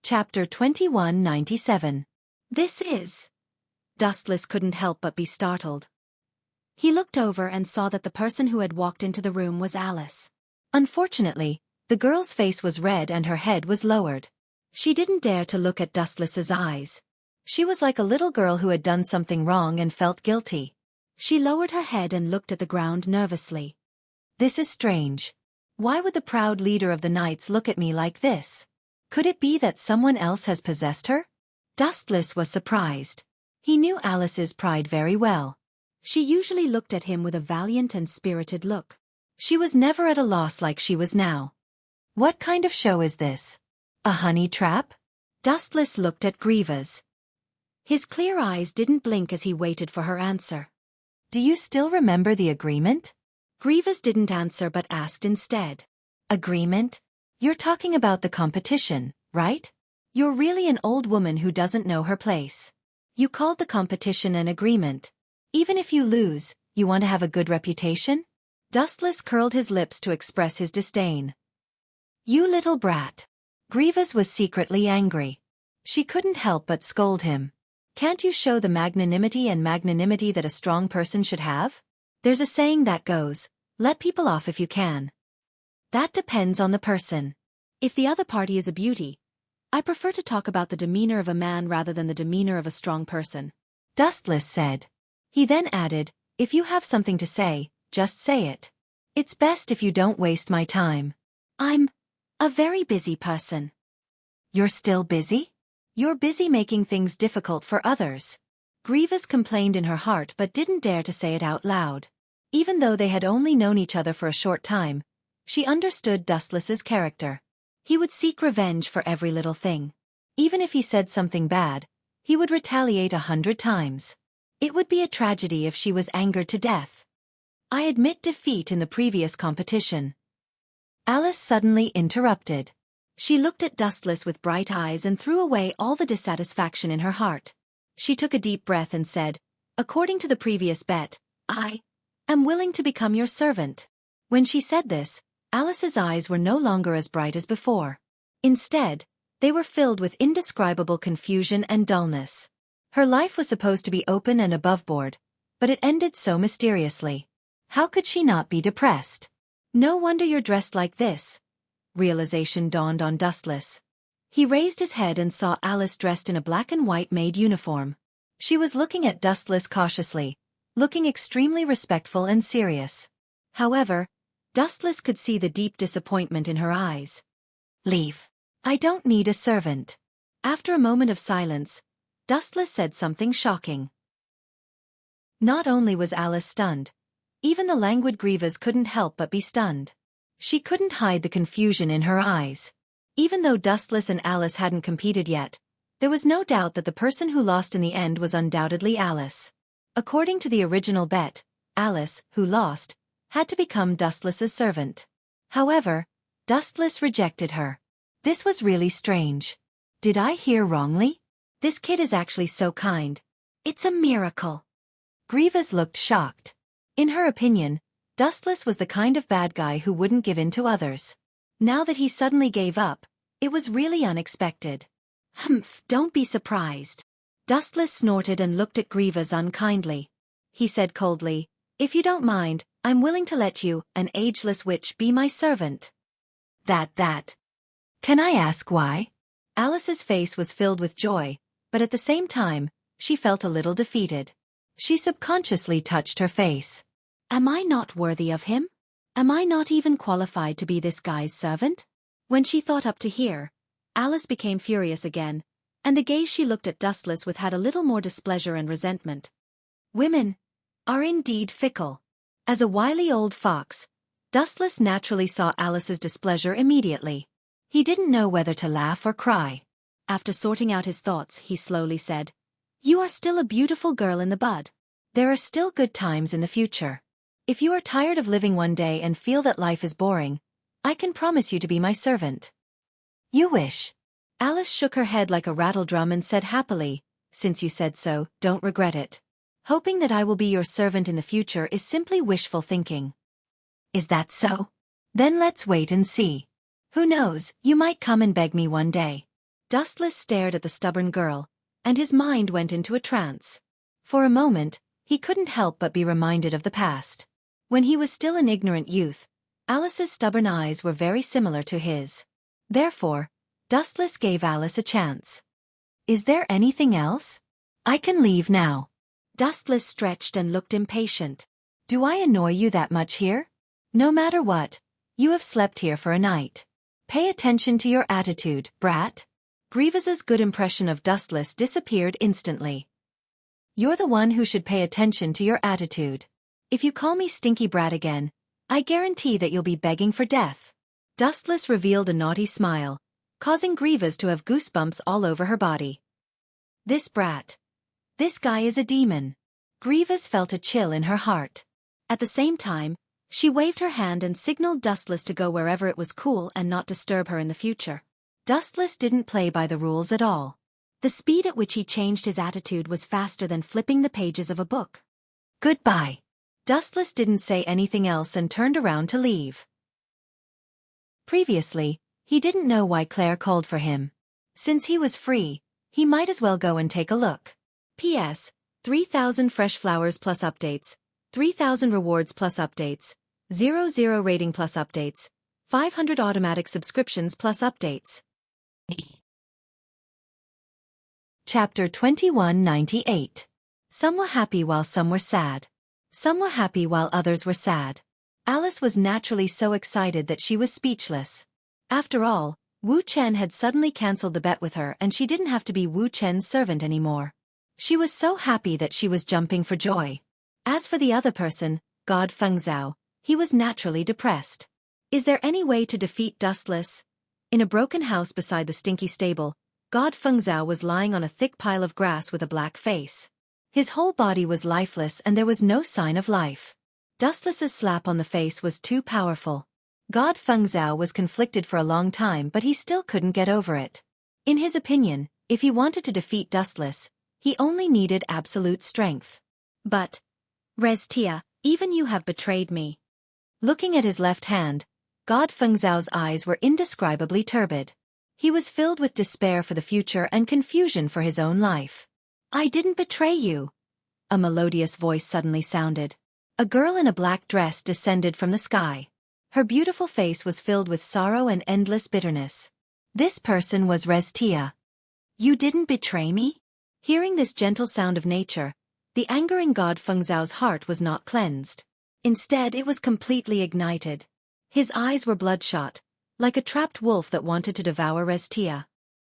Chapter 2197. This is... Dustless couldn't help but be startled. He looked over and saw that the person who had walked into the room was Alice. Unfortunately, the girl's face was red and her head was lowered. She didn't dare to look at Dustless's eyes. She was like a little girl who had done something wrong and felt guilty. She lowered her head and looked at the ground nervously. This is strange. Why would the proud leader of the knights look at me like this? Could it be that someone else has possessed her? Dustless was surprised. He knew Alice's pride very well. She usually looked at him with a valiant and spirited look. She was never at a loss like she was now. What kind of show is this? A honey trap? Dustless looked at Grievous. His clear eyes didn't blink as he waited for her answer. Do you still remember the agreement? Grievous didn't answer but asked instead. Agreement? You're talking about the competition, right? You're really an old woman who doesn't know her place. You called the competition an agreement. Even if you lose, you want to have a good reputation? Dustless curled his lips to express his disdain. You little brat. Grievous was secretly angry. She couldn't help but scold him. Can't you show the magnanimity that a strong person should have? There's a saying that goes, let people off if you can. That depends on the person. If the other party is a beauty, I prefer to talk about the demeanor of a man rather than the demeanor of a strong person. Dustless said. He then added, if you have something to say, just say it. It's best if you don't waste my time. I'm a very busy person. You're still busy? You're busy making things difficult for others. Grievous complained in her heart but didn't dare to say it out loud. Even though they had only known each other for a short time, she understood Dustless's character. He would seek revenge for every little thing. Even if he said something bad, he would retaliate 100 times. It would be a tragedy if she was angered to death. I admit defeat in the previous competition. Alice suddenly interrupted. She looked at Dustless with bright eyes and threw away all the dissatisfaction in her heart. She took a deep breath and said, according to the previous bet, I am willing to become your servant. When she said this, Alice's eyes were no longer as bright as before. Instead, they were filled with indescribable confusion and dullness. Her life was supposed to be open and aboveboard, but it ended so mysteriously. How could she not be depressed? No wonder you're dressed like this. Realization dawned on Dustless. He raised his head and saw Alice dressed in a black and white maid uniform. She was looking at Dustless cautiously, looking extremely respectful and serious. However, Dustless could see the deep disappointment in her eyes. Leave. I don't need a servant. After a moment of silence, Dustless said something shocking. Not only was Alice stunned, even the languid Grievous couldn't help but be stunned. She couldn't hide the confusion in her eyes. Even though Dustless and Alice hadn't competed yet, there was no doubt that the person who lost in the end was undoubtedly Alice. According to the original bet, Alice, who lost, had to become Dustless's servant. However, Dustless rejected her. This was really strange. Did I hear wrongly? This kid is actually so kind. It's a miracle. Grievous looked shocked. In her opinion, Dustless was the kind of bad guy who wouldn't give in to others. Now that he suddenly gave up, it was really unexpected. Humph, don't be surprised. Dustless snorted and looked at Grievous unkindly. He said coldly, if you don't mind, I'm willing to let you, an ageless witch, be my servant. That. Can I ask why? Alice's face was filled with joy, but at the same time, she felt a little defeated. She subconsciously touched her face. Am I not worthy of him? Am I not even qualified to be this guy's servant? When she thought up to here, Alice became furious again, and the gaze she looked at Dustless with had a little more displeasure and resentment. Women are indeed fickle. As a wily old fox, Dustless naturally saw Alice's displeasure immediately. He didn't know whether to laugh or cry. After sorting out his thoughts, he slowly said, you are still a beautiful girl in the bud. There are still good times in the future. If you are tired of living one day and feel that life is boring, I can promise you to be my servant. You wish. Alice shook her head like a rattledrum and said happily, since you said so, don't regret it. Hoping that I will be your servant in the future is simply wishful thinking. Is that so? Then let's wait and see. Who knows, you might come and beg me one day. Dustless stared at the stubborn girl, and his mind went into a trance. For a moment, he couldn't help but be reminded of the past. When he was still an ignorant youth, Alice's stubborn eyes were very similar to his. Therefore, Dustless gave Alice a chance. "Is there anything else? I can leave now." Dustless stretched and looked impatient. "Do I annoy you that much here? No matter what, you have slept here for a night. Pay attention to your attitude, brat." Grievous's good impression of Dustless disappeared instantly. "You're the one who should pay attention to your attitude. If you call me stinky brat again, I guarantee that you'll be begging for death." Dustless revealed a naughty smile, causing Grievous to have goosebumps all over her body. This brat. This guy is a demon. Grievous felt a chill in her heart. At the same time, she waved her hand and signaled Dustless to go wherever it was cool and not disturb her in the future. Dustless didn't play by the rules at all. The speed at which he changed his attitude was faster than flipping the pages of a book. "Goodbye." Dustless didn't say anything else and turned around to leave. Previously, he didn't know why Claire called for him. Since he was free, he might as well go and take a look. P.S. 3,000 fresh flowers plus updates, 3,000 rewards plus updates, 0 rating plus updates, 500 automatic subscriptions plus updates. Chapter 2198. Some were happy while some were sad. Some were happy while others were sad. Alice was naturally so excited that she was speechless. After all, Wu Chen had suddenly cancelled the bet with her and she didn't have to be Wu Chen's servant anymore. She was so happy that she was jumping for joy. As for the other person, God Fengzhao, he was naturally depressed. Is there any way to defeat Dustless? In a broken house beside the stinky stable, God Fengzhao was lying on a thick pile of grass with a black face. His whole body was lifeless and there was no sign of life. Dustless's slap on the face was too powerful. God Fengzhao was conflicted for a long time but he still couldn't get over it. In his opinion, if he wanted to defeat Dustless, he only needed absolute strength. But, Restia, even you have betrayed me. Looking at his left hand, God Fengzhao's eyes were indescribably turbid. He was filled with despair for the future and confusion for his own life. "I didn't betray you," a melodious voice suddenly sounded. A girl in a black dress descended from the sky. Her beautiful face was filled with sorrow and endless bitterness. This person was Restia. "You didn't betray me?" Hearing this gentle sound of nature, the anger in God Fengzhao's heart was not cleansed. Instead, it was completely ignited. His eyes were bloodshot, like a trapped wolf that wanted to devour Restia.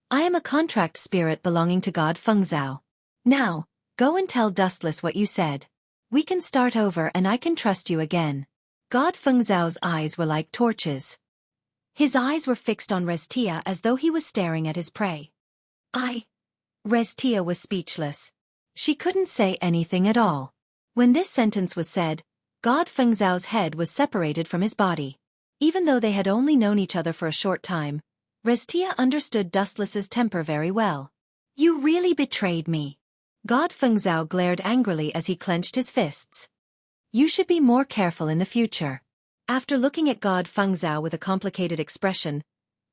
"I am a contract spirit belonging to God Fengzhao. Now, go and tell Dustless what you said. We can start over and I can trust you again." God Fengzhao's eyes were like torches. His eyes were fixed on Restia as though he was staring at his prey. Restia was speechless. She couldn't say anything at all. When this sentence was said, God Fengzhao's head was separated from his body. Even though they had only known each other for a short time, Restia understood Dustless's temper very well. "You really betrayed me." God Fengzhao glared angrily as he clenched his fists. "You should be more careful in the future." After looking at God Fengzhao with a complicated expression,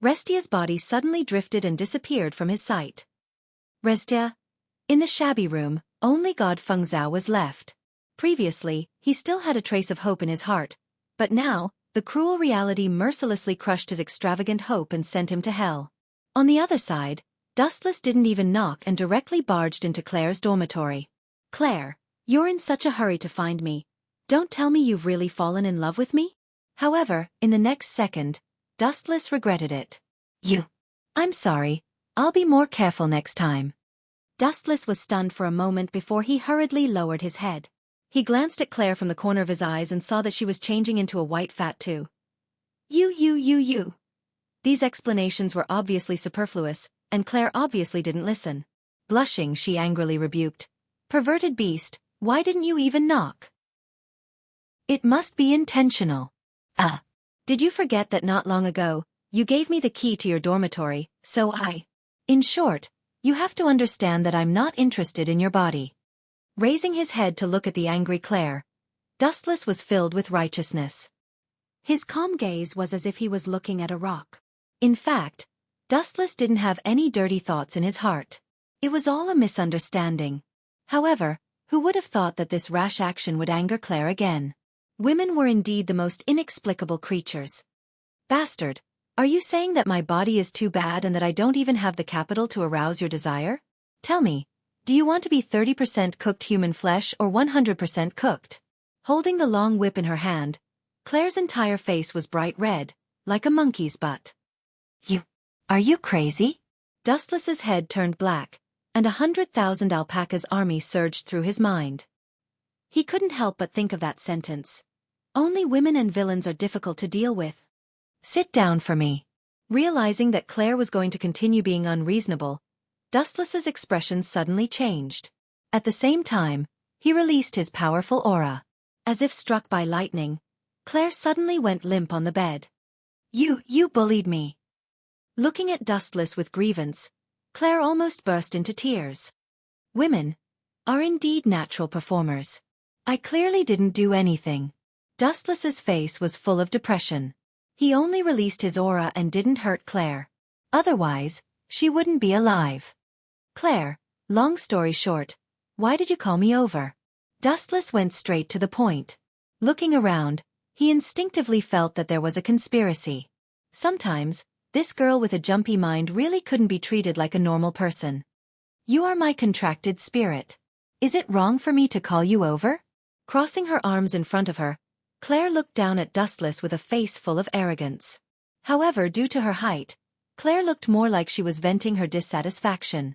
Restia's body suddenly drifted and disappeared from his sight. Restia. In the shabby room, only God Fengzhao was left. Previously, he still had a trace of hope in his heart, but now, the cruel reality mercilessly crushed his extravagant hope and sent him to hell. On the other side, Dustless didn't even knock and directly barged into Claire's dormitory. "Claire, you're in such a hurry to find me. Don't tell me you've really fallen in love with me?" However, in the next second, Dustless regretted it. I'm sorry, I'll be more careful next time." Dustless was stunned for a moment before he hurriedly lowered his head. He glanced at Claire from the corner of his eyes and saw that she was changing into a white fat too. You. These explanations were obviously superfluous, and Claire obviously didn't listen. Blushing, she angrily rebuked. "Perverted beast, why didn't you even knock?" "It must be intentional." Did you forget that not long ago, you gave me the key to your dormitory, so In short, you have to understand that I'm not interested in your body." Raising his head to look at the angry Claire, Dustless was filled with righteousness. His calm gaze was as if he was looking at a rock. In fact, Dustless didn't have any dirty thoughts in his heart. It was all a misunderstanding. However, who would have thought that this rash action would anger Claire again? Women were indeed the most inexplicable creatures. Bastard, are you saying that my body is too bad and that I don't even have the capital to arouse your desire? Tell me, do you want to be 30% cooked human flesh or 100% cooked? Holding the long whip in her hand, Claire's entire face was bright red, like a monkey's butt. Are you crazy? Dustless's head turned black, and 100,000 alpacas' army surged through his mind. He couldn't help but think of that sentence. Only women and villains are difficult to deal with. Sit down for me. Realizing that Claire was going to continue being unreasonable, Dustless's expression suddenly changed. At the same time, he released his powerful aura. As if struck by lightning, Claire suddenly went limp on the bed. You bullied me. Looking at Dustless with grievance, Claire almost burst into tears. Women are indeed natural performers. I clearly didn't do anything. Dustless's face was full of depression. He only released his aura and didn't hurt Claire. Otherwise, she wouldn't be alive. Claire, long story short, why did you call me over? Dustless went straight to the point. Looking around, he instinctively felt that there was a conspiracy. Sometimes, this girl with a jumpy mind really couldn't be treated like a normal person. You are my contracted spirit. Is it wrong for me to call you over? Crossing her arms in front of her, Claire looked down at Dustless with a face full of arrogance. However, due to her height, Claire looked more like she was venting her dissatisfaction.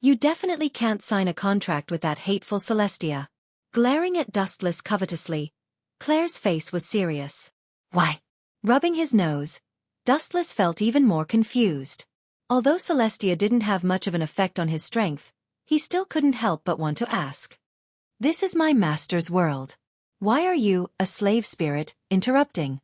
You definitely can't sign a contract with that hateful Celestia. Glaring at Dustless covetously, Claire's face was serious. Why? Rubbing his nose, Dustless felt even more confused. Although Celestia didn't have much of an effect on his strength, he still couldn't help but want to ask. This is my master's world. Why are you, a slave spirit, interrupting?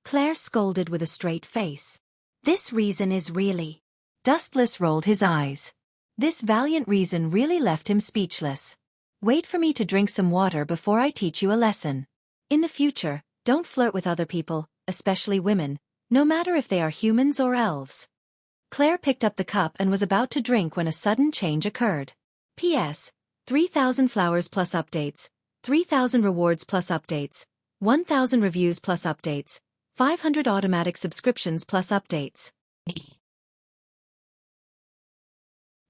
Claire scolded with a straight face. This reason is really... Dustless rolled his eyes. This valiant reason really left him speechless. Wait for me to drink some water before I teach you a lesson. In the future, don't flirt with other people, especially women, no matter if they are humans or elves. Claire picked up the cup and was about to drink when a sudden change occurred. P.S. 3,000 flowers plus updates, 3,000 rewards plus updates, 1,000 reviews plus updates, 500 automatic subscriptions plus updates.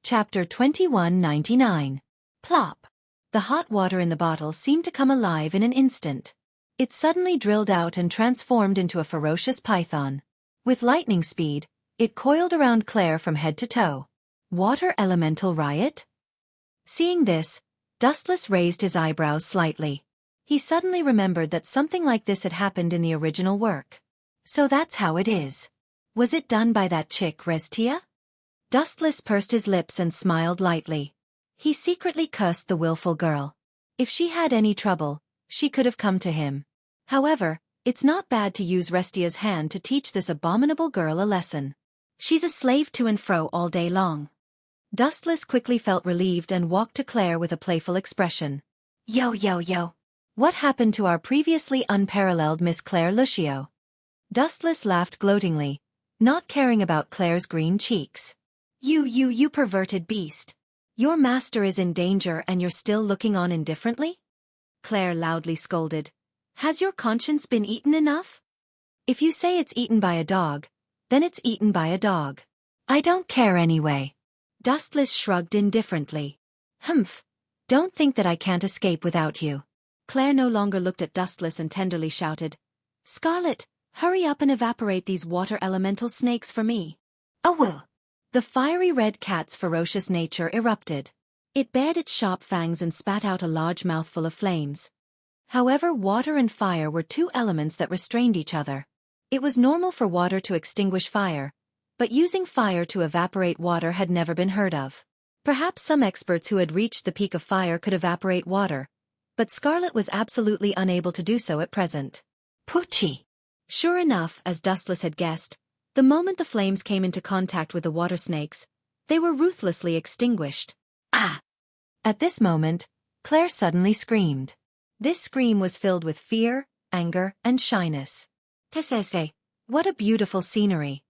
Chapter 2199. Plop. The hot water in the bottle seemed to come alive in an instant. It suddenly drilled out and transformed into a ferocious python. With lightning speed, it coiled around Claire from head to toe. Water elemental riot? Seeing this, Dustless raised his eyebrows slightly. He suddenly remembered that something like this had happened in the original work. So that's how it is. Was it done by that chick Restia? Dustless pursed his lips and smiled lightly. He secretly cursed the willful girl. If she had any trouble, she could have come to him. However, it's not bad to use Restia's hand to teach this abominable girl a lesson. She's a slave to and fro all day long. Dustless quickly felt relieved and walked to Claire with a playful expression. Yo. What happened to our previously unparalleled Miss Claire Lucio? Dustless laughed gloatingly, not caring about Claire's green cheeks. You perverted beast. Your master is in danger and you're still looking on indifferently? Claire loudly scolded. Has your conscience been eaten enough? If you say it's eaten by a dog, then it's eaten by a dog. I don't care anyway. Dustless shrugged indifferently. Humph. Don't think that I can't escape without you. Claire no longer looked at Dustless and tenderly shouted. Scarlet, hurry up and evaporate these water elemental snakes for me. Oh. The fiery red cat's ferocious nature erupted. It bared its sharp fangs and spat out a large mouthful of flames. However, water and fire were two elements that restrained each other. It was normal for water to extinguish fire, but using fire to evaporate water had never been heard of. Perhaps some experts who had reached the peak of fire could evaporate water, but Scarlet was absolutely unable to do so at present. Poochie! Sure enough, as Dustless had guessed, the moment the flames came into contact with the water snakes, they were ruthlessly extinguished. Ah! At this moment, Claire suddenly screamed. This scream was filled with fear, anger, and shyness. Tesese, what a beautiful scenery.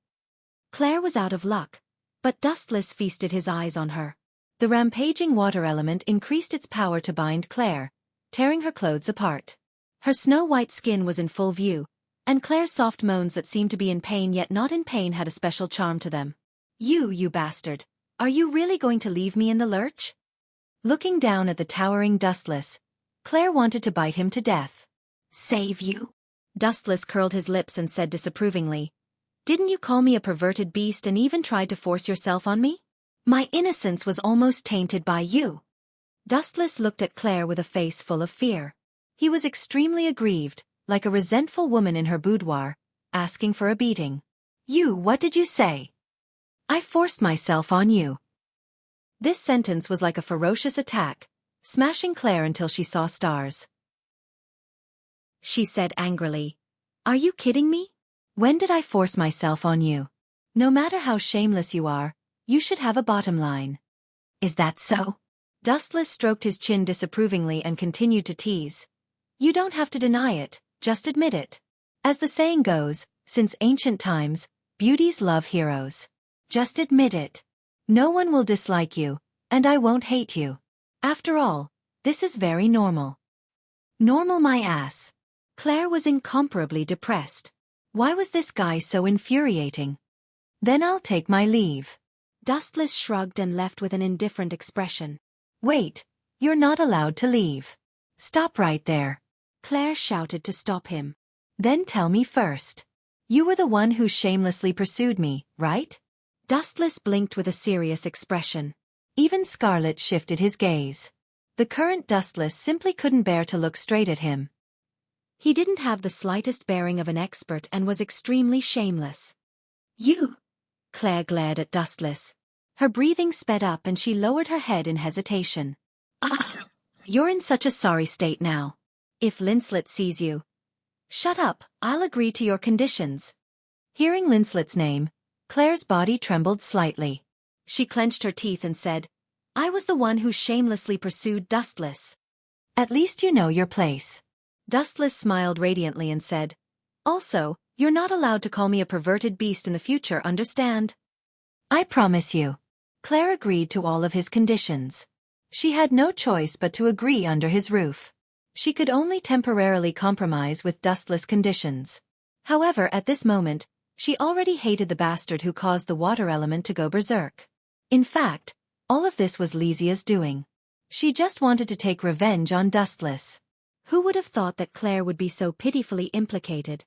Claire was out of luck, but Dustless feasted his eyes on her. The rampaging water element increased its power to bind Claire, tearing her clothes apart. Her snow-white skin was in full view, and Claire's soft moans that seemed to be in pain yet not in pain had a special charm to them. You bastard. Are you really going to leave me in the lurch? Looking down at the towering Dustless, Claire wanted to bite him to death. Save you? Dustless curled his lips and said disapprovingly, Didn't you call me a perverted beast and even tried to force yourself on me? My innocence was almost tainted by you. Dustless looked at Claire with a face full of fear. He was extremely aggrieved, like a resentful woman in her boudoir, asking for a beating. What did you say? I forced myself on you. This sentence was like a ferocious attack, smashing Claire until she saw stars. She said angrily, Are you kidding me? When did I force myself on you? No matter how shameless you are, you should have a bottom line. Is that so? Dustless stroked his chin disapprovingly and continued to tease. You don't have to deny it, just admit it. As the saying goes, since ancient times, beauties love heroes. Just admit it. No one will dislike you, and I won't hate you. After all, this is very normal. Normal my ass. Claire was incomparably depressed. Why was this guy so infuriating? Then I'll take my leave. Dustless shrugged and left with an indifferent expression. Wait, you're not allowed to leave. Stop right there. Claire shouted to stop him. Then tell me first. You were the one who shamelessly pursued me, right? Dustless blinked with a serious expression. Even Scarlet shifted his gaze. The current Dustless simply couldn't bear to look straight at him. He didn't have the slightest bearing of an expert and was extremely shameless. You? Claire glared at Dustless. Her breathing sped up and she lowered her head in hesitation. You're in such a sorry state now. If Linslet sees you. Shut up, I'll agree to your conditions. Hearing Linslet's name, Claire's body trembled slightly. She clenched her teeth and said, I was the one who shamelessly pursued Dustless. At least you know your place. Dustless smiled radiantly and said, Also, you're not allowed to call me a perverted beast in the future, understand? I promise you. Claire agreed to all of his conditions. She had no choice but to agree under his roof. She could only temporarily compromise with Dustless conditions. However, at this moment, she already hated the bastard who caused the water element to go berserk. In fact, all of this was Lysia's doing. She just wanted to take revenge on Dustless. Who would have thought that Claire would be so pitifully implicated?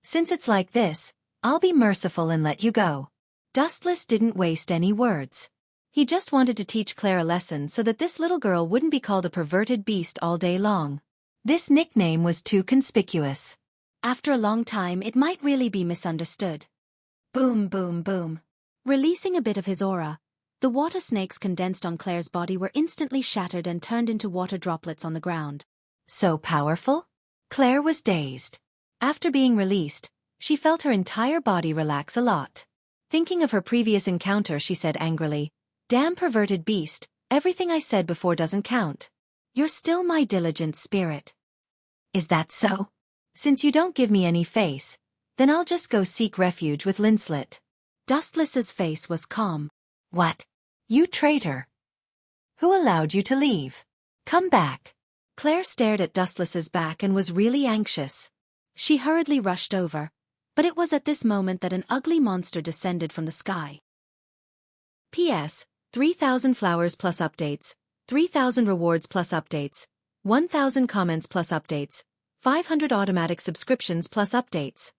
Since it's like this, I'll be merciful and let you go. Dustless didn't waste any words. He just wanted to teach Claire a lesson so that this little girl wouldn't be called a perverted beast all day long. This nickname was too conspicuous. After a long time it might really be misunderstood. Boom, boom, boom. Releasing a bit of his aura, the water snakes condensed on Claire's body were instantly shattered and turned into water droplets on the ground. So powerful? Claire was dazed. After being released, she felt her entire body relax a lot. Thinking of her previous encounter, she said angrily, Damn perverted beast, everything I said before doesn't count. You're still my diligent spirit. Is that so? Since you don't give me any face, then I'll just go seek refuge with Linslet. Dustless's face was calm. What? You traitor! Who allowed you to leave? Come back. Claire stared at Dustless's back and was really anxious. She hurriedly rushed over, but it was at this moment that an ugly monster descended from the sky. P.S. 3,000 flowers plus updates, 3,000 rewards plus updates, 1,000 comments plus updates, 500 automatic subscriptions plus updates.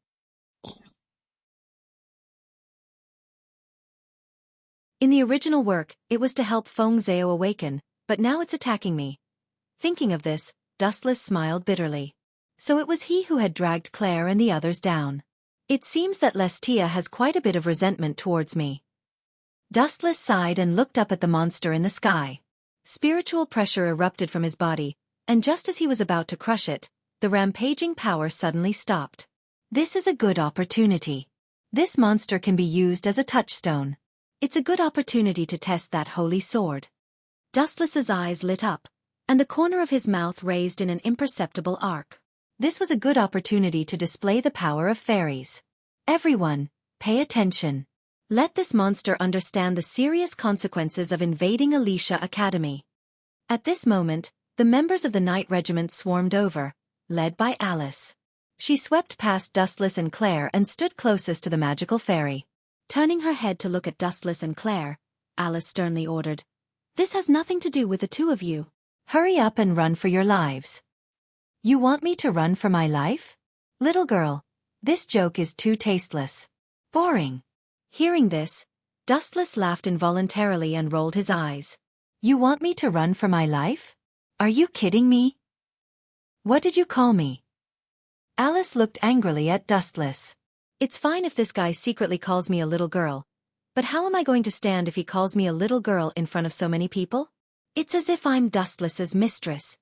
In the original work, it was to help Feng Zhao awaken, but now it's attacking me. Thinking of this, Dustless smiled bitterly. So it was he who had dragged Claire and the others down. It seems that Lestia has quite a bit of resentment towards me. Dustless sighed and looked up at the monster in the sky. Spiritual pressure erupted from his body, and just as he was about to crush it, the rampaging power suddenly stopped. This is a good opportunity. This monster can be used as a touchstone. It's a good opportunity to test that holy sword. Dustless's eyes lit up, and the corner of his mouth raised in an imperceptible arc. This was a good opportunity to display the power of fairies. Everyone, pay attention. Let this monster understand the serious consequences of invading Alicia Academy. At this moment, the members of the Knight Regiment swarmed over, led by Alice. She swept past Dustless and Claire and stood closest to the magical fairy. Turning her head to look at Dustless and Claire, Alice sternly ordered, "This has nothing to do with the two of you. Hurry up and run for your lives." "You want me to run for my life? Little girl, this joke is too tasteless. Boring." Hearing this, Dustless laughed involuntarily and rolled his eyes. "You want me to run for my life? Are you kidding me? What did you call me?" Alice looked angrily at Dustless. "It's fine if this guy secretly calls me a little girl, but how am I going to stand if he calls me a little girl in front of so many people? It's as if I'm Dustless's mistress."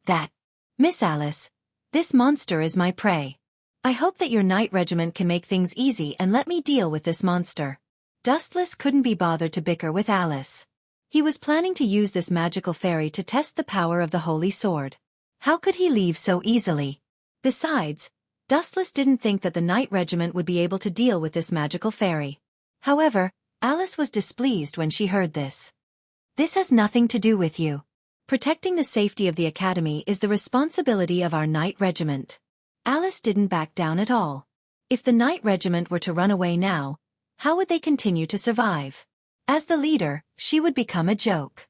"That, Miss Alice, this monster is my prey. I hope that your Knight Regiment can make things easy and let me deal with this monster." Dustless couldn't be bothered to bicker with Alice. He was planning to use this magical fairy to test the power of the Holy Sword. How could he leave so easily? Besides, Dustless didn't think that the Knight Regiment would be able to deal with this magical fairy. However, Alice was displeased when she heard this. "This has nothing to do with you. Protecting the safety of the Academy is the responsibility of our Knight Regiment." Alice didn't back down at all. If the Knight Regiment were to run away now, how would they continue to survive? As the leader, she would become a joke.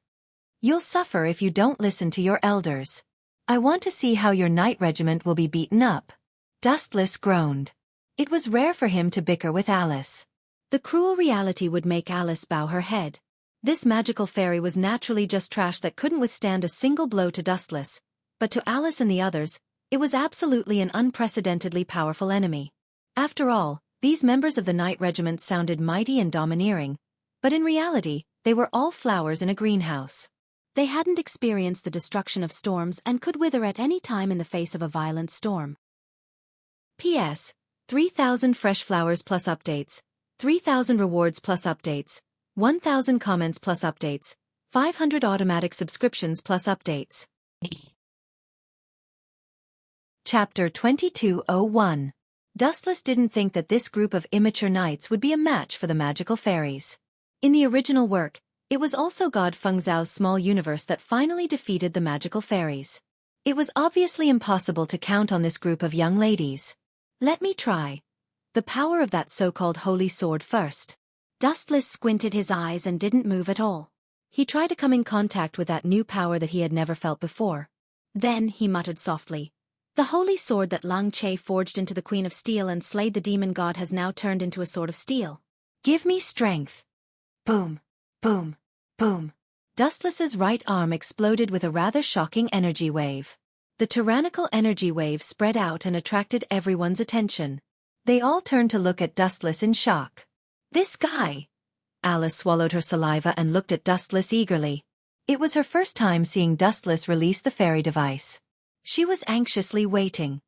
"You'll suffer if you don't listen to your elders. I want to see how your Knight Regiment will be beaten up." Dustless groaned. It was rare for him to bicker with Alice. The cruel reality would make Alice bow her head. This magical fairy was naturally just trash that couldn't withstand a single blow to Dustless, but to Alice and the others, it was absolutely an unprecedentedly powerful enemy. After all, these members of the Knight Regiment sounded mighty and domineering, but in reality, they were all flowers in a greenhouse. They hadn't experienced the destruction of storms and could wither at any time in the face of a violent storm. P.S. 3,000 fresh flowers plus updates, 3,000 rewards plus updates, 1,000 comments plus updates, 500 automatic subscriptions plus updates. Chapter 2201. Dustless didn't think that this group of immature knights would be a match for the magical fairies. In the original work, it was also God Fengzhao's small universe that finally defeated the magical fairies. It was obviously impossible to count on this group of young ladies. Let me try the power of that so-called holy sword first. Dustless squinted his eyes and didn't move at all. He tried to come in contact with that new power that he had never felt before. Then he muttered softly, "The holy sword that Lang Che forged into the Queen of Steel and slayed the demon god has now turned into a sword of steel. Give me strength." Boom, boom, boom. Dustless's right arm exploded with a rather shocking energy wave. The tyrannical energy wave spread out and attracted everyone's attention. They all turned to look at Dustless in shock. "This guy." Alice swallowed her saliva and looked at Dustless eagerly. It was her first time seeing Dustless release the fairy device. She was anxiously waiting.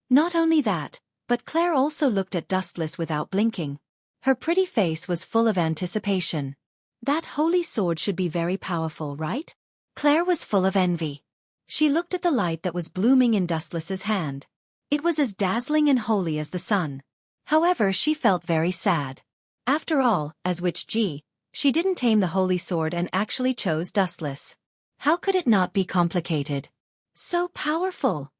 Not only that, but Claire also looked at Dustless without blinking. Her pretty face was full of anticipation. That holy sword should be very powerful, right? Claire was full of envy. She looked at the light that was blooming in Dustless's hand. It was as dazzling and holy as the sun. However, she felt very sad. After all, as Witch Ji, she didn't tame the holy sword and actually chose Dustless. How could it not be complicated? So powerful.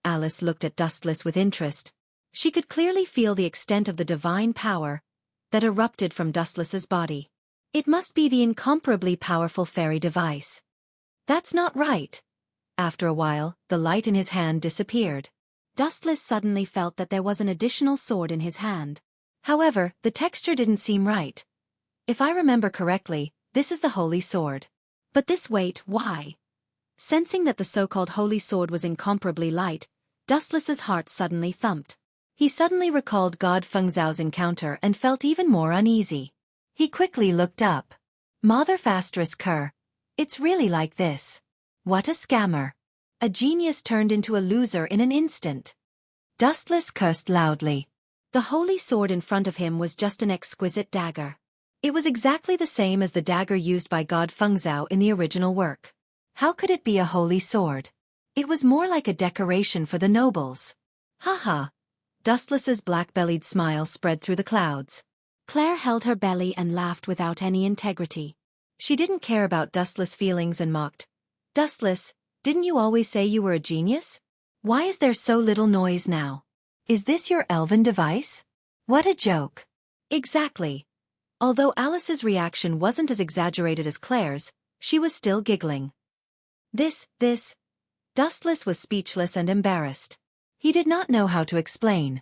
Alice looked at Dustless with interest. She could clearly feel the extent of the divine power that erupted from Dustless's body. It must be the incomparably powerful fairy device. That's not right. After a while, the light in his hand disappeared. Dustless suddenly felt that there was an additional sword in his hand. However, the texture didn't seem right. If I remember correctly, this is the holy sword. But this weight, why? Sensing that the so-called holy sword was incomparably light, Dustless's heart suddenly thumped. He suddenly recalled God Fengzhao's encounter and felt even more uneasy. He quickly looked up. Mother Fastris Kerr. It's really like this. What a scammer. A genius turned into a loser in an instant. Dustless cursed loudly. The holy sword in front of him was just an exquisite dagger. It was exactly the same as the dagger used by God Fengzhao in the original work. How could it be a holy sword? It was more like a decoration for the nobles. Haha. Dustless's black-bellied smile spread through the clouds. Claire held her belly and laughed without any integrity. She didn't care about Dustless' feelings and mocked. Dustless, didn't you always say you were a genius? Why is there so little noise now? Is this your elven device? What a joke. Exactly. Although Alice's reaction wasn't as exaggerated as Claire's, she was still giggling. This. Dustless was speechless and embarrassed. He did not know how to explain.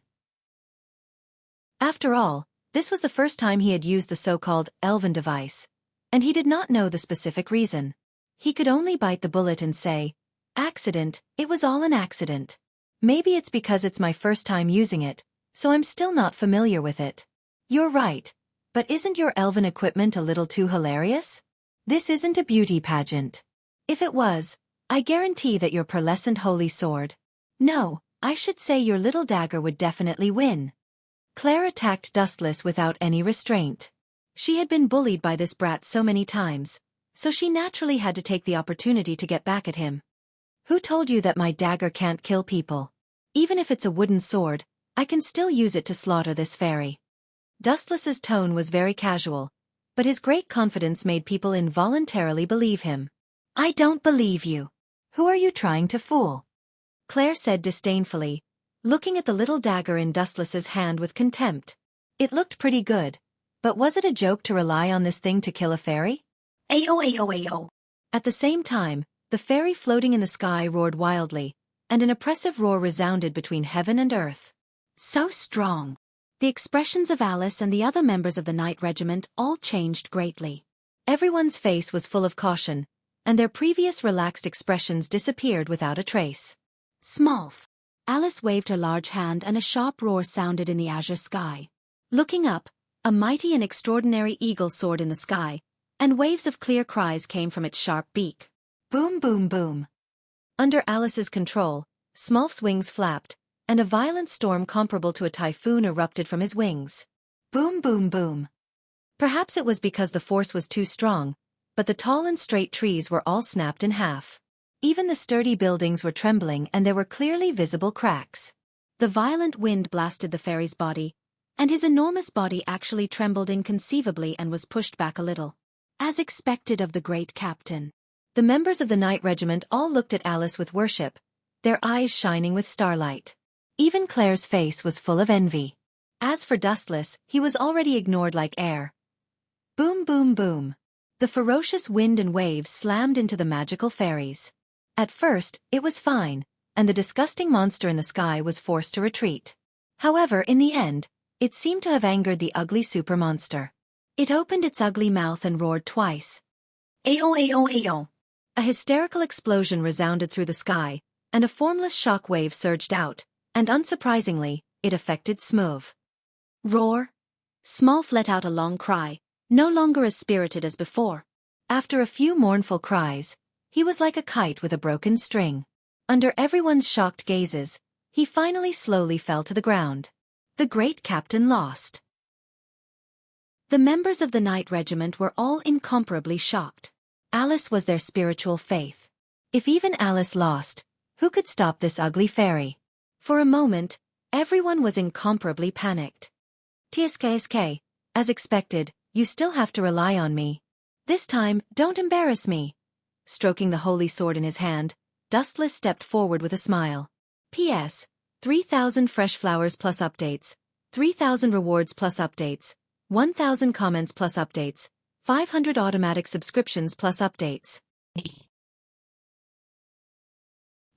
After all, this was the first time he had used the so-called elven device, and he did not know the specific reason. He could only bite the bullet and say, "Accident, it was all an accident. Maybe it's because it's my first time using it, so I'm still not familiar with it." You're right, but isn't your elven equipment a little too hilarious? This isn't a beauty pageant. If it was, I guarantee that your pearlescent holy sword. No, I should say your little dagger would definitely win. Claire attacked Dustless without any restraint. She had been bullied by this brat so many times, so she naturally had to take the opportunity to get back at him. Who told you that my dagger can't kill people? Even if it's a wooden sword, I can still use it to slaughter this fairy. Dustless's tone was very casual, but his great confidence made people involuntarily believe him. I don't believe you. Who are you trying to fool? Claire said disdainfully, looking at the little dagger in Dustless's hand with contempt. It looked pretty good, but was it a joke to rely on this thing to kill a fairy? Ayo. At the same time, the fairy floating in the sky roared wildly, and an oppressive roar resounded between heaven and earth. So strong. The expressions of Alice and the other members of the Knight Regiment all changed greatly. Everyone's face was full of caution, and their previous relaxed expressions disappeared without a trace. Smolf. Alice waved her large hand and a sharp roar sounded in the azure sky. Looking up, a mighty and extraordinary eagle soared in the sky, and waves of clear cries came from its sharp beak. Boom boom boom. Under Alice's control, Smolf's wings flapped, and a violent storm comparable to a typhoon erupted from his wings. Boom boom boom. Perhaps it was because the force was too strong, but the tall and straight trees were all snapped in half. Even the sturdy buildings were trembling and there were clearly visible cracks. The violent wind blasted the fairy's body, and his enormous body actually trembled inconceivably and was pushed back a little. As expected of the great captain. The members of the Knight Regiment all looked at Alice with worship, their eyes shining with starlight. Even Claire's face was full of envy. As for Dustless, he was already ignored like air. Boom boom boom. The ferocious wind and waves slammed into the magical fairies. At first, it was fine, and the disgusting monster in the sky was forced to retreat. However, in the end, it seemed to have angered the ugly super monster. It opened its ugly mouth and roared twice. Ayo. A hysterical explosion resounded through the sky, and a formless shock wave surged out, and unsurprisingly, it affected Smooth. Roar. Smolf let out a long cry, no longer as spirited as before. After a few mournful cries, he was like a kite with a broken string. Under everyone's shocked gazes, he finally slowly fell to the ground. The great captain lost. The members of the Knight Regiment were all incomparably shocked. Alice was their spiritual faith. If even Alice lost, who could stop this ugly fairy? For a moment, everyone was incomparably panicked. TSK, as expected, you still have to rely on me. This time, don't embarrass me. Stroking the holy sword in his hand, Dustless stepped forward with a smile. P.S. 3,000 fresh flowers plus updates, 3,000 rewards plus updates, 1,000 comments plus updates, 500 automatic subscriptions plus updates.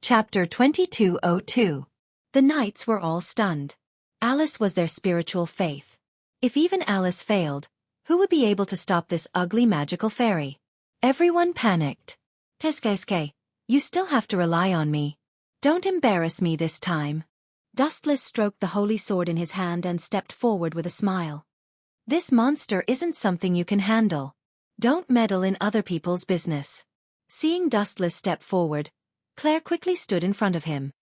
Chapter 2202. The knights were all stunned. Alice was their spiritual faith. If even Alice failed, who would be able to stop this ugly magical fairy? Everyone panicked. TSK, you still have to rely on me. Don't embarrass me this time. Dustless stroked the holy sword in his hand and stepped forward with a smile. This monster isn't something you can handle. Don't meddle in other people's business. Seeing Dustless step forward, Claire quickly stood in front of him.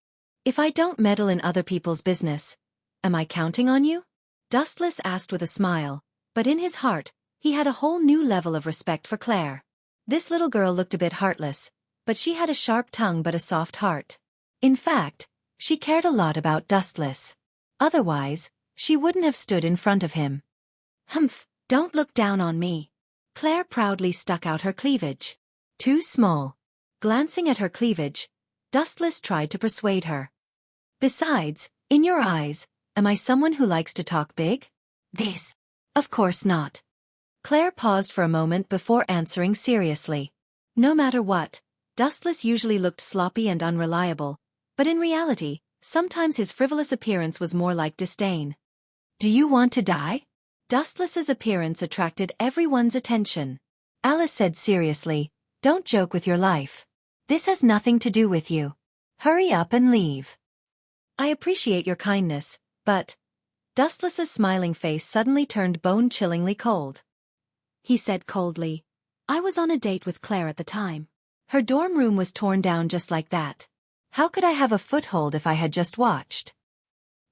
If I don't meddle in other people's business, am I counting on you? Dustless asked with a smile, but in his heart, he had a whole new level of respect for Claire. This little girl looked a bit heartless, but she had a sharp tongue but a soft heart. In fact, she cared a lot about Dustless. Otherwise, she wouldn't have stood in front of him. Humph, don't look down on me. Claire proudly stuck out her cleavage. Too small. Glancing at her cleavage, Dustless tried to persuade her. Besides, in your eyes, am I someone who likes to talk big? This. Of course not. Claire paused for a moment before answering seriously. No matter what, Dustless usually looked sloppy and unreliable, but in reality, sometimes his frivolous appearance was more like disdain. Do you want to die? Dustless's appearance attracted everyone's attention. Alice said seriously, don't joke with your life. This has nothing to do with you. Hurry up and leave. I appreciate your kindness, but... Dustless's smiling face suddenly turned bone-chillingly cold. He said coldly, I was on a date with Claire at the time. Her dorm room was torn down just like that. How could I have a foothold if I had just watched?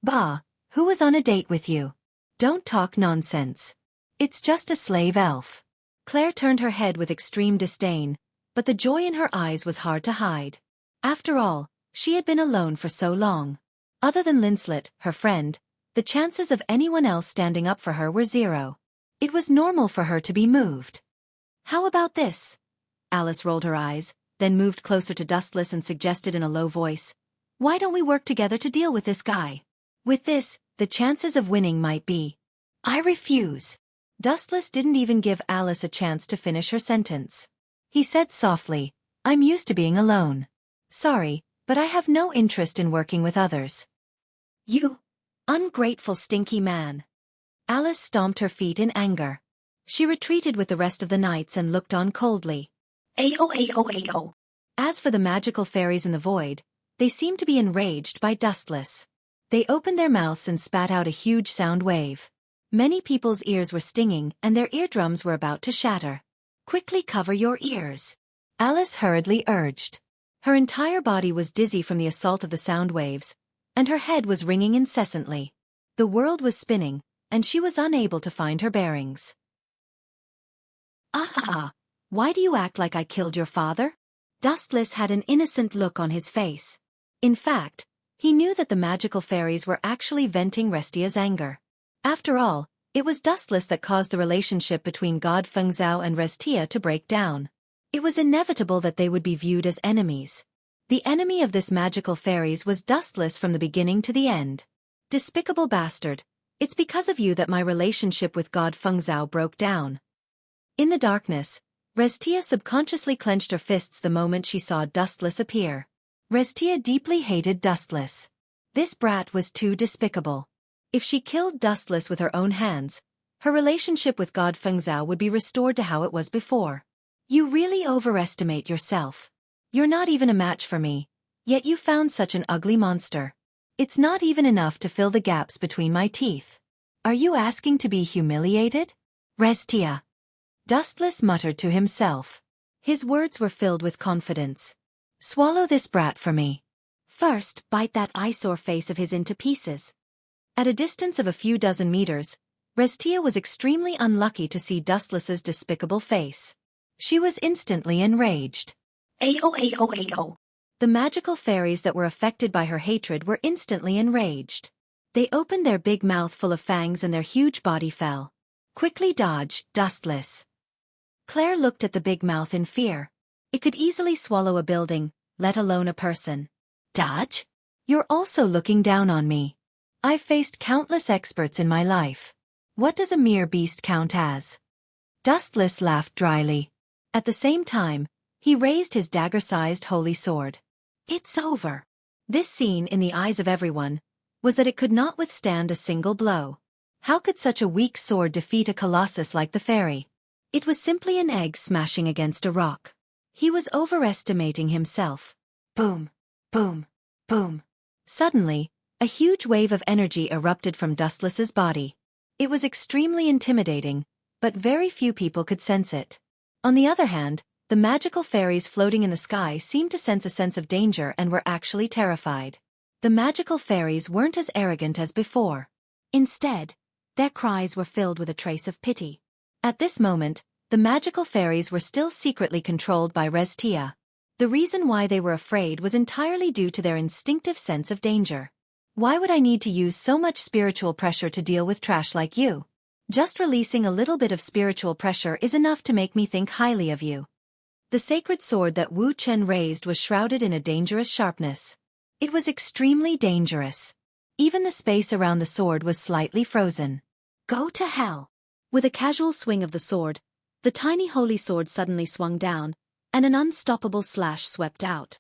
Bah, who was on a date with you? Don't talk nonsense. It's just a slave elf. Claire turned her head with extreme disdain, but the joy in her eyes was hard to hide. After all, she had been alone for so long. Other than Linslet, her friend, the chances of anyone else standing up for her were zero. It was normal for her to be moved. How about this? Alice rolled her eyes, then moved closer to Dustless and suggested in a low voice, why don't we work together to deal with this guy? With this, the chances of winning might be. I refuse. Dustless didn't even give Alice a chance to finish her sentence. He said softly, I'm used to being alone. Sorry, but I have no interest in working with others. You ungrateful stinky man. Alice stomped her feet in anger. She retreated with the rest of the knights and looked on coldly. Ayo ayo ayo. As for the magical fairies in the void, they seemed to be enraged by Dustless. They opened their mouths and spat out a huge sound wave. Many people's ears were stinging and their eardrums were about to shatter. Quickly cover your ears. Alice hurriedly urged. Her entire body was dizzy from the assault of the sound waves, and her head was ringing incessantly. The world was spinning, and she was unable to find her bearings. Ah! Why do you act like I killed your father? Dustless had an innocent look on his face. In fact, he knew that the magical fairies were actually venting Restia's anger. After all, it was Dustless that caused the relationship between God Fengzhao and Restia to break down. It was inevitable that they would be viewed as enemies. The enemy of this magical fairies was Dustless from the beginning to the end. Despicable bastard, it's because of you that my relationship with God Fengzhao broke down. In the darkness, Restia subconsciously clenched her fists the moment she saw Dustless appear. Restia deeply hated Dustless. This brat was too despicable. If she killed Dustless with her own hands, her relationship with God Fengzhao would be restored to how it was before. You really overestimate yourself. You're not even a match for me, yet you found such an ugly monster. It's not even enough to fill the gaps between my teeth. Are you asking to be humiliated? Restia. Dustless muttered to himself. His words were filled with confidence. Swallow this brat for me. First, bite that eyesore face of his into pieces. At a distance of a few dozen meters, Restia was extremely unlucky to see Dustless's despicable face. She was instantly enraged. Ayo ayo ayo. The magical fairies that were affected by her hatred were instantly enraged. They opened their big mouth full of fangs and their huge body fell. Quickly dodge, Dustless. Claire looked at the big mouth in fear. It could easily swallow a building, let alone a person. Dodge? You're also looking down on me. I've faced countless experts in my life. What does a mere beast count as? Dustless laughed dryly. At the same time, he raised his dagger-sized holy sword. It's over. This scene, in the eyes of everyone, was that it could not withstand a single blow. How could such a weak sword defeat a colossus like the fairy? It was simply an egg smashing against a rock. He was overestimating himself. Boom, boom, boom. Suddenly, a huge wave of energy erupted from Dustless's body. It was extremely intimidating, but very few people could sense it. On the other hand, the magical fairies floating in the sky seemed to sense a sense of danger and were actually terrified. The magical fairies weren't as arrogant as before. Instead, their cries were filled with a trace of pity. At this moment, the magical fairies were still secretly controlled by Restia. The reason why they were afraid was entirely due to their instinctive sense of danger. Why would I need to use so much spiritual pressure to deal with trash like you? Just releasing a little bit of spiritual pressure is enough to make me think highly of you. The sacred sword that Wu Chen raised was shrouded in a dangerous sharpness. It was extremely dangerous. Even the space around the sword was slightly frozen. Go to hell. With a casual swing of the sword, the tiny holy sword suddenly swung down, and an unstoppable slash swept out.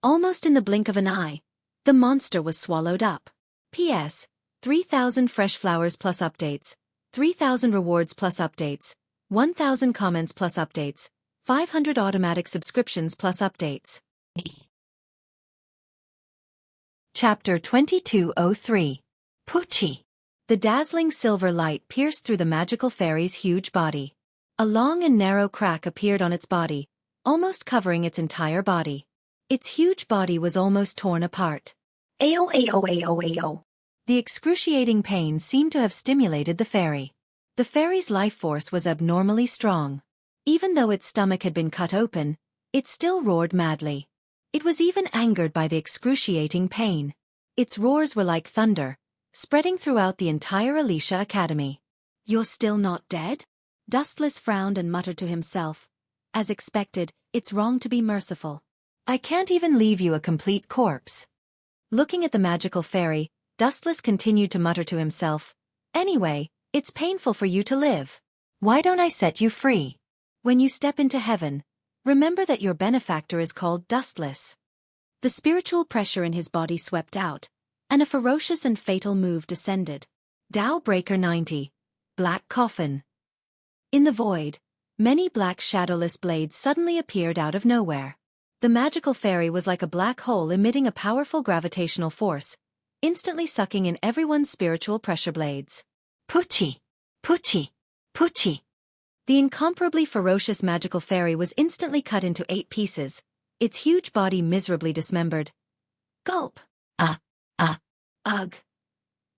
Almost in the blink of an eye, the monster was swallowed up. P.S. 3,000 fresh flowers plus updates, 3,000 rewards plus updates, 1,000 comments plus updates, 500 automatic subscriptions plus updates. Chapter 2203. Pucci. The dazzling silver light pierced through the magical fairy's huge body. A long and narrow crack appeared on its body, almost covering its entire body. Its huge body was almost torn apart. Ayo ayo ayo ayo. The excruciating pain seemed to have stimulated the fairy. The fairy's life force was abnormally strong. Even though its stomach had been cut open, it still roared madly. It was even angered by the excruciating pain. Its roars were like thunder, spreading throughout the entire Alicia Academy. You're still not dead? Dustless frowned and muttered to himself. As expected, it's wrong to be merciful. I can't even leave you a complete corpse. Looking at the magical fairy, Dustless continued to mutter to himself. Anyway, it's painful for you to live. Why don't I set you free? When you step into heaven, remember that your benefactor is called Dustless. The spiritual pressure in his body swept out, and a ferocious and fatal move descended. Tao Breaker 90. Black Coffin. In the void, many black shadowless blades suddenly appeared out of nowhere. The magical fairy was like a black hole emitting a powerful gravitational force, instantly sucking in everyone's spiritual pressure blades. Pucci! Pucci! Pucci! The incomparably ferocious magical fairy was instantly cut into 8 pieces, its huge body miserably dismembered. Gulp! Ugh!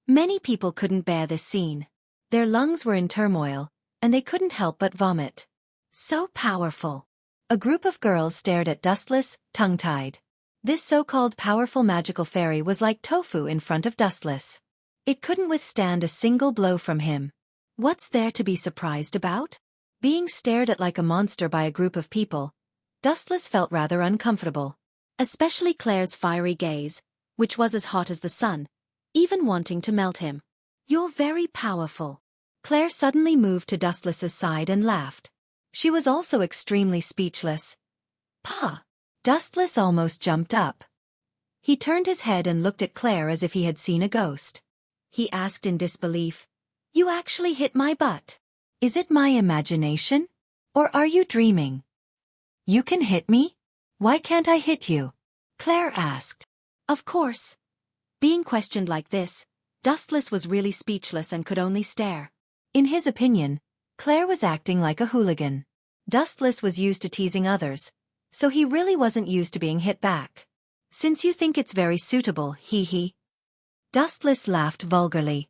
Many people couldn't bear this scene. Their lungs were in turmoil, and they couldn't help but vomit. So powerful. A group of girls stared at Dustless, tongue-tied. This so-called powerful magical fairy was like tofu in front of Dustless. It couldn't withstand a single blow from him. What's there to be surprised about? Being stared at like a monster by a group of people, Dustless felt rather uncomfortable. Especially Claire's fiery gaze, which was as hot as the sun, even wanting to melt him. You're very powerful. Claire suddenly moved to Dustless's side and laughed. She was also extremely speechless. Pa! Dustless almost jumped up. He turned his head and looked at Claire as if he had seen a ghost. He asked in disbelief, You actually hit my butt? Is it my imagination? Or are you dreaming? You can hit me? Why can't I hit you? Claire asked. Of course. Being questioned like this, Dustless was really speechless and could only stare. In his opinion, Claire was acting like a hooligan. Dustless was used to teasing others, so he really wasn't used to being hit back. Since you think it's very suitable, hee. Dustless laughed vulgarly.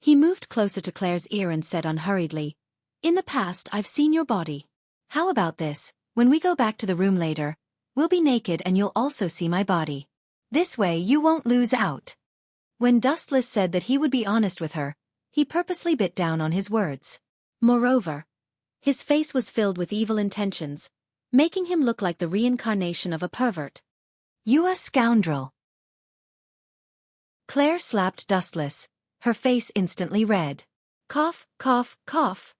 He moved closer to Claire's ear and said unhurriedly, In the past I've seen your body. How about this, when we go back to the room later, we'll be naked and you'll also see my body. This way you won't lose out. When Dustless said that he would be honest with her, he purposely bit down on his words. Moreover, his face was filled with evil intentions, making him look like the reincarnation of a pervert. You a scoundrel. Claire slapped Dustless, her face instantly red. Cough, cough, cough.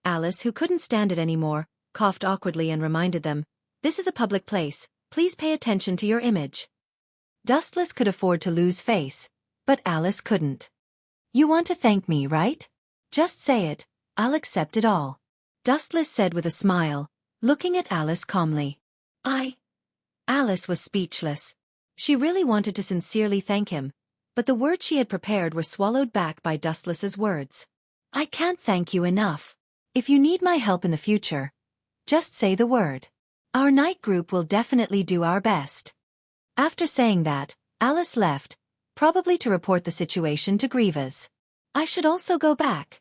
Alice, who couldn't stand it anymore, coughed awkwardly and reminded them, This is a public place, please pay attention to your image. Dustless could afford to lose face, but Alice couldn't. You want to thank me, right? Just say it, I'll accept it all. Dustless said with a smile, looking at Alice calmly. Alice was speechless. She really wanted to sincerely thank him, but the words she had prepared were swallowed back by Dustless's words. I can't thank you enough. If you need my help in the future, just say the word. Our night group will definitely do our best. After saying that, Alice left, probably to report the situation to Grievous. I should also go back.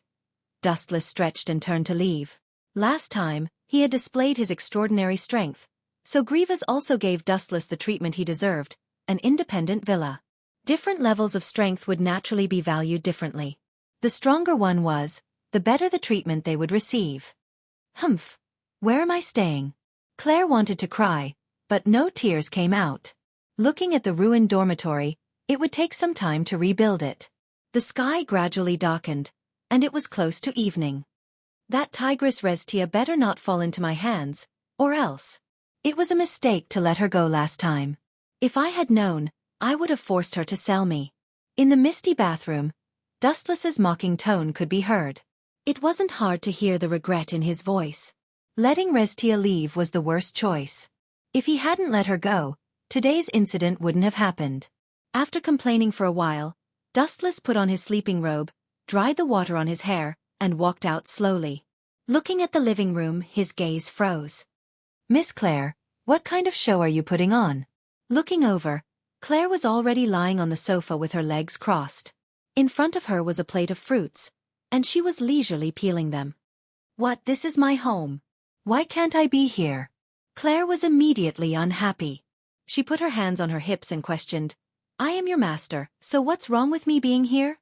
Dustless stretched and turned to leave. Last time, he had displayed his extraordinary strength, so Grievous also gave Dustless the treatment he deserved, an independent villa. Different levels of strength would naturally be valued differently. The stronger one was, the better the treatment they would receive. Humph. Where am I staying? Claire wanted to cry, but no tears came out. Looking at the ruined dormitory, it would take some time to rebuild it. The sky gradually darkened, and it was close to evening. That tigress Restia better not fall into my hands, or else. It was a mistake to let her go last time. If I had known, I would have forced her to sell me. In the misty bathroom, Dustless's mocking tone could be heard. It wasn't hard to hear the regret in his voice. Letting Restia leave was the worst choice. If he hadn't let her go, today's incident wouldn't have happened. After complaining for a while, Dustless put on his sleeping robe, dried the water on his hair, and walked out slowly. Looking at the living room, his gaze froze. Miss Claire, what kind of show are you putting on? Looking over, Claire was already lying on the sofa with her legs crossed. In front of her was a plate of fruits, and she was leisurely peeling them. What, this is my home. Why can't I be here? Claire was immediately unhappy. She put her hands on her hips and questioned, I am your master, so what's wrong with me being here?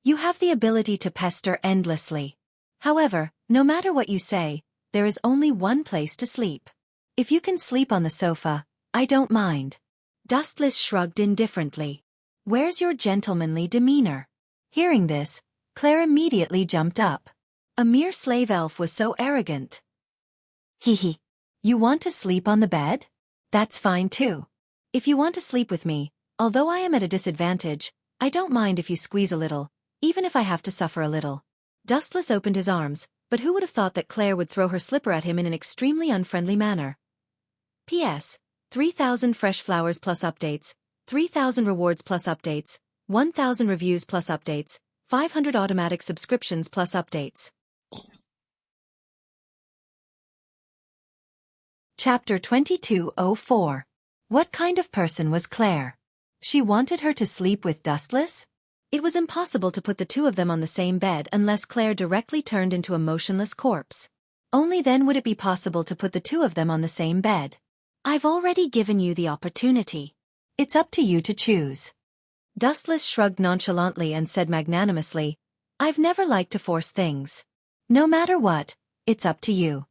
You have the ability to pester endlessly. However, no matter what you say, there is only one place to sleep. If you can sleep on the sofa, I don't mind. Dustless shrugged indifferently. Where's your gentlemanly demeanor? Hearing this, Claire immediately jumped up. A mere slave elf was so arrogant. Hee. You want to sleep on the bed? That's fine too. If you want to sleep with me, although I am at a disadvantage, I don't mind if you squeeze a little, even if I have to suffer a little. Dustless opened his arms, but who would have thought that Claire would throw her slipper at him in an extremely unfriendly manner? P.S. 3,000 fresh flowers plus updates, 3,000 rewards plus updates, 1,000 reviews plus updates, 500 automatic subscriptions plus updates. Chapter 2204. What kind of person was Claire? She wanted her to sleep with Dustless? It was impossible to put the two of them on the same bed unless Claire directly turned into a motionless corpse. Only then would it be possible to put the two of them on the same bed. I've already given you the opportunity. It's up to you to choose. Dustless shrugged nonchalantly and said magnanimously, I've never liked to force things. No matter what, it's up to you.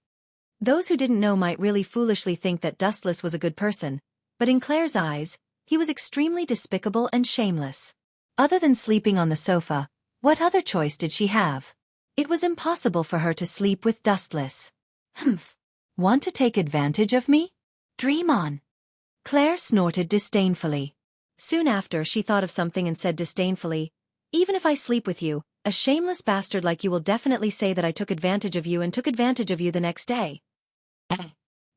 Those who didn't know might really foolishly think that Dustless was a good person, but in Claire's eyes, he was extremely despicable and shameless. Other than sleeping on the sofa, what other choice did she have? It was impossible for her to sleep with Dustless. Humph. Want to take advantage of me? Dream on. Claire snorted disdainfully. Soon after, she thought of something and said disdainfully, Even if I sleep with you, a shameless bastard like you will definitely say that I took advantage of you and took advantage of you the next day.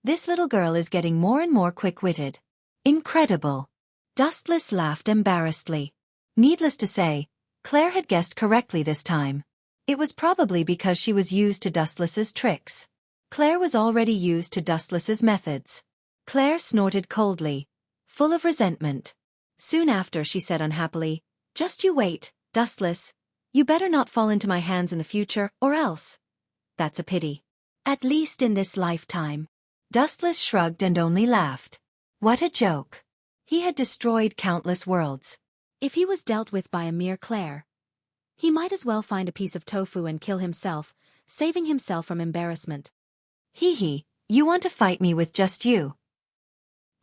This little girl is getting more and more quick-witted. Incredible. Dustless laughed embarrassedly. Needless to say, Claire had guessed correctly this time. It was probably because she was used to Dustless's tricks. Claire was already used to Dustless's methods. Claire snorted coldly, full of resentment. Soon after, she said unhappily, Just you wait, Dustless. You better not fall into my hands in the future, or else. That's a pity. At least in this lifetime. Dustless shrugged and only laughed. What a joke. He had destroyed countless worlds. If he was dealt with by a mere Claire, he might as well find a piece of tofu and kill himself, saving himself from embarrassment. Hee, you want to fight me with just you?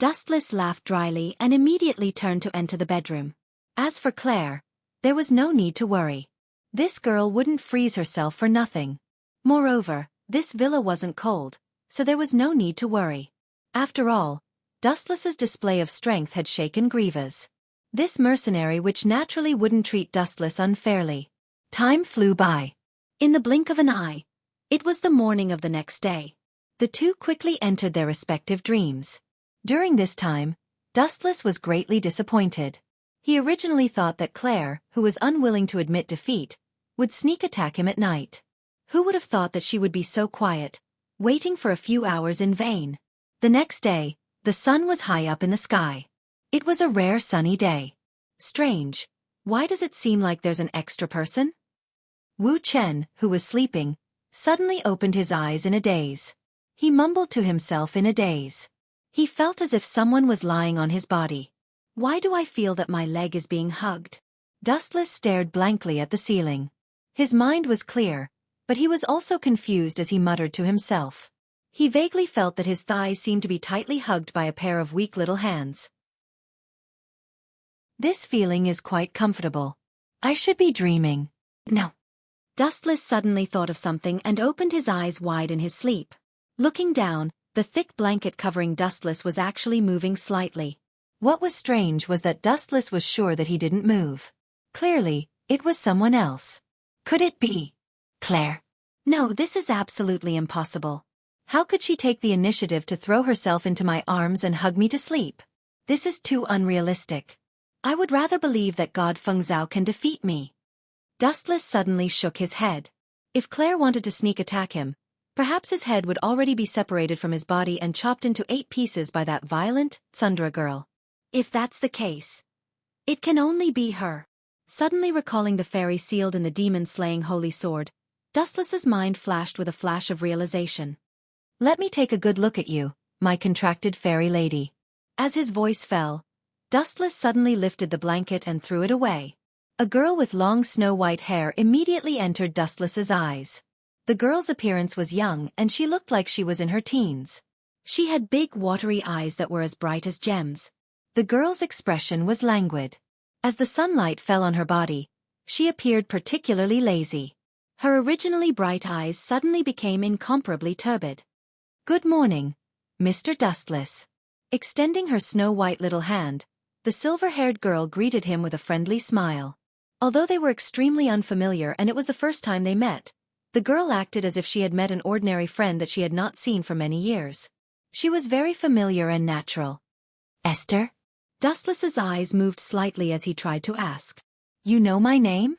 Dustless laughed dryly and immediately turned to enter the bedroom. As for Claire, there was no need to worry. This girl wouldn't freeze herself for nothing. Moreover, this villa wasn't cold, so there was no need to worry. After all, Dustless's display of strength had shaken Grievous. This mercenary which naturally wouldn't treat Dustless unfairly. Time flew by. In the blink of an eye, it was the morning of the next day. The two quickly entered their respective dreams. During this time, Dustless was greatly disappointed. He originally thought that Claire, who was unwilling to admit defeat, would sneak attack him at night. Who would have thought that she would be so quiet, waiting for a few hours in vain? The next day, the sun was high up in the sky. It was a rare sunny day. Strange, why does it seem like there's an extra person? Wu Chen, who was sleeping, suddenly opened his eyes in a daze. He mumbled to himself in a daze. He felt as if someone was lying on his body. Why do I feel that my leg is being hugged? Dustless stared blankly at the ceiling. His mind was clear, but he was also confused as he muttered to himself. He vaguely felt that his thighs seemed to be tightly hugged by a pair of weak little hands. This feeling is quite comfortable. I should be dreaming. No. Dustless suddenly thought of something and opened his eyes wide in his sleep. Looking down, the thick blanket covering Dustless was actually moving slightly. What was strange was that Dustless was sure that he didn't move. Clearly, it was someone else. Could it be Claire? No, this is absolutely impossible. How could she take the initiative to throw herself into my arms and hug me to sleep? This is too unrealistic. I would rather believe that God Fengzhao can defeat me. Dustless suddenly shook his head. If Claire wanted to sneak attack him, perhaps his head would already be separated from his body and chopped into 8 pieces by that violent Sundra girl. If that's the case, it can only be her. Suddenly recalling the fairy sealed in the demon-slaying holy sword, Dustless's mind flashed with a flash of realization. Let me take a good look at you, my contracted fairy lady. As his voice fell, Dustless suddenly lifted the blanket and threw it away. A girl with long snow-white hair immediately entered Dustless's eyes. The girl's appearance was young and she looked like she was in her teens. She had big watery eyes that were as bright as gems. The girl's expression was languid. As the sunlight fell on her body, she appeared particularly lazy. Her originally bright eyes suddenly became incomparably turbid. Good morning, Mr. Dustless. Extending her snow-white little hand, the silver-haired girl greeted him with a friendly smile. Although they were extremely unfamiliar and it was the first time they met, the girl acted as if she had met an ordinary friend that she had not seen for many years. She was very familiar and natural. Esther? Dustless's eyes moved slightly as he tried to ask. You know my name?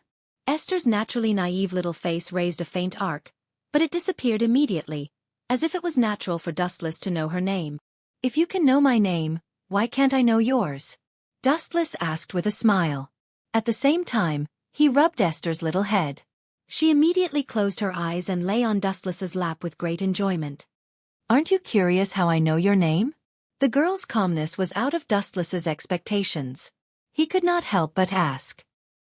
Esther's naturally naive little face raised a faint arc, but it disappeared immediately, as if it was natural for Dustless to know her name. If you can know my name, why can't I know yours? Dustless asked with a smile. At the same time, he rubbed Esther's little head. She immediately closed her eyes and lay on Dustless's lap with great enjoyment. Aren't you curious how I know your name? The girl's calmness was out of Dustless's expectations. He could not help but ask.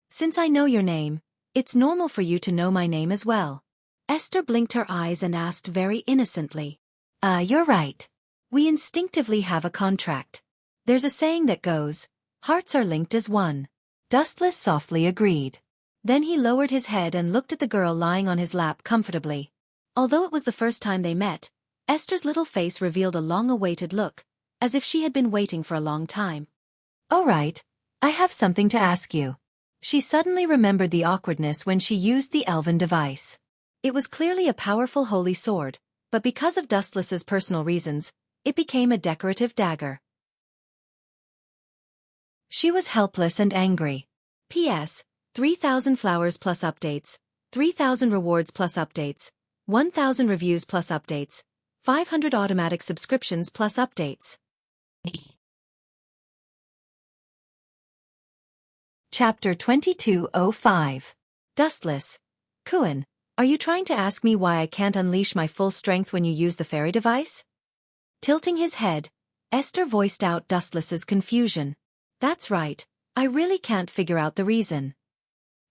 Since I know your name, it's normal for you to know my name as well. Esther blinked her eyes and asked very innocently. You're right. We instinctively have a contract. There's a saying that goes, hearts are linked as one. Dustless softly agreed. Then he lowered his head and looked at the girl lying on his lap comfortably. Although it was the first time they met, Esther's little face revealed a long-awaited look, as if she had been waiting for a long time. All right, I have something to ask you. She suddenly remembered the awkwardness when she used the elven device. It was clearly a powerful holy sword, but because of Dustless's personal reasons, it became a decorative dagger. She was helpless and angry. P.S. 3,000 flowers plus updates, 3,000 rewards plus updates, 1,000 reviews plus updates, 500 automatic subscriptions plus updates. Chapter 2205. Dustless. Kuan, are you trying to ask me why I can't unleash my full strength when you use the fairy device? Tilting his head, Esther voiced out Dustless's confusion. That's right, I really can't figure out the reason.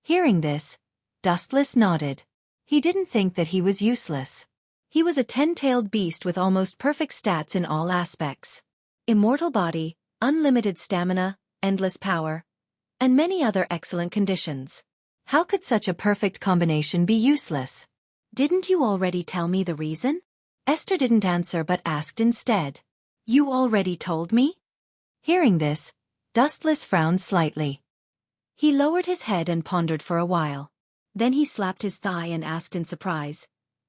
Hearing this, Dustless nodded. He didn't think that he was useless. He was a 10-tailed beast with almost perfect stats in all aspects. Immortal body, unlimited stamina, endless power, and many other excellent conditions. How could such a perfect combination be useless? Didn't you already tell me the reason? Esther didn't answer but asked instead. You already told me? Hearing this, Dustless frowned slightly. He lowered his head and pondered for a while. Then he slapped his thigh and asked in surprise,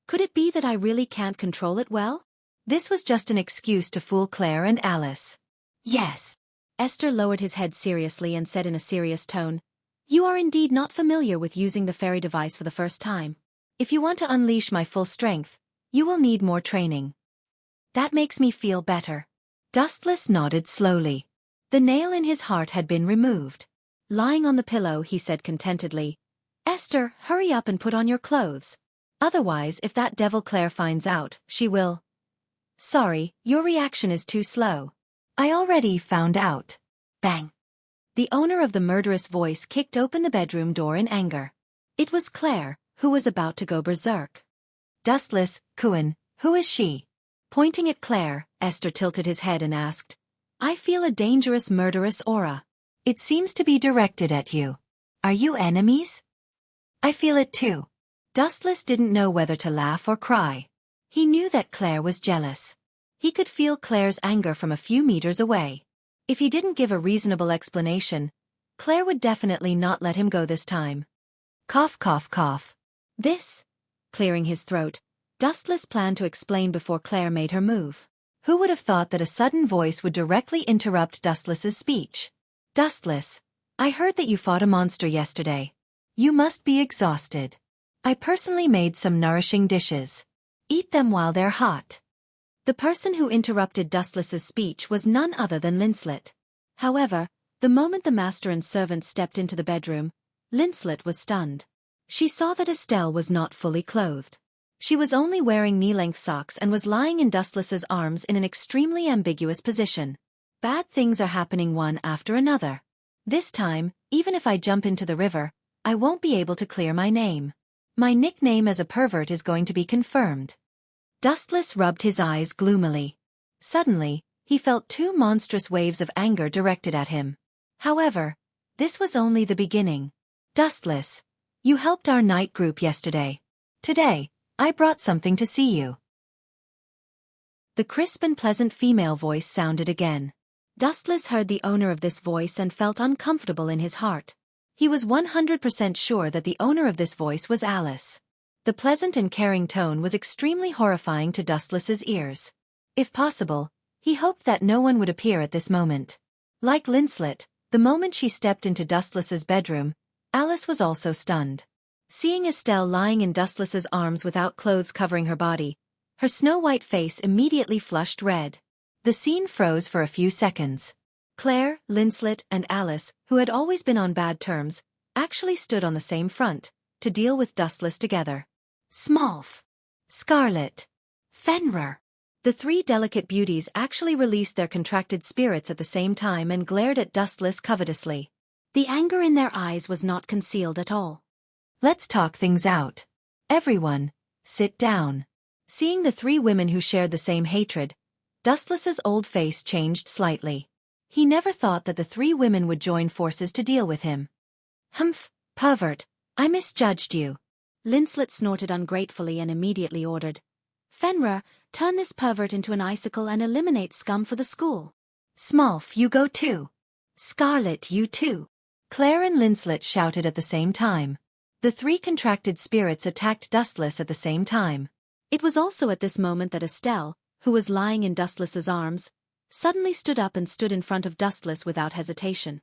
could it be that I really can't control it well? This was just an excuse to fool Claire and Alice. Yes. Esther lowered his head seriously and said in a serious tone, you are indeed not familiar with using the fairy device for the first time. If you want to unleash my full strength, you will need more training. That makes me feel better. Dustless nodded slowly. The nail in his heart had been removed. Lying on the pillow, he said contentedly, Esther, hurry up and put on your clothes. Otherwise, if that devil Claire finds out, she will. Sorry, your reaction is too slow. I already found out. Bang. The owner of the murderous voice kicked open the bedroom door in anger. It was Claire, who was about to go berserk. Dustless, Kuan, who is she? Pointing at Claire, Esther tilted his head and asked, I feel a dangerous murderous aura. It seems to be directed at you. Are you enemies? I feel it too. Dustless didn't know whether to laugh or cry. He knew that Claire was jealous. He could feel Claire's anger from a few meters away. If he didn't give a reasonable explanation, Claire would definitely not let him go this time. Cough cough cough. This, clearing his throat, Dustless planned to explain before Claire made her move. Who would have thought that a sudden voice would directly interrupt Dustless's speech? Dustless, I heard that you fought a monster yesterday. You must be exhausted. I personally made some nourishing dishes. Eat them while they're hot. The person who interrupted Dustless's speech was none other than Linslet. However, the moment the master and servant stepped into the bedroom, Linslet was stunned. She saw that Estelle was not fully clothed. She was only wearing knee-length socks and was lying in Dustless's arms in an extremely ambiguous position. Bad things are happening one after another. This time, even if I jump into the river, I won't be able to clear my name. My nickname as a pervert is going to be confirmed. Dustless rubbed his eyes gloomily. Suddenly, he felt two monstrous waves of anger directed at him. However, this was only the beginning. Dustless, you helped our night group yesterday. Today, I brought something to see you. The crisp and pleasant female voice sounded again. Dustless heard the owner of this voice and felt uncomfortable in his heart. He was 100% sure that the owner of this voice was Alice. The pleasant and caring tone was extremely horrifying to Dustless's ears. If possible, he hoped that no one would appear at this moment. Like Linslet, the moment she stepped into Dustless's bedroom, Alice was also stunned. Seeing Estelle lying in Dustless's arms without clothes covering her body, her snow-white face immediately flushed red. The scene froze for a few seconds. Claire, Linslet, and Alice, who had always been on bad terms, actually stood on the same front, to deal with Dustless together. Smolf, Scarlet, Fenrir. The three delicate beauties actually released their contracted spirits at the same time and glared at Dustless covetously. The anger in their eyes was not concealed at all. Let's talk things out. Everyone, sit down. Seeing the three women who shared the same hatred, Dustless's old face changed slightly. He never thought that the three women would join forces to deal with him. Humph, pervert, I misjudged you. Linslet snorted ungratefully and immediately ordered, Fenrir, turn this pervert into an icicle and eliminate scum for the school. Smolf, you go too. Scarlet, you too. Claire and Linslet shouted at the same time. The three contracted spirits attacked Dustless at the same time. It was also at this moment that Estelle, who was lying in Dustless's arms, suddenly stood up and stood in front of Dustless without hesitation.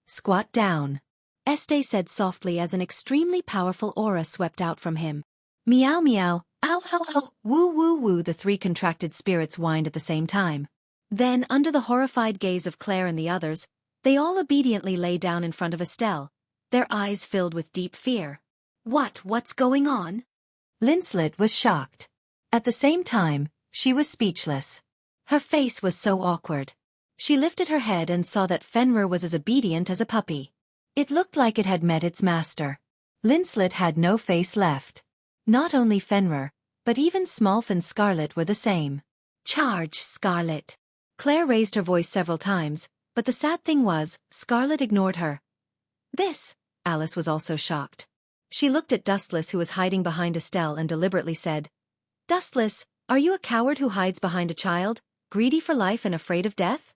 Squat down. Este said softly as an extremely powerful aura swept out from him. Meow meow, ow ow ow, woo woo woo, the three contracted spirits whined at the same time. Then, under the horrified gaze of Claire and the others, they all obediently lay down in front of Estelle, their eyes filled with deep fear. What's going on? Linslet was shocked. At the same time, she was speechless. Her face was so awkward. She lifted her head and saw that Fenrir was as obedient as a puppy. It looked like it had met its master. Linslet had no face left. Not only Fenrir, but even Smolf and Scarlet were the same. Charge, Scarlet. Claire raised her voice several times, but the sad thing was, Scarlet ignored her. This, Alice was also shocked. She looked at Dustless, who was hiding behind Estelle, and deliberately said, Dustless, are you a coward who hides behind a child, greedy for life and afraid of death?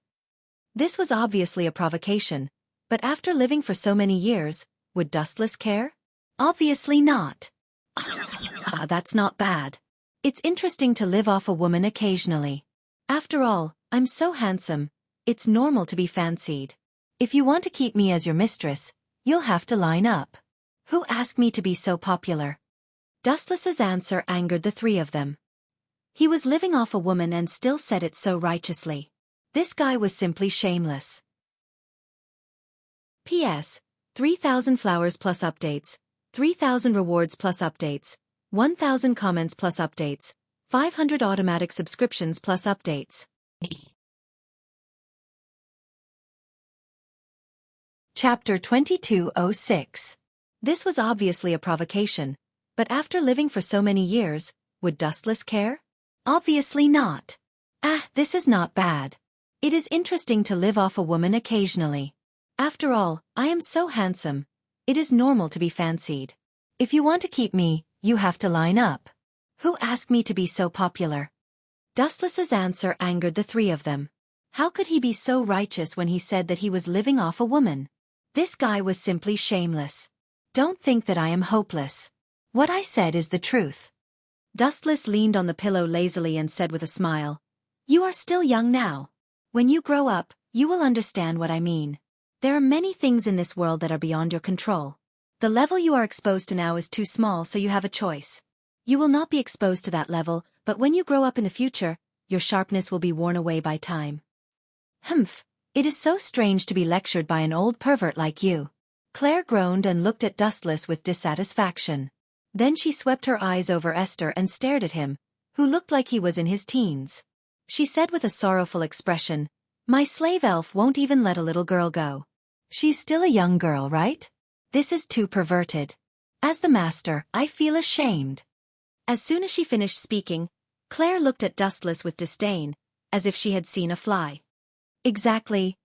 This was obviously a provocation, but after living for so many years, would Dustless care? Obviously not. That's not bad. It's interesting to live off a woman occasionally. After all, I'm so handsome, it's normal to be fancied. If you want to keep me as your mistress, you'll have to line up. Who asked me to be so popular? Dustless's answer angered the three of them. He was living off a woman and still said it so righteously. This guy was simply shameless. P.S. 3,000 flowers plus updates, 3,000 rewards plus updates, 1,000 comments plus updates, 500 automatic subscriptions plus updates. Chapter 2206. This was obviously a provocation, but after living for so many years, would Dustless care? Obviously not. This is not bad. It is interesting to live off a woman occasionally. After all, I am so handsome. It is normal to be fancied. If you want to keep me, you have to line up. Who asked me to be so popular? Dustless's answer angered the three of them. How could he be so righteous when he said that he was living off a woman? This guy was simply shameless. Don't think that I am hopeless. What I said is the truth. Dustless leaned on the pillow lazily and said with a smile, "You are still young now. When you grow up, you will understand what I mean. There are many things in this world that are beyond your control. The level you are exposed to now is too small, so you have a choice. You will not be exposed to that level, but when you grow up in the future, your sharpness will be worn away by time." Humph, it is so strange to be lectured by an old pervert like you. Claire groaned and looked at Dustless with dissatisfaction. Then she swept her eyes over Esther and stared at him, who looked like he was in his teens. She said with a sorrowful expression, "My slave elf won't even let a little girl go. She's still a young girl, right? This is too perverted. As the master, I feel ashamed." As soon as she finished speaking, Claire looked at Dustless with disdain, as if she had seen a fly. Exactly.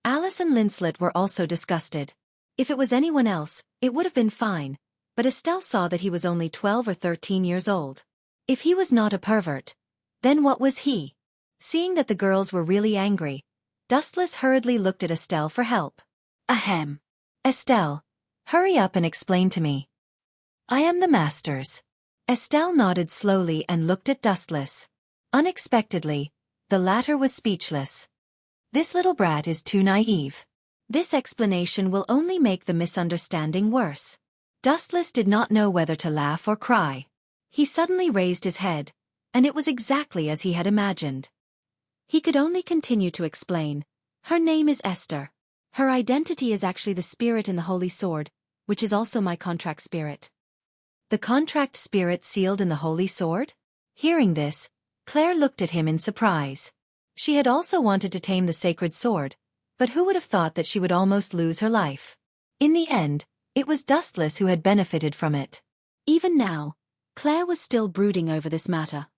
Alice and Linslet were also disgusted. If it was anyone else, it would have been fine, but Estelle saw that he was only 12 or 13 years old. If he was not a pervert, then what was he? Seeing that the girls were really angry, Dustless hurriedly looked at Estelle for help. Ahem. Estelle, hurry up and explain to me. I am the master's. Estelle nodded slowly and looked at Dustless. Unexpectedly, the latter was speechless. This little brat is too naive. This explanation will only make the misunderstanding worse. Dustless did not know whether to laugh or cry. He suddenly raised his head, and it was exactly as he had imagined. He could only continue to explain. Her name is Esther. Her identity is actually the spirit in the Holy Sword, which is also my contract spirit. The contract spirit sealed in the Holy Sword? Hearing this, Claire looked at him in surprise. She had also wanted to tame the sacred sword, but who would have thought that she would almost lose her life? In the end, it was Dustless who had benefited from it. Even now, Claire was still brooding over this matter.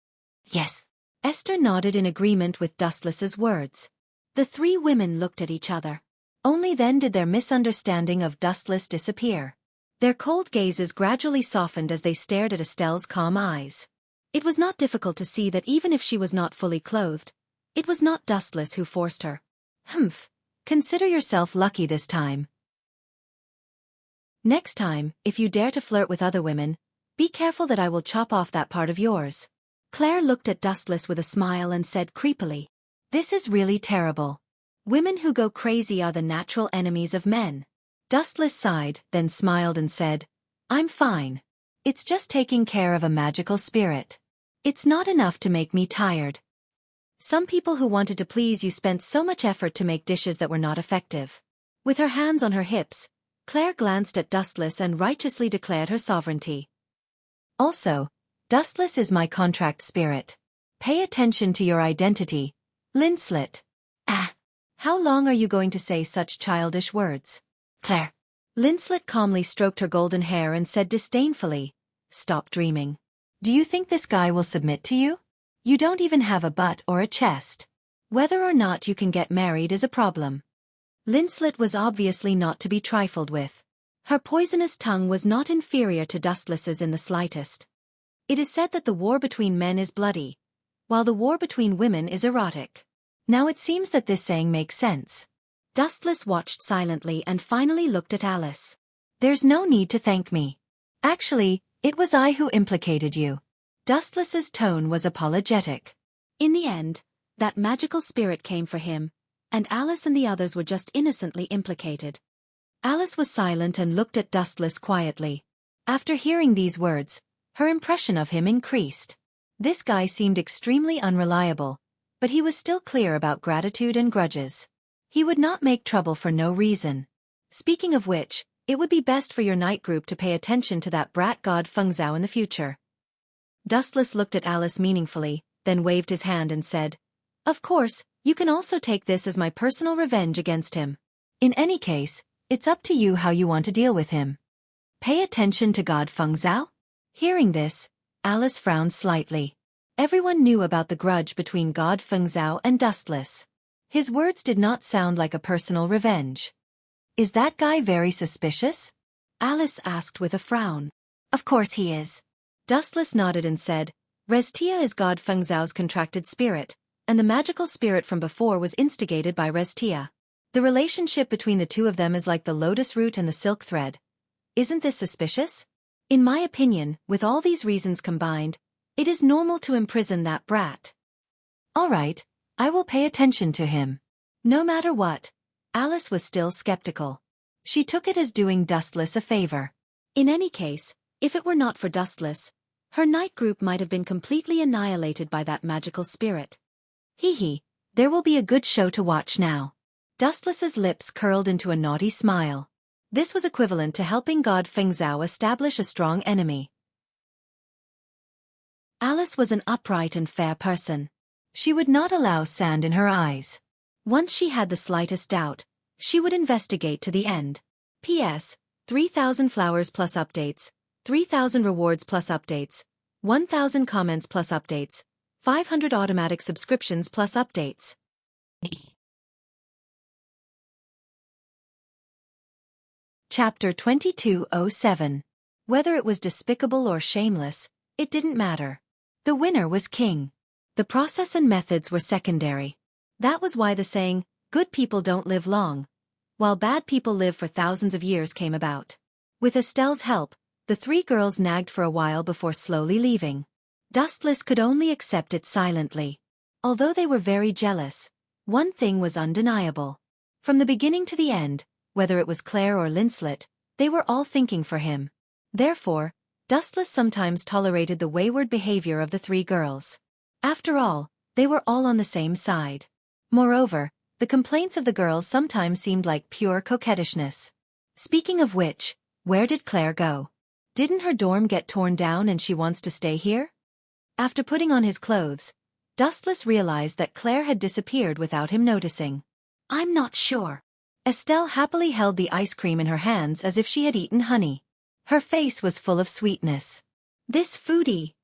Yes. Esther nodded in agreement with Dustless's words. The three women looked at each other. Only then did their misunderstanding of Dustless disappear. Their cold gazes gradually softened as they stared at Estelle's calm eyes. It was not difficult to see that even if she was not fully clothed, it was not Dustless who forced her. Humph, consider yourself lucky this time. Next time, if you dare to flirt with other women, be careful that I will chop off that part of yours. Claire looked at Dustless with a smile and said creepily, "This is really terrible. Women who go crazy are the natural enemies of men." Dustless sighed, then smiled and said, "I'm fine. It's just taking care of a magical spirit. It's not enough to make me tired." Some people who wanted to please you spent so much effort to make dishes that were not effective. With her hands on her hips, Claire glanced at Dustless and righteously declared her sovereignty. Also, Dustless is my contract spirit. Pay attention to your identity, Linslet. How long are you going to say such childish words? Claire. Linslet calmly stroked her golden hair and said disdainfully, "Stop dreaming. Do you think this guy will submit to you? You don't even have a butt or a chest. Whether or not you can get married is a problem." Linslet was obviously not to be trifled with. Her poisonous tongue was not inferior to Dustless's in the slightest. It is said that the war between men is bloody, while the war between women is erotic. Now it seems that this saying makes sense. Dustless watched silently and finally looked at Alice. "There's no need to thank me. Actually, it was I who implicated you." Dustless's tone was apologetic. In the end, that magical spirit came for him, and Alice and the others were just innocently implicated. Alice was silent and looked at Dustless quietly. After hearing these words, her impression of him increased. This guy seemed extremely unreliable, but he was still clear about gratitude and grudges. He would not make trouble for no reason. Speaking of which, it would be best for your night group to pay attention to that brat god Fengzhao in the future. Dustless looked at Alice meaningfully, then waved his hand and said, "Of course, you can also take this as my personal revenge against him. In any case, it's up to you how you want to deal with him." Pay attention to God Feng Zhao? Hearing this, Alice frowned slightly. Everyone knew about the grudge between God Feng Zhao and Dustless. His words did not sound like a personal revenge. Is that guy very suspicious? Alice asked with a frown. Of course he is. Dustless nodded and said, Restia is God Feng Zhao's contracted spirit, and the magical spirit from before was instigated by Restia. The relationship between the two of them is like the lotus root and the silk thread. Isn't this suspicious? In my opinion, with all these reasons combined, it is normal to imprison that brat. All right, I will pay attention to him. No matter what, Alice was still skeptical. She took it as doing Dustless a favor. In any case, if it were not for Dustless, her night group might have been completely annihilated by that magical spirit. Hee, there will be a good show to watch now. Dustless's lips curled into a naughty smile. This was equivalent to helping God Feng Zhao establish a strong enemy. Alice was an upright and fair person. She would not allow sand in her eyes. Once she had the slightest doubt, she would investigate to the end. P.S. 3,000 flowers plus updates, 3,000 rewards plus updates, 1,000 comments plus updates, 500 automatic subscriptions plus updates. Chapter 2207. Whether it was despicable or shameless, it didn't matter. The winner was king. The process and methods were secondary. That was why the saying, good people don't live long, while bad people live for thousands of years came about. With Estelle's help, the three girls nagged for a while before slowly leaving. Dustless could only accept it silently. Although they were very jealous, one thing was undeniable. From the beginning to the end, whether it was Claire or Linslet, they were all thinking for him. Therefore, Dustless sometimes tolerated the wayward behavior of the three girls. After all, they were all on the same side. Moreover, the complaints of the girls sometimes seemed like pure coquettishness. Speaking of which, where did Claire go? Didn't her dorm get torn down and she wants to stay here? After putting on his clothes, Dustless realized that Claire had disappeared without him noticing. I'm not sure. Estelle happily held the ice cream in her hands as if she had eaten honey. Her face was full of sweetness. This foodie.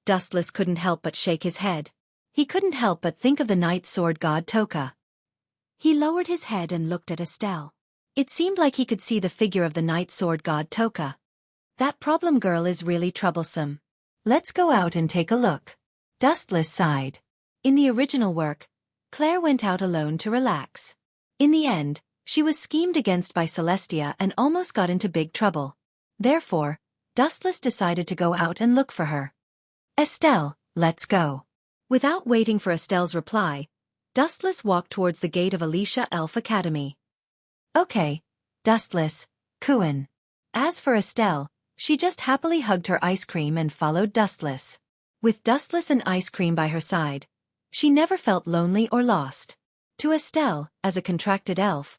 Dustless couldn't help but shake his head. He couldn't help but think of the night sword god Toka. He lowered his head and looked at Estelle. It seemed like he could see the figure of the night sword god Toka. That problem girl is really troublesome. Let's go out and take a look. Dustless sighed. In the original work, Claire went out alone to relax. In the end, she was schemed against by Celestia and almost got into big trouble. Therefore, Dustless decided to go out and look for her. Estelle, let's go. Without waiting for Estelle's reply, Dustless walked towards the gate of Alicia Elf Academy. Okay, Dustless, Kuan. As for Estelle, she just happily hugged her ice cream and followed Dustless. With Dustless and ice cream by her side, she never felt lonely or lost. To Estelle, as a contracted elf,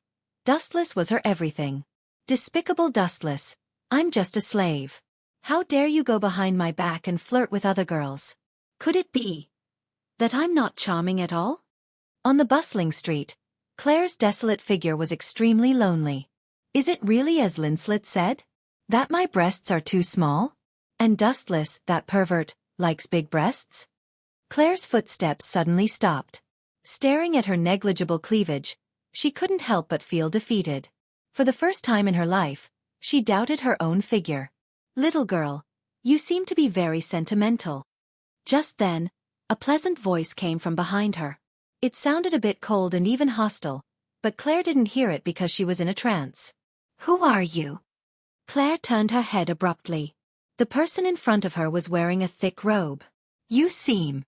Dustless was her everything. Despicable Dustless, I'm just a slave. How dare you go behind my back and flirt with other girls? Could it be that I'm not charming at all? On the bustling street, Claire's desolate figure was extremely lonely. Is it really as Linslet said? That my breasts are too small? And Dustless, that pervert, likes big breasts? Claire's footsteps suddenly stopped. Staring at her negligible cleavage, she couldn't help but feel defeated. For the first time in her life, she doubted her own figure. Little girl, you seem to be very sentimental. Just then, a pleasant voice came from behind her. It sounded a bit cold and even hostile, but Claire didn't hear it because she was in a trance. Who are you? Claire turned her head abruptly. The person in front of her was wearing a thick robe. You seem.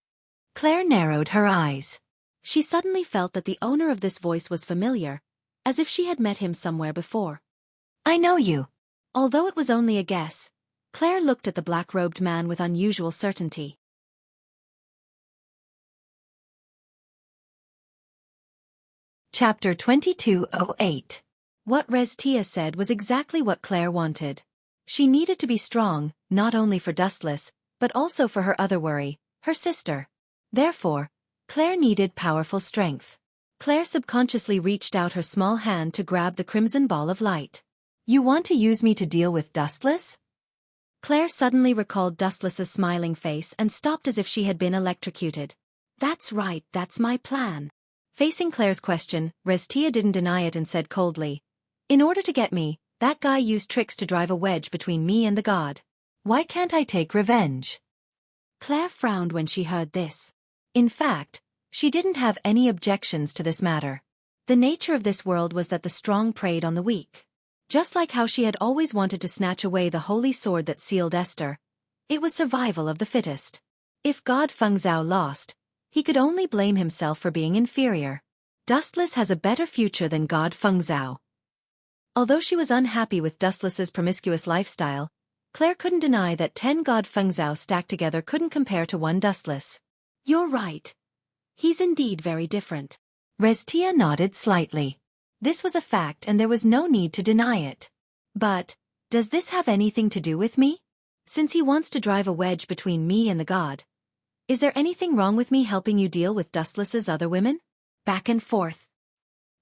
Claire narrowed her eyes. She suddenly felt that the owner of this voice was familiar, as if she had met him somewhere before. I know you. Although it was only a guess, Claire looked at the black-robed man with unusual certainty. Chapter 2208. What Restia said was exactly what Claire wanted. She needed to be strong, not only for Dustless, but also for her other worry, her sister. Therefore, Claire needed powerful strength. Claire subconsciously reached out her small hand to grab the crimson ball of light. You want to use me to deal with Dustless? Claire suddenly recalled Dustless's smiling face and stopped as if she had been electrocuted. That's right, that's my plan. Facing Claire's question, Restia didn't deny it and said coldly, in order to get me, that guy used tricks to drive a wedge between me and the god. Why can't I take revenge? Claire frowned when she heard this. In fact, she didn't have any objections to this matter. The nature of this world was that the strong preyed on the weak. Just like how she had always wanted to snatch away the holy sword that sealed Esther, it was survival of the fittest. If God Feng Zhao lost, he could only blame himself for being inferior. Dustless has a better future than God Feng Zhao. Although she was unhappy with Dustless's promiscuous lifestyle, Claire couldn't deny that 10 God Feng Zhao stacked together couldn't compare to one Dustless. You're right. He's indeed very different. Restia nodded slightly. This was a fact and there was no need to deny it. But, does this have anything to do with me? Since he wants to drive a wedge between me and the god, is there anything wrong with me helping you deal with Dustless's other women? Back and forth.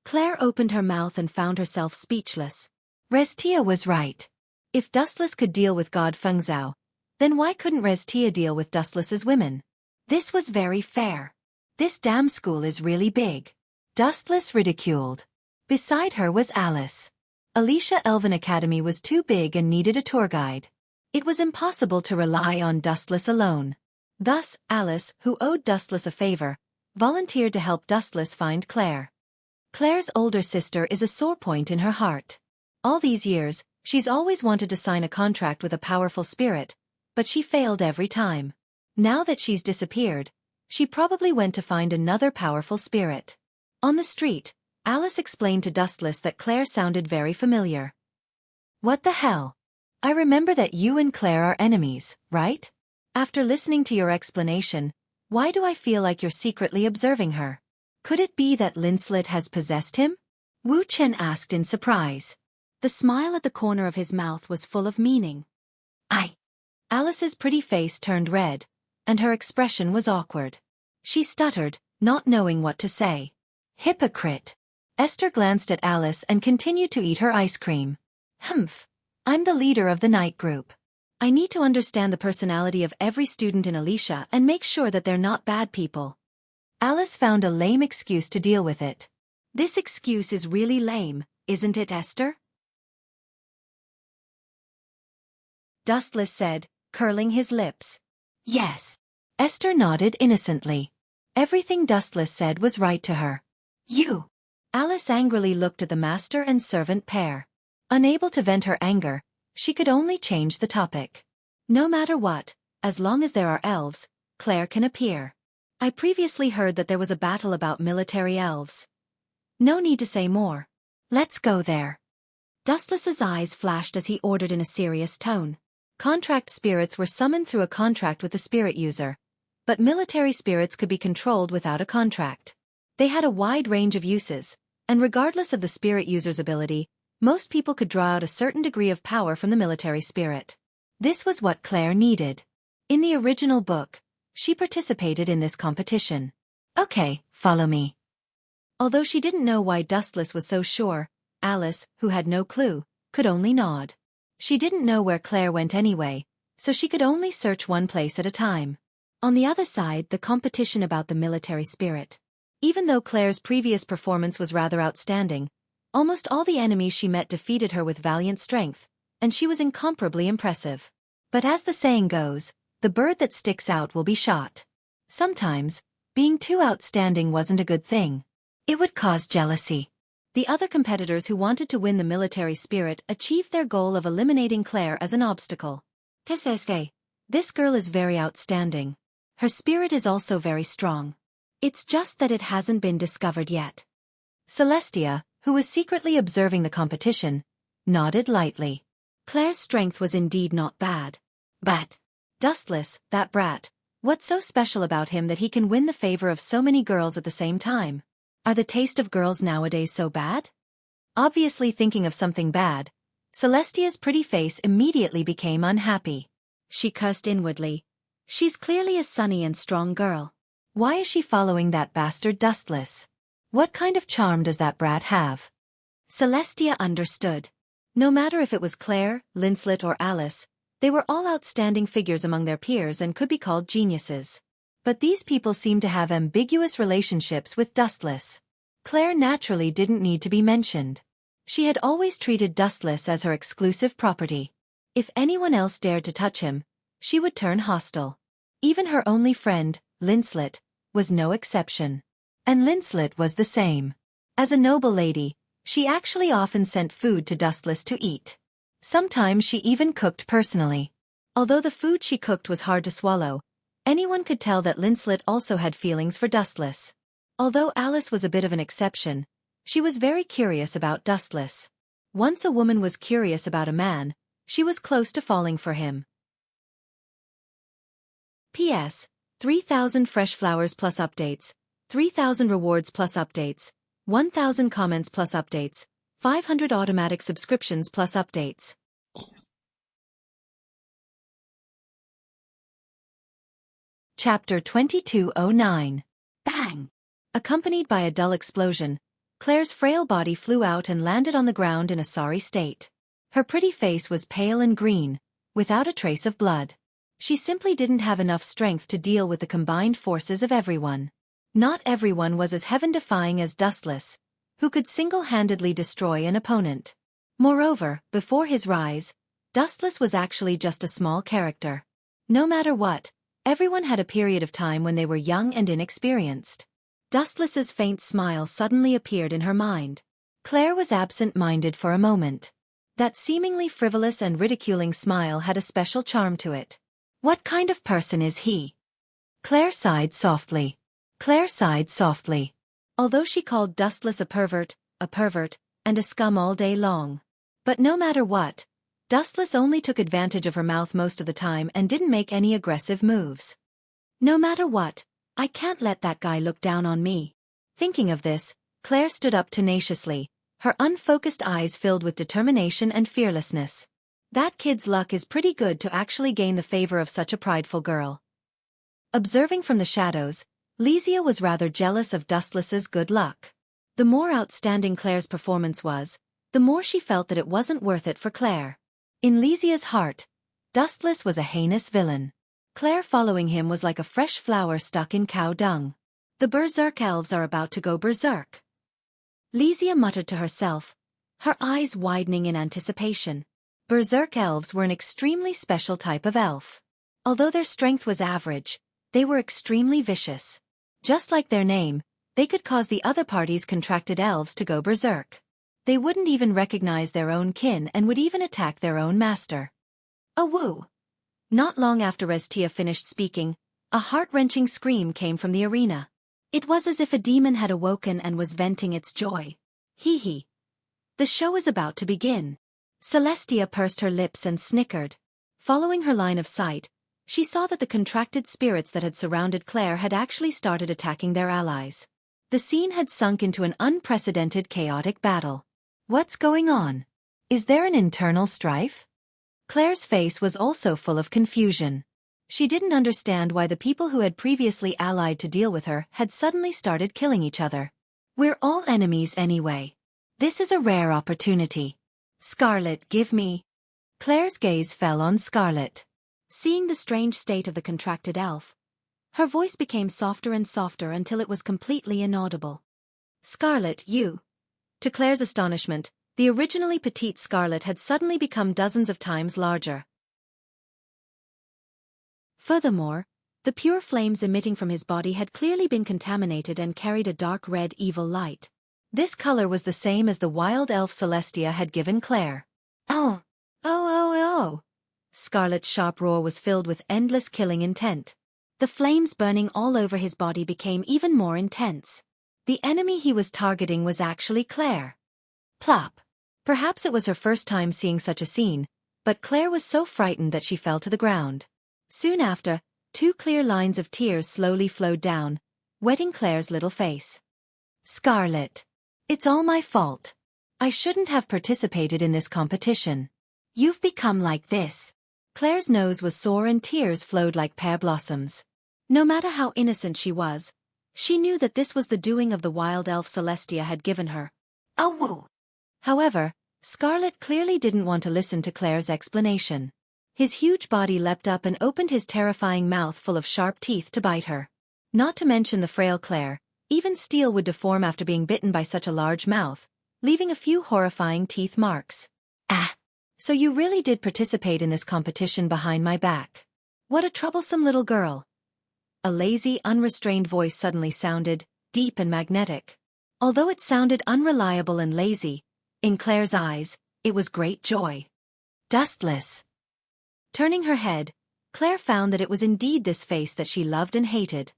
Claire opened her mouth and found herself speechless. Restia was right. If Dustless could deal with God Feng Zhao, then why couldn't Restia deal with Dustless's women? This was very fair. This damn school is really big. Dustless ridiculed. Beside her was Alice. Alicia Elven Academy was too big and needed a tour guide. It was impossible to rely on Dustless alone. Thus, Alice, who owed Dustless a favor, volunteered to help Dustless find Claire. Claire's older sister is a sore point in her heart. All these years, she's always wanted to sign a contract with a powerful spirit, but she failed every time. Now that she's disappeared, she probably went to find another powerful spirit. On the street, Alice explained to Dustless that Claire sounded very familiar. What the hell? I remember that you and Claire are enemies, right? After listening to your explanation, why do I feel like you're secretly observing her? Could it be that Linslet has possessed him? Wu Chen asked in surprise. The smile at the corner of his mouth was full of meaning. Alice's pretty face turned red, and her expression was awkward. She stuttered, not knowing what to say. Hypocrite. Esther glanced at Alice and continued to eat her ice cream. Humph. I'm the leader of the night group. I need to understand the personality of every student in Alicia and make sure that they're not bad people. Alice found a lame excuse to deal with it. This excuse is really lame, isn't it, Esther? Dustless said, curling his lips. Yes. Esther nodded innocently. Everything Dustless said was right to her. You. Alice angrily looked at the master and servant pair. Unable to vent her anger, she could only change the topic. No matter what, as long as there are elves, Claire can appear. I previously heard that there was a battle about military elves. No need to say more. Let's go there. Dustless's eyes flashed as he ordered in a serious tone. Contract spirits were summoned through a contract with the spirit user, but military spirits could be controlled without a contract. They had a wide range of uses, and regardless of the spirit user's ability, most people could draw out a certain degree of power from the military spirit. This was what Claire needed. In the original book, she participated in this competition. Okay, follow me. Although she didn't know why Dustless was so sure, Alice, who had no clue, could only nod. She didn't know where Claire went anyway, so she could only search one place at a time. On the other side, the competition about the military spirit. Even though Claire's previous performance was rather outstanding, almost all the enemies she met defeated her with valiant strength, and she was incomparably impressive. But as the saying goes, the bird that sticks out will be shot. Sometimes, being too outstanding wasn't a good thing. It would cause jealousy. The other competitors who wanted to win the military spirit achieved their goal of eliminating Claire as an obstacle. This girl is very outstanding. Her spirit is also very strong. It's just that it hasn't been discovered yet. Celestia, who was secretly observing the competition, nodded lightly. Claire's strength was indeed not bad. But Dustless, that brat, what's so special about him that he can win the favor of so many girls at the same time? Are the taste of girls nowadays so bad? Obviously thinking of something bad, Celestia's pretty face immediately became unhappy. She cursed inwardly. She's clearly a sunny and strong girl. Why is she following that bastard Dustless? What kind of charm does that brat have? Celestia understood. No matter if it was Claire, Linslet or Alice, they were all outstanding figures among their peers and could be called geniuses. But these people seemed to have ambiguous relationships with Dustless. Claire naturally didn't need to be mentioned. She had always treated Dustless as her exclusive property. If anyone else dared to touch him, she would turn hostile. Even her only friend, Linslet, was no exception. And Linslet was the same. As a noble lady, she actually often sent food to Dustless to eat. Sometimes she even cooked personally. Although the food she cooked was hard to swallow, anyone could tell that Linslet also had feelings for Dustless. Although Alice was a bit of an exception, she was very curious about Dustless. Once a woman was curious about a man, she was close to falling for him. P.S. 3,000 fresh flowers plus updates, 3,000 rewards plus updates, 1,000 comments plus updates, 500 automatic subscriptions plus updates. Chapter 2209. Bang! Accompanied by a dull explosion, Claire's frail body flew out and landed on the ground in a sorry state. Her pretty face was pale and green, without a trace of blood. She simply didn't have enough strength to deal with the combined forces of everyone. Not everyone was as heaven-defying as Dustless, who could single-handedly destroy an opponent. Moreover, before his rise, Dustless was actually just a small character. No matter what, everyone had a period of time when they were young and inexperienced. Dustless's faint smile suddenly appeared in her mind. Claire was absent-minded for a moment. That seemingly frivolous and ridiculing smile had a special charm to it. What kind of person is he? Claire sighed softly. Although she called Dustless a pervert, and a scum all day long. But no matter what, Dustless only took advantage of her mouth most of the time and didn't make any aggressive moves. No matter what, I can't let that guy look down on me. Thinking of this, Claire stood up tenaciously, her unfocused eyes filled with determination and fearlessness. That kid's luck is pretty good to actually gain the favor of such a prideful girl. Observing from the shadows, Xiaofan was rather jealous of Dustless's good luck. The more outstanding Claire's performance was, the more she felt that it wasn't worth it for Claire. In Xiaofan's heart, Dustless was a heinous villain. Claire following him was like a fresh flower stuck in cow dung. The berserk elves are about to go berserk. Xiaofan muttered to herself, her eyes widening in anticipation. Berserk elves were an extremely special type of elf. Although their strength was average, they were extremely vicious. Just like their name, they could cause the other party's contracted elves to go berserk. They wouldn't even recognize their own kin and would even attack their own master. A woo! Not long after Xiaofan finished speaking, a heart-wrenching scream came from the arena. It was as if a demon had awoken and was venting its joy. Hee hee. The show is about to begin. Celestia pursed her lips and snickered. Following her line of sight, she saw that the contracted spirits that had surrounded Claire had actually started attacking their allies. The scene had sunk into an unprecedented chaotic battle. What's going on? Is there an internal strife? Claire's face was also full of confusion. She didn't understand why the people who had previously allied to deal with her had suddenly started killing each other. We're all enemies anyway. This is a rare opportunity. Scarlet, give me. Claire's gaze fell on Scarlet. Seeing the strange state of the contracted elf, her voice became softer and softer until it was completely inaudible. Scarlet, you. To Claire's astonishment, the originally petite Scarlet had suddenly become dozens of times larger. Furthermore, the pure flames emitting from his body had clearly been contaminated and carried a dark red evil light. This color was the same as the wild elf Celestia had given Claire. Oh! Scarlet's sharp roar was filled with endless killing intent. The flames burning all over his body became even more intense. The enemy he was targeting was actually Claire. Plop! Perhaps it was her first time seeing such a scene, but Claire was so frightened that she fell to the ground. Soon after, 2 clear lines of tears slowly flowed down, wetting Claire's little face. Scarlet. It's all my fault. I shouldn't have participated in this competition. You've become like this. Claire's nose was sore and tears flowed like pear blossoms. No matter how innocent she was, she knew that this was the doing of the wild elf Celestia had given her. Oh woo! However, Scarlet clearly didn't want to listen to Claire's explanation. His huge body leapt up and opened his terrifying mouth full of sharp teeth to bite her. Not to mention the frail Claire, even steel would deform after being bitten by such a large mouth, leaving a few horrifying teeth marks. Ah! So you really did participate in this competition behind my back. What a troublesome little girl. A lazy, unrestrained voice suddenly sounded, deep and magnetic. Although it sounded unreliable and lazy, in Claire's eyes, it was great joy. Dustless. Turning her head, Claire found that it was indeed this face that she loved and hated.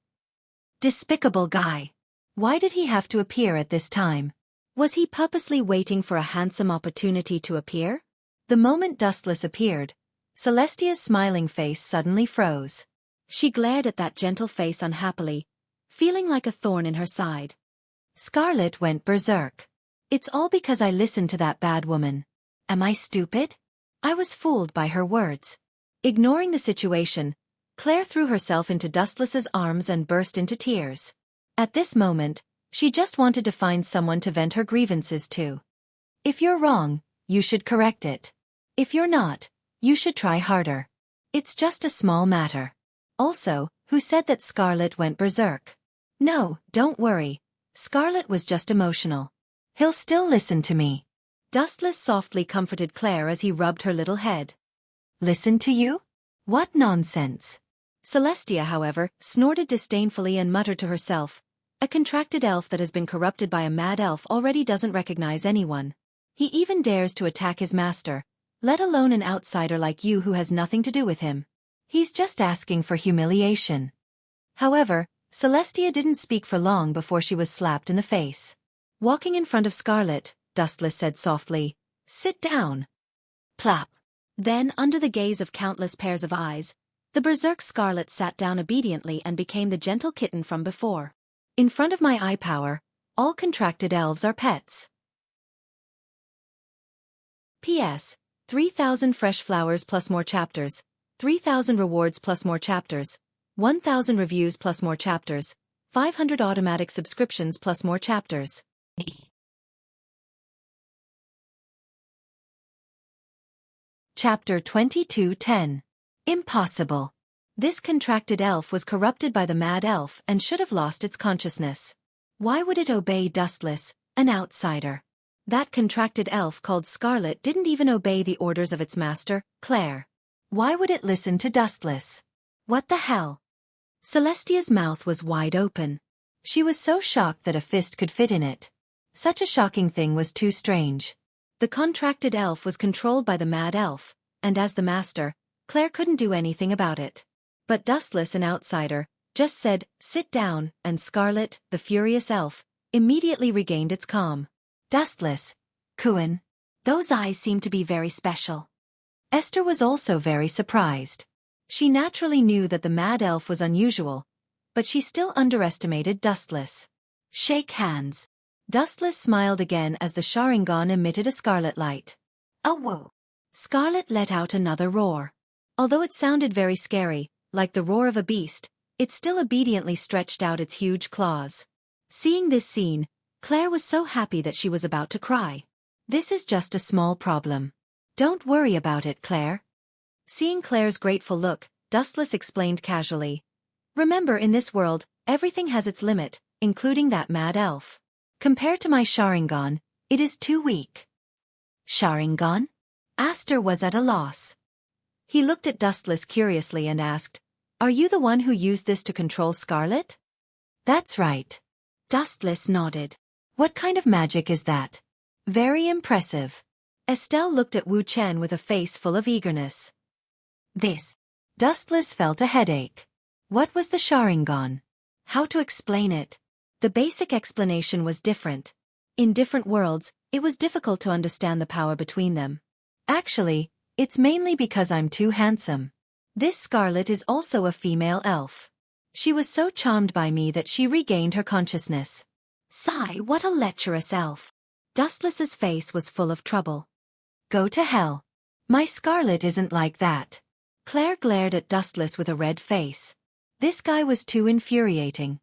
Despicable guy. Why did he have to appear at this time? Was he purposely waiting for a handsome opportunity to appear? The moment Dustless appeared, Celestia's smiling face suddenly froze. She glared at that gentle face unhappily, feeling like a thorn in her side. Scarlet went berserk. It's all because I listened to that bad woman. Am I stupid? I was fooled by her words. Ignoring the situation, Claire threw herself into Dustless's arms and burst into tears. At this moment, she just wanted to find someone to vent her grievances to. If you're wrong, you should correct it. If you're not, you should try harder. It's just a small matter. Also, who said that Scarlet went berserk? No, don't worry. Scarlet was just emotional. He'll still listen to me. Dustless softly comforted Claire as he rubbed her little head. Listen to you? What nonsense. Celestia, however, snorted disdainfully and muttered to herself, a contracted elf that has been corrupted by a mad elf already doesn't recognize anyone. He even dares to attack his master, let alone an outsider like you who has nothing to do with him. He's just asking for humiliation. However, Celestia didn't speak for long before she was slapped in the face. Walking in front of Scarlet, Dustless said softly, "Sit down." Plop. Then, under the gaze of countless pairs of eyes, the berserk Scarlet sat down obediently and became the gentle kitten from before. In front of my eye power, all contracted elves are pets. P.S. 3,000 fresh flowers plus more chapters, 3,000 rewards plus more chapters, 1,000 reviews plus more chapters, 500 automatic subscriptions plus more chapters. Chapter 22:10. Impossible. This contracted elf was corrupted by the mad elf and should have lost its consciousness. Why would it obey Dustless, an outsider? That contracted elf called Scarlet didn't even obey the orders of its master, Claire. Why would it listen to Dustless? What the hell? Celestia's mouth was wide open. She was so shocked that a fist could fit in it. Such a shocking thing was too strange. The contracted elf was controlled by the mad elf, and as the master, Claire couldn't do anything about it. But Dustless, an outsider, just said, "Sit down," and Scarlet, the furious elf, immediately regained its calm. Dustless. Kuan. Those eyes seem to be very special. Esther was also very surprised. She naturally knew that the mad elf was unusual, but she still underestimated Dustless. Shake hands. Dustless smiled again as the Sharingan emitted a scarlet light. Oh whoa! Scarlet let out another roar. Although it sounded very scary, like the roar of a beast, it still obediently stretched out its huge claws. Seeing this scene, Claire was so happy that she was about to cry. This is just a small problem. Don't worry about it, Claire. Seeing Claire's grateful look, Dustless explained casually. Remember, in this world, everything has its limit, including that mad elf. Compared to my Sharingan, it is too weak. Sharingan? Aster was at a loss. He looked at Dustless curiously and asked, "Are you the one who used this to control Scarlet?" "That's right." Dustless nodded. "What kind of magic is that?" "Very impressive." Estelle looked at Wu Chen with a face full of eagerness. This. Dustless felt a headache. What was the Sharingan? How to explain it? The basic explanation was different. In different worlds, it was difficult to understand the power between them. Actually, it's mainly because I'm too handsome. This Scarlet is also a female elf. She was so charmed by me that she regained her consciousness. Sigh, what a lecherous elf. Dustless's face was full of trouble. Go to hell. My Scarlet isn't like that. Claire glared at Dustless with a red face. This guy was too infuriating.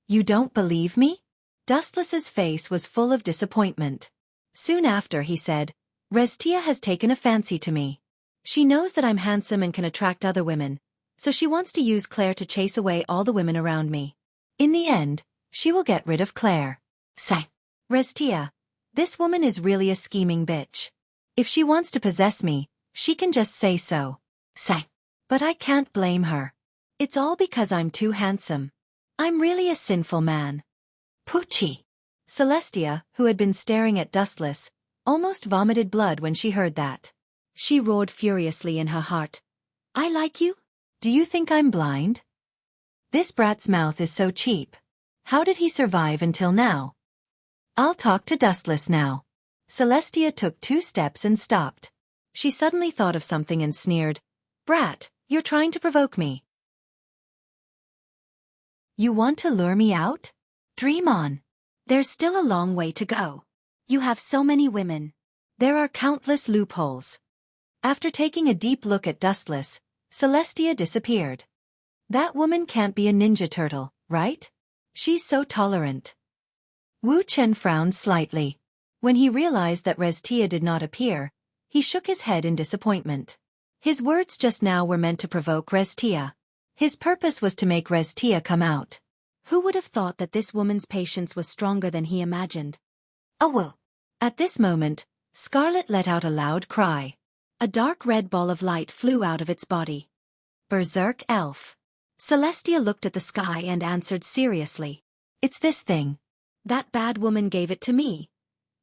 You don't believe me? Dustless's face was full of disappointment. Soon after he said, Restia has taken a fancy to me. She knows that I'm handsome and can attract other women, so she wants to use Claire to chase away all the women around me. In the end, she will get rid of Claire. Sigh. Restia, this woman is really a scheming bitch. If she wants to possess me, she can just say so. Sigh. But I can't blame her. It's all because I'm too handsome. I'm really a sinful man. Poochie. Celestia, who had been staring at Dustless, almost vomited blood when she heard that. She roared furiously in her heart. I like you? Do you think I'm blind? This brat's mouth is so cheap. How did he survive until now? I'll talk to Dustless now. Celestia took 2 steps and stopped. She suddenly thought of something and sneered. Brat, you're trying to provoke me. You want to lure me out? Dream on. There's still a long way to go. You have so many women. There are countless loopholes. After taking a deep look at Dustless, Celestia disappeared. That woman can't be a ninja turtle, right? She's so tolerant. Wu Chen frowned slightly. When he realized that Restia did not appear, he shook his head in disappointment. His words just now were meant to provoke Restia. His purpose was to make Restia come out. Who would have thought that this woman's patience was stronger than he imagined? Oh well. At this moment, Scarlet let out a loud cry. A dark red ball of light flew out of its body. Berserk elf. Celestia looked at the sky and answered seriously. It's this thing. That bad woman gave it to me.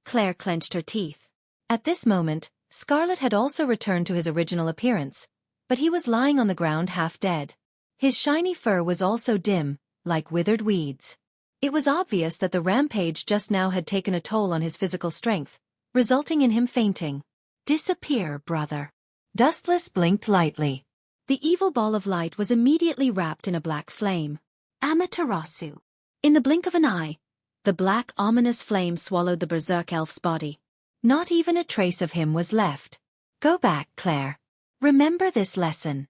Claire clenched her teeth. At this moment, Scarlet had also returned to his original appearance, but he was lying on the ground half dead. His shiny fur was also dim, like withered weeds. It was obvious that the rampage just now had taken a toll on his physical strength, resulting in him fainting. Disappear, brother. Dustless blinked lightly. The evil ball of light was immediately wrapped in a black flame. Amaterasu. In the blink of an eye, the black ominous flame swallowed the berserk elf's body. Not even a trace of him was left. Go back, Claire. Remember this lesson.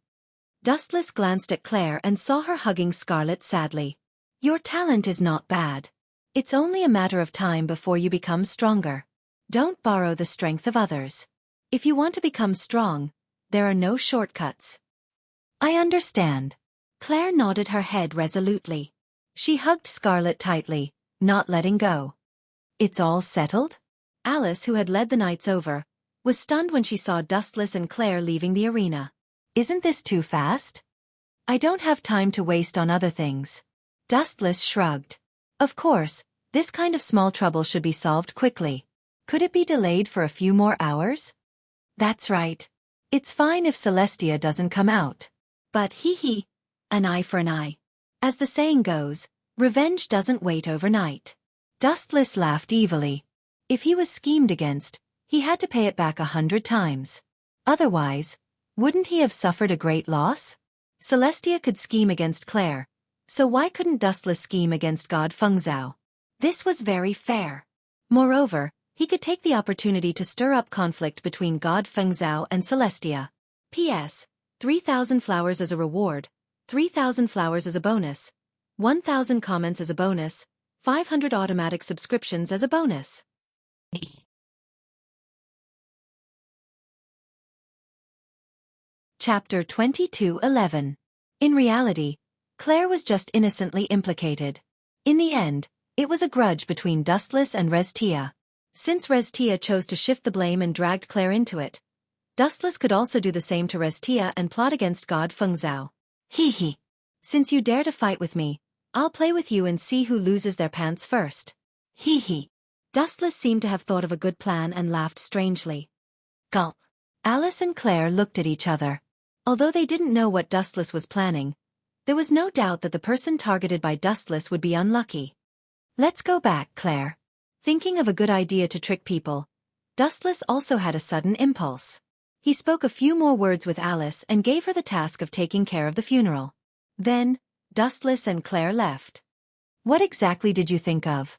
Dustless glanced at Claire and saw her hugging Scarlet sadly. Your talent is not bad. It's only a matter of time before you become stronger. Don't borrow the strength of others. If you want to become strong, there are no shortcuts. I understand. Claire nodded her head resolutely. She hugged Scarlet tightly, not letting go. It's all settled? Alice, who had led the knights over, was stunned when she saw Dustless and Claire leaving the arena. Isn't this too fast? I don't have time to waste on other things. Dustless shrugged. Of course, this kind of small trouble should be solved quickly. Could it be delayed for a few more hours? That's right. It's fine if Celestia doesn't come out. But hee, an eye for an eye. As the saying goes, revenge doesn't wait overnight. Dustless laughed evilly. If he was schemed against, he had to pay it back 100 times. Otherwise, wouldn't he have suffered a great loss? Celestia could scheme against Claire, so why couldn't Dustless scheme against God Fengzhou? This was very fair. Moreover, he could take the opportunity to stir up conflict between God Fengzhou and Celestia. P.S. 3,000 flowers as a reward, 3,000 flowers as a bonus, 1,000 comments as a bonus, 500 automatic subscriptions as a bonus. Chapter 22:11. In reality, Claire was just innocently implicated. In the end, it was a grudge between Dustless and Restia. Since Restia chose to shift the blame and dragged Claire into it, Dustless could also do the same to Restia and plot against God Fengzhou. Hee. Since you dare to fight with me, I'll play with you and see who loses their pants first. Hee. Dustless seemed to have thought of a good plan and laughed strangely. Gulp. Alice and Claire looked at each other. Although they didn't know what Dustless was planning, there was no doubt that the person targeted by Dustless would be unlucky. Let's go back, Claire. Thinking of a good idea to trick people, Dustless also had a sudden impulse. He spoke a few more words with Alice and gave her the task of taking care of the funeral. Then, Dustless and Claire left. What exactly did you think of?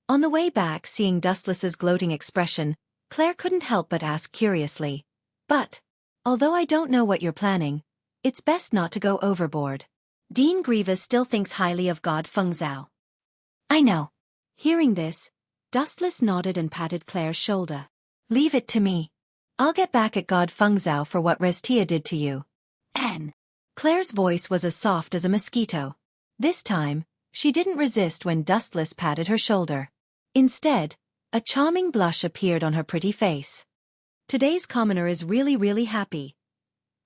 On the way back, seeing Dustless's gloating expression, Claire couldn't help but ask curiously. But, although I don't know what you're planning, it's best not to go overboard. Dean Grievous still thinks highly of God Fengzhou. I know. Hearing this, Dustless nodded and patted Claire's shoulder. Leave it to me. I'll get back at God Fengzhao for what Restia did to you. N. Claire's voice was as soft as a mosquito. This time, she didn't resist when Dustless patted her shoulder. Instead, a charming blush appeared on her pretty face. Today's commoner is really happy.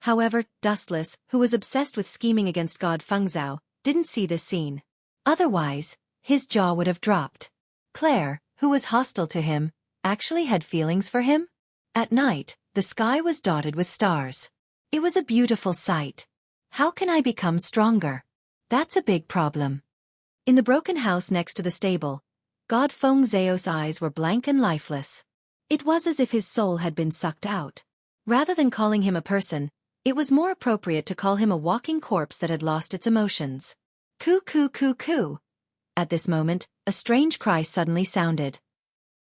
However, Dustless, who was obsessed with scheming against God Fengzhao, didn't see this scene. Otherwise, his jaw would have dropped. Claire, who was hostile to him, actually had feelings for him? At night, the sky was dotted with stars. It was a beautiful sight. How can I become stronger? That's a big problem. In the broken house next to the stable, God Fengzhao's eyes were blank and lifeless. It was as if his soul had been sucked out. Rather than calling him a person, it was more appropriate to call him a walking corpse that had lost its emotions. Coo coo coo coo. At this moment, a strange cry suddenly sounded.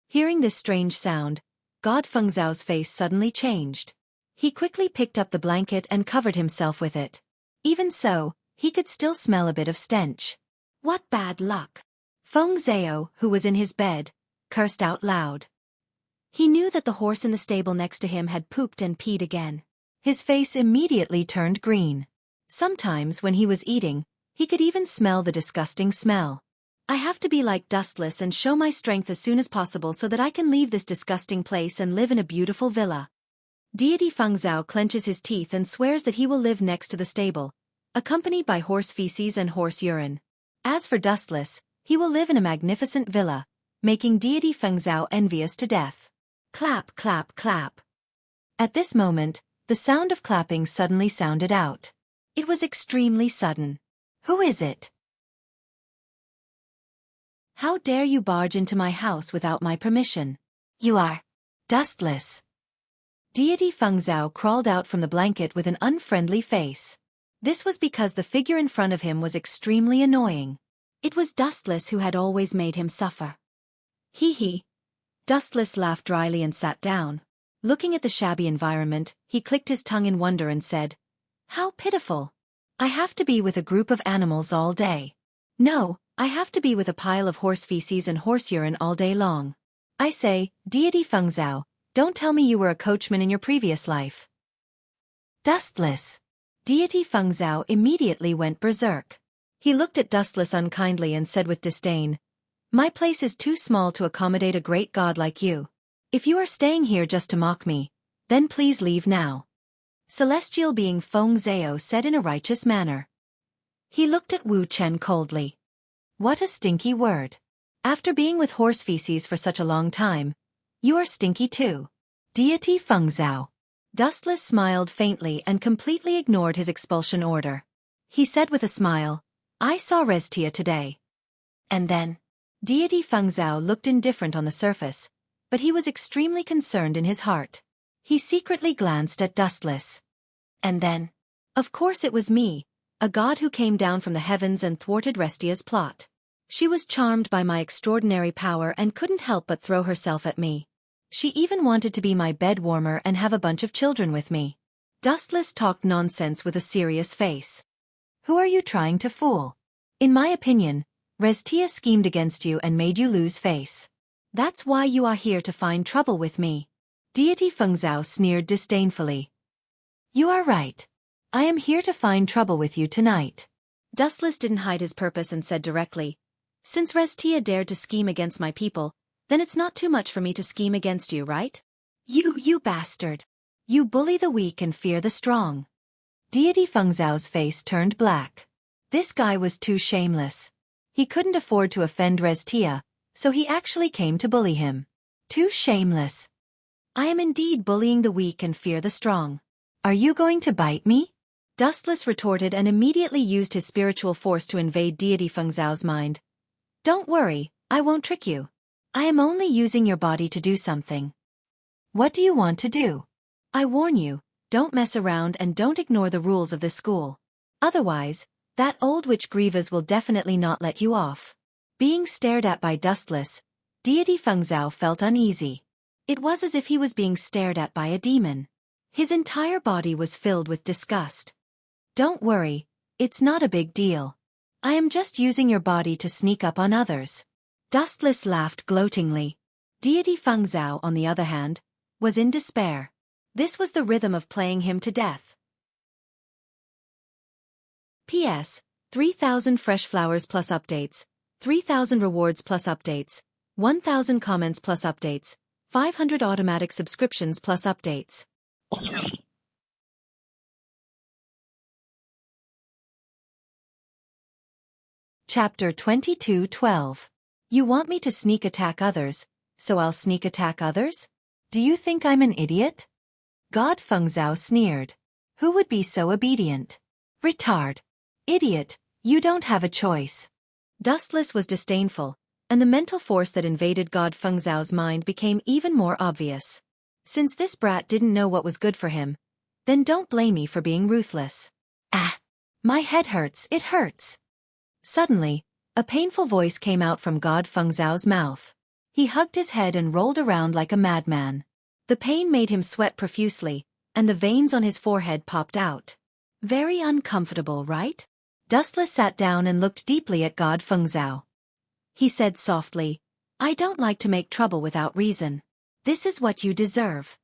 Hearing this strange sound, God Fengzhao's face suddenly changed. He quickly picked up the blanket and covered himself with it. Even so, he could still smell a bit of stench. What bad luck! Fengzhao, who was in his bed, cursed out loud. He knew that the horse in the stable next to him had pooped and peed again. His face immediately turned green. Sometimes when he was eating, he could even smell the disgusting smell. I have to be like Dustless and show my strength as soon as possible so that I can leave this disgusting place and live in a beautiful villa. Deity Fengzhao clenches his teeth and swears that he will live next to the stable, accompanied by horse feces and horse urine. As for Dustless, he will live in a magnificent villa, making Deity Fengzhao envious to death. Clap, clap, clap. At this moment, the sound of clapping suddenly sounded out. It was extremely sudden. Who is it? How dare you barge into my house without my permission? You are Dustless. Deity Fengzhao crawled out from the blanket with an unfriendly face. This was because the figure in front of him was extremely annoying. It was Dustless who had always made him suffer. Hee hee. Dustless laughed dryly and sat down. Looking at the shabby environment, he clicked his tongue in wonder and said, "How pitiful. I have to be with a group of animals all day. No, I have to be with a pile of horse feces and horse urine all day long. I say, Deity Fengzhao, don't tell me you were a coachman in your previous life." Dustless. Deity Fengzhao immediately went berserk. He looked at Dustless unkindly and said with disdain, "My place is too small to accommodate a great god like you. If you are staying here just to mock me, then please leave now." Celestial being Fengzhao said in a righteous manner. He looked at Wu Chen coldly. What a stinky word. After being with horse feces for such a long time, you are stinky too. Deity Fengzhao. Dustless smiled faintly and completely ignored his expulsion order. He said with a smile, "I saw Restia today." And then? Deity Fengzhao looked indifferent on the surface, but he was extremely concerned in his heart. He secretly glanced at Dustless. And then? Of course it was me, a god who came down from the heavens and thwarted Restia's plot. She was charmed by my extraordinary power and couldn't help but throw herself at me. She even wanted to be my bed warmer and have a bunch of children with me. Dustless talked nonsense with a serious face. Who are you trying to fool? In my opinion, Restia schemed against you and made you lose face. That's why you are here to find trouble with me. Deity Fengzhao sneered disdainfully. You are right. I am here to find trouble with you tonight. Dustless didn't hide his purpose and said directly, "Since Restia dared to scheme against my people, then it's not too much for me to scheme against you, right? You bastard. You bully the weak and fear the strong." Deity Fengzhao's face turned black. This guy was too shameless. He couldn't afford to offend Restia, so he actually came to bully him. Too shameless. I am indeed bullying the weak and fear the strong. Are you going to bite me? Dustless retorted and immediately used his spiritual force to invade Deity Fengzhao's mind. Don't worry, I won't trick you. I am only using your body to do something. What do you want to do? I warn you, don't mess around and don't ignore the rules of this school. Otherwise, that old witch Grievous will definitely not let you off. Being stared at by Dustless, Deity Fengzhao felt uneasy. It was as if he was being stared at by a demon. His entire body was filled with disgust. Don't worry, it's not a big deal. I am just using your body to sneak up on others. Dustless laughed gloatingly. Deity Fengzhao, on the other hand, was in despair. This was the rhythm of playing him to death. P.S. 3,000 fresh flowers plus updates, 3,000 rewards plus updates, 1,000 comments plus updates, 500 automatic subscriptions plus updates. Chapter 22:12. You want me to sneak attack others, so I'll sneak attack others? Do you think I'm an idiot? God Fengzhao sneered. Who would be so obedient? Retard. Idiot, you don't have a choice. Dustless was disdainful, and the mental force that invaded God Fengzhao's mind became even more obvious. Since this brat didn't know what was good for him, then don't blame me for being ruthless. Ah! My head hurts, it hurts. Suddenly, a painful voice came out from God Fengzhao's mouth. He hugged his head and rolled around like a madman. The pain made him sweat profusely, and the veins on his forehead popped out. Very uncomfortable, right? Dustless sat down and looked deeply at God Fengzhao. He said softly, I don't like to make trouble without reason. This is what you deserve.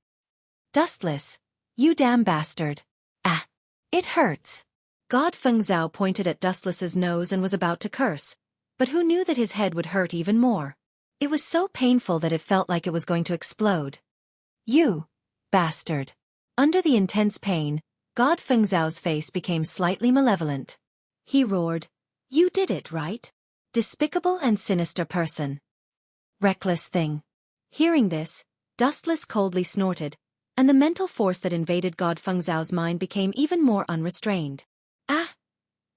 Dustless, you damn bastard. Ah! It hurts. God Fengzhao pointed at Dustless's nose and was about to curse, but who knew that his head would hurt even more? It was so painful that it felt like it was going to explode. You bastard. Under the intense pain, God Fengzhao's face became slightly malevolent. He roared, You did it, right? Despicable and sinister person. Reckless thing. Hearing this, Dustless coldly snorted, and the mental force that invaded God Fengzhao's mind became even more unrestrained. Ah!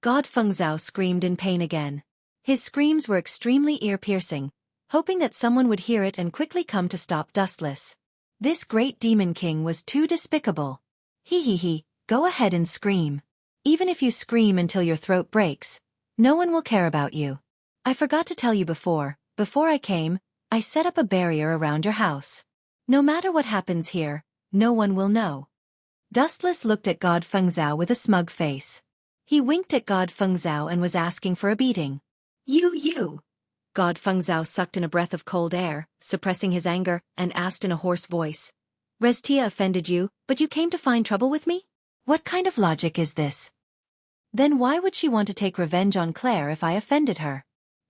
God Fengzhao screamed in pain again. His screams were extremely ear-piercing, hoping that someone would hear it and quickly come to stop Dustless. This great demon king was too despicable. He, go ahead and scream. Even if you scream until your throat breaks, no one will care about you. I forgot to tell you before I came, I set up a barrier around your house. No matter what happens here, no one will know. Dustless looked at God Fengzhao with a smug face. He winked at God Fengzhao and was asking for a beating. You! God Fengzhao sucked in a breath of cold air, suppressing his anger, and asked in a hoarse voice. Restia offended you, but you came to find trouble with me? What kind of logic is this? Then why would she want to take revenge on Claire if I offended her?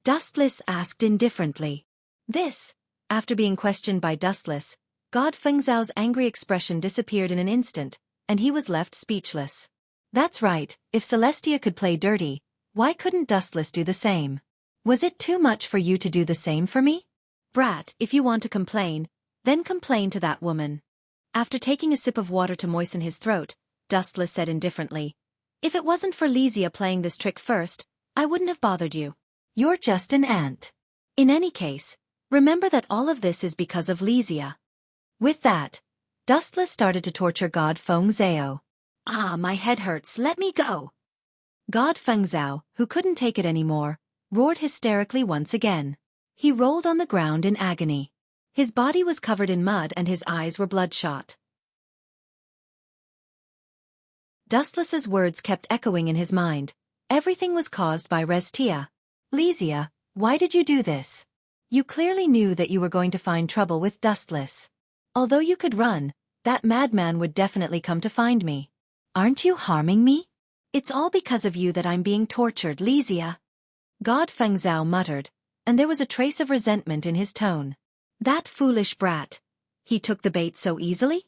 Dustless asked indifferently. This, after being questioned by Dustless, God Fengzhao's angry expression disappeared in an instant, and he was left speechless. That's right, if Celestia could play dirty, why couldn't Dustless do the same? Was it too much for you to do the same for me? Brat, if you want to complain, then complain to that woman. After taking a sip of water to moisten his throat, Dustless said indifferently, If it wasn't for Lysia playing this trick first, I wouldn't have bothered you. You're just an ant. In any case, remember that all of this is because of Lysia. With that, Dustless started to torture God Fengzhao. Ah, my head hurts, let me go. God Fengzhao, who couldn't take it anymore, roared hysterically once again. He rolled on the ground in agony. His body was covered in mud and his eyes were bloodshot. Dustless's words kept echoing in his mind. Everything was caused by Restia. Lysia, why did you do this? You clearly knew that you were going to find trouble with Dustless. Although you could run, that madman would definitely come to find me. Aren't you harming me? It's all because of you that I'm being tortured, Lysia. God Fengzhao muttered, and there was a trace of resentment in his tone. That foolish brat. He took the bait so easily?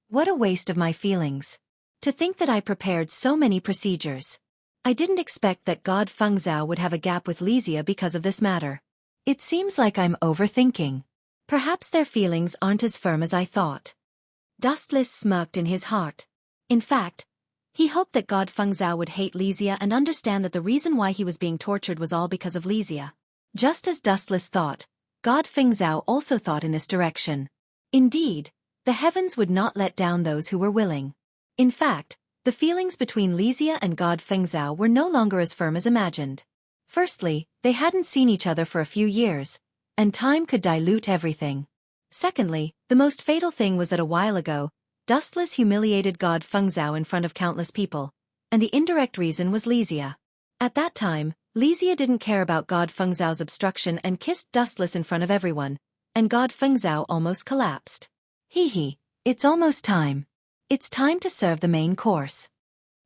What a waste of my feelings. To think that I prepared so many procedures. I didn't expect that God Fengzhao would have a gap with Lysia because of this matter. It seems like I'm overthinking. Perhaps their feelings aren't as firm as I thought. Dustless smirked in his heart. In fact, he hoped that God Fengzhao would hate Lysia and understand that the reason why he was being tortured was all because of Lysia. Just as Dustless thought, God Fengzhao also thought in this direction. Indeed, the heavens would not let down those who were willing. In fact, the feelings between Lysia and God Fengzhao were no longer as firm as imagined. Firstly, they hadn't seen each other for a few years, and time could dilute everything. Secondly, the most fatal thing was that a while ago, Dustless humiliated God Fengzhao in front of countless people, and the indirect reason was Lysia. At that time, Lysia didn't care about God Fengzhao's obstruction and kissed Dustless in front of everyone, and God Fengzhao almost collapsed. Hee hee, it's almost time. It's time to serve the main course.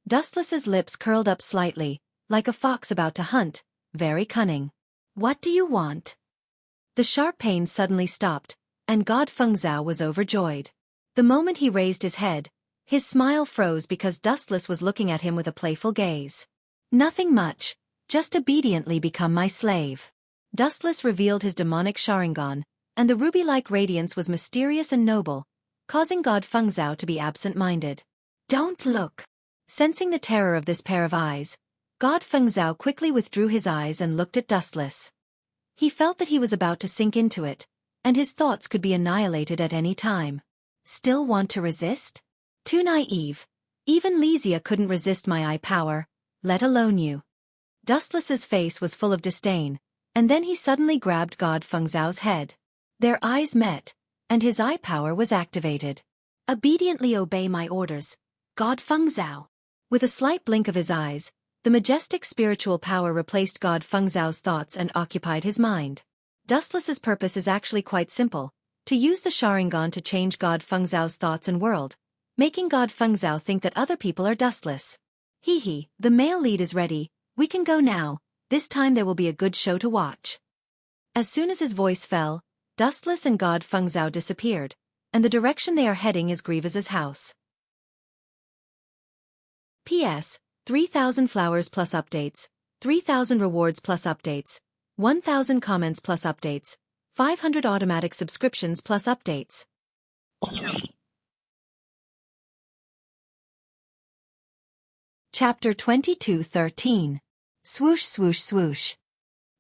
Dustless's lips curled up slightly, like a fox about to hunt, very cunning. What do you want? The sharp pain suddenly stopped, and God Fengzhao was overjoyed. The moment he raised his head, his smile froze because Dustless was looking at him with a playful gaze. Nothing much, just obediently become my slave. Dustless revealed his demonic Sharingan, and the ruby-like radiance was mysterious and noble, causing God Fengzhao to be absent-minded. Don't look. Sensing the terror of this pair of eyes, God Fengzhao quickly withdrew his eyes and looked at Dustless. He felt that he was about to sink into it, and his thoughts could be annihilated at any time. Still want to resist? Too naive. Even Lizia couldn't resist my eye power, let alone you. Dustless's face was full of disdain, and then he suddenly grabbed God Fengzhao's head. Their eyes met, and his eye power was activated. Obediently obey my orders, God Fengzhao. With a slight blink of his eyes, the majestic spiritual power replaced God Fengzhao's thoughts and occupied his mind. Dustless's purpose is actually quite simple, to use the Sharingan to change God Fengzhao's thoughts and world, making God Fengzhao think that other people are dustless. Hee hee, the male lead is ready, we can go now, this time there will be a good show to watch. As soon as his voice fell, Dustless and God Fengzhao disappeared, and the direction they are heading is Grievous's house. P.S. 3,000 flowers plus updates, 3,000 rewards plus updates, 1,000 comments plus updates, 500 automatic subscriptions plus updates. Chapter 22:13. Swoosh swoosh swoosh.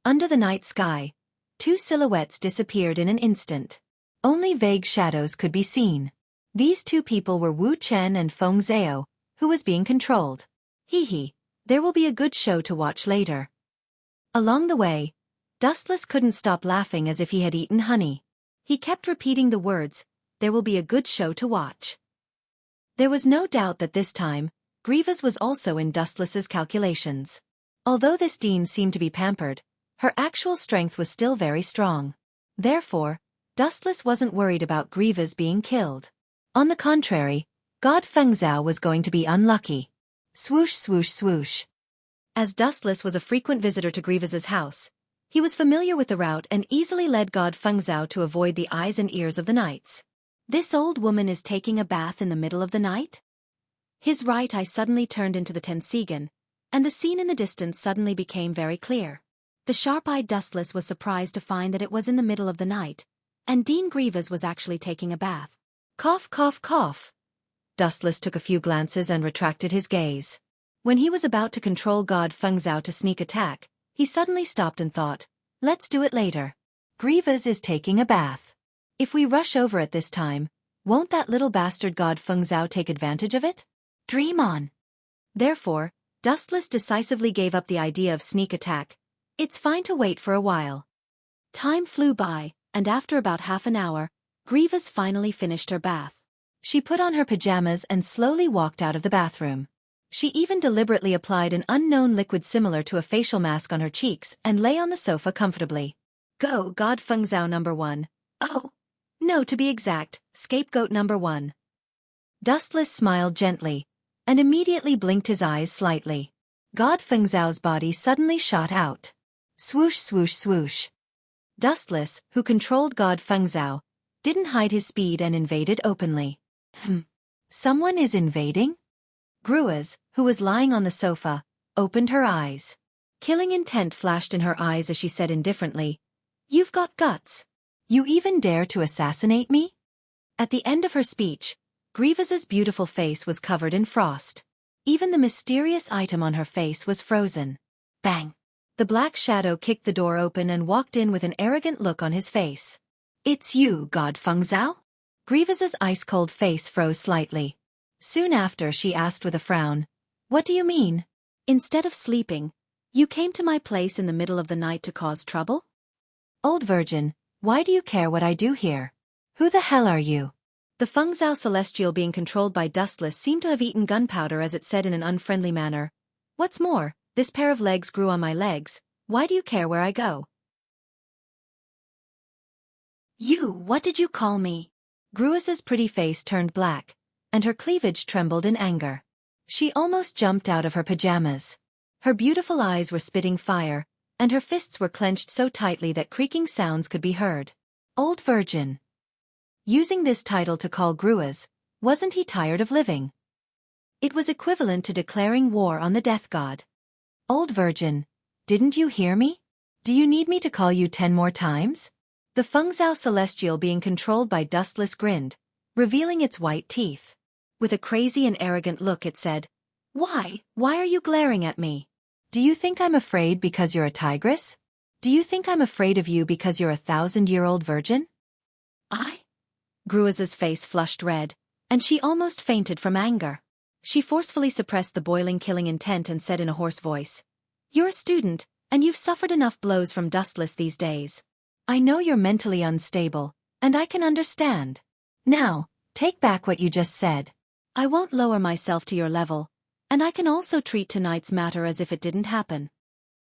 Under the night sky, two silhouettes disappeared in an instant. Only vague shadows could be seen. These two people were Wu Chen and Feng Zhao, who was being controlled. Hee hee, there will be a good show to watch later. Along the way, Dustless couldn't stop laughing as if he had eaten honey. He kept repeating the words, there will be a good show to watch. There was no doubt that this time, Grievous was also in Dustless's calculations. Although this Dean seemed to be pampered, her actual strength was still very strong. Therefore, Dustless wasn't worried about Grievous being killed. On the contrary, God Fengzhao was going to be unlucky. Swoosh swoosh swoosh. As Dustless was a frequent visitor to Grievous's house, he was familiar with the route and easily led God Fengzhao to avoid the eyes and ears of the knights. This old woman is taking a bath in the middle of the night? His right eye suddenly turned into the Tensigan, and the scene in the distance suddenly became very clear. The sharp-eyed Dustless was surprised to find that it was in the middle of the night, and Dean Grievous was actually taking a bath. Cough cough cough. Dustless took a few glances and retracted his gaze. When he was about to control God Fengzhao to sneak attack, he suddenly stopped and thought, let's do it later. Grievous is taking a bath. If we rush over at this time, won't that little bastard God Fengzhao take advantage of it? Dream on. Therefore, Dustless decisively gave up the idea of sneak attack. It's fine to wait for a while. Time flew by, and after about half an hour, Grievous finally finished her bath. She put on her pajamas and slowly walked out of the bathroom. She even deliberately applied an unknown liquid similar to a facial mask on her cheeks and lay on the sofa comfortably. Go, God Fengzhao number 1. Oh, no, to be exact, scapegoat number 1. Dustless smiled gently, and immediately blinked his eyes slightly. God Fengzhao's body suddenly shot out. Swoosh swoosh swoosh. Dustless, who controlled God Fengzhao, didn't hide his speed and invaded openly. Someone is invading? Gruaz, who was lying on the sofa, opened her eyes. Killing intent flashed in her eyes as she said indifferently, "You've got guts. You even dare to assassinate me?" At the end of her speech, Grievous's beautiful face was covered in frost. Even the mysterious item on her face was frozen. Bang! The black shadow kicked the door open and walked in with an arrogant look on his face. "It's you, God Fengzhao?" Grievous's ice-cold face froze slightly. Soon after she asked with a frown, "What do you mean? Instead of sleeping, you came to my place in the middle of the night to cause trouble? Old virgin, why do you care what I do here? Who the hell are you?" The Fengzhao celestial being controlled by Dustless seemed to have eaten gunpowder as it said in an unfriendly manner, "What's more, this pair of legs grew on my legs, why do you care where I go?" "You, what did you call me?" Gruiz's pretty face turned black, and her cleavage trembled in anger. She almost jumped out of her pajamas. Her beautiful eyes were spitting fire, and her fists were clenched so tightly that creaking sounds could be heard. Old virgin. Using this title to call Gruiz, wasn't he tired of living? It was equivalent to declaring war on the death god. Old virgin, didn't you hear me? Do you need me to call you 10 more times? The Fengzhou celestial being controlled by Dustless grinned, revealing its white teeth. With a crazy and arrogant look it said, Why are you glaring at me? Do you think I'm afraid because you're a tigress? Do you think I'm afraid of you because you're a 1,000-year-old virgin? Gruiz's face flushed red, and she almost fainted from anger. She forcefully suppressed the boiling killing intent and said in a hoarse voice, You're a student, and you've suffered enough blows from Dustless these days. I know you're mentally unstable, and I can understand. Now, take back what you just said. I won't lower myself to your level, and I can also treat tonight's matter as if it didn't happen.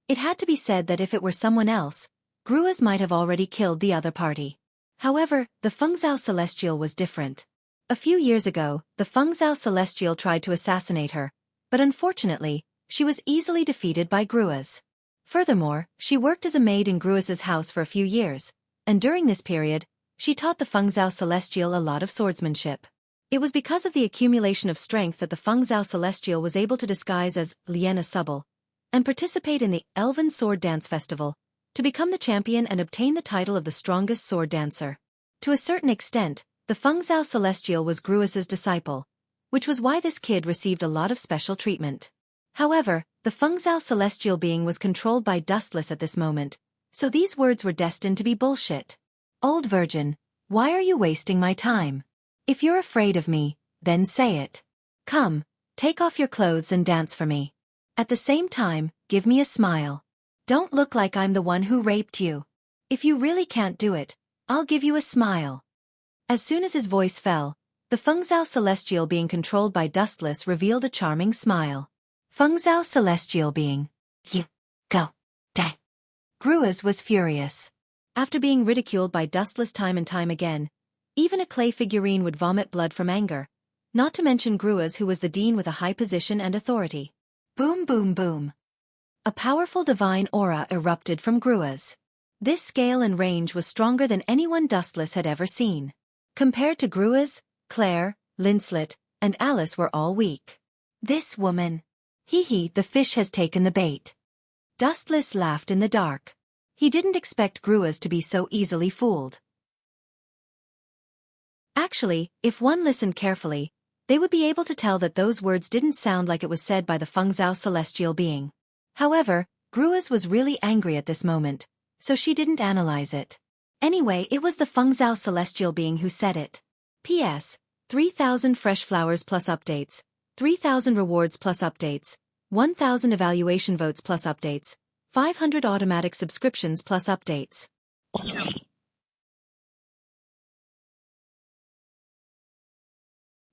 It had to be said that if it were someone else, Gruiz might have already killed the other party. However, the Fengzhou Celestial was different. A few years ago, the Fengzhou Celestial tried to assassinate her, but unfortunately, she was easily defeated by Gruiz. Furthermore, she worked as a maid in Gruiz's house for a few years, and during this period, she taught the Fengzhou Celestial a lot of swordsmanship. It was because of the accumulation of strength that the Fengzhou Celestial was able to disguise as Liena Subble and participate in the Elven Sword Dance Festival, to become the champion and obtain the title of the strongest sword dancer. To a certain extent, the Fengzhou Celestial was Gruiz's disciple, which was why this kid received a lot of special treatment. However, the Fengzhou Celestial being was controlled by Dustless at this moment, so these words were destined to be bullshit. Old virgin, why are you wasting my time? If you're afraid of me, then say it. Come, take off your clothes and dance for me. At the same time, give me a smile. Don't look like I'm the one who raped you. If you really can't do it, I'll give you a smile. As soon as his voice fell, the Fengzhou Celestial being controlled by Dustless revealed a charming smile. Fengzhou Celestial being. You. Go. Die. Gruiz was furious. After being ridiculed by Dustless time and time again, even a clay figurine would vomit blood from anger, not to mention Gruiz, who was the dean with a high position and authority. Boom boom boom. A powerful divine aura erupted from Gruiz. This scale and range was stronger than anyone Dustless had ever seen. Compared to Gruiz, Claire, Linslet, and Alice were all weak. This woman. Hee, the fish has taken the bait. Dustless laughed in the dark. He didn't expect Gruiz to be so easily fooled. Actually, if one listened carefully, they would be able to tell that those words didn't sound like it was said by the Fengzhou Celestial being. However, Gruiz was really angry at this moment, so she didn't analyze it. Anyway, it was the Fengzhou Celestial being who said it. P.S. 3,000 fresh flowers plus updates, 3,000 rewards plus updates, 1,000 evaluation votes plus updates, 500 automatic subscriptions plus updates.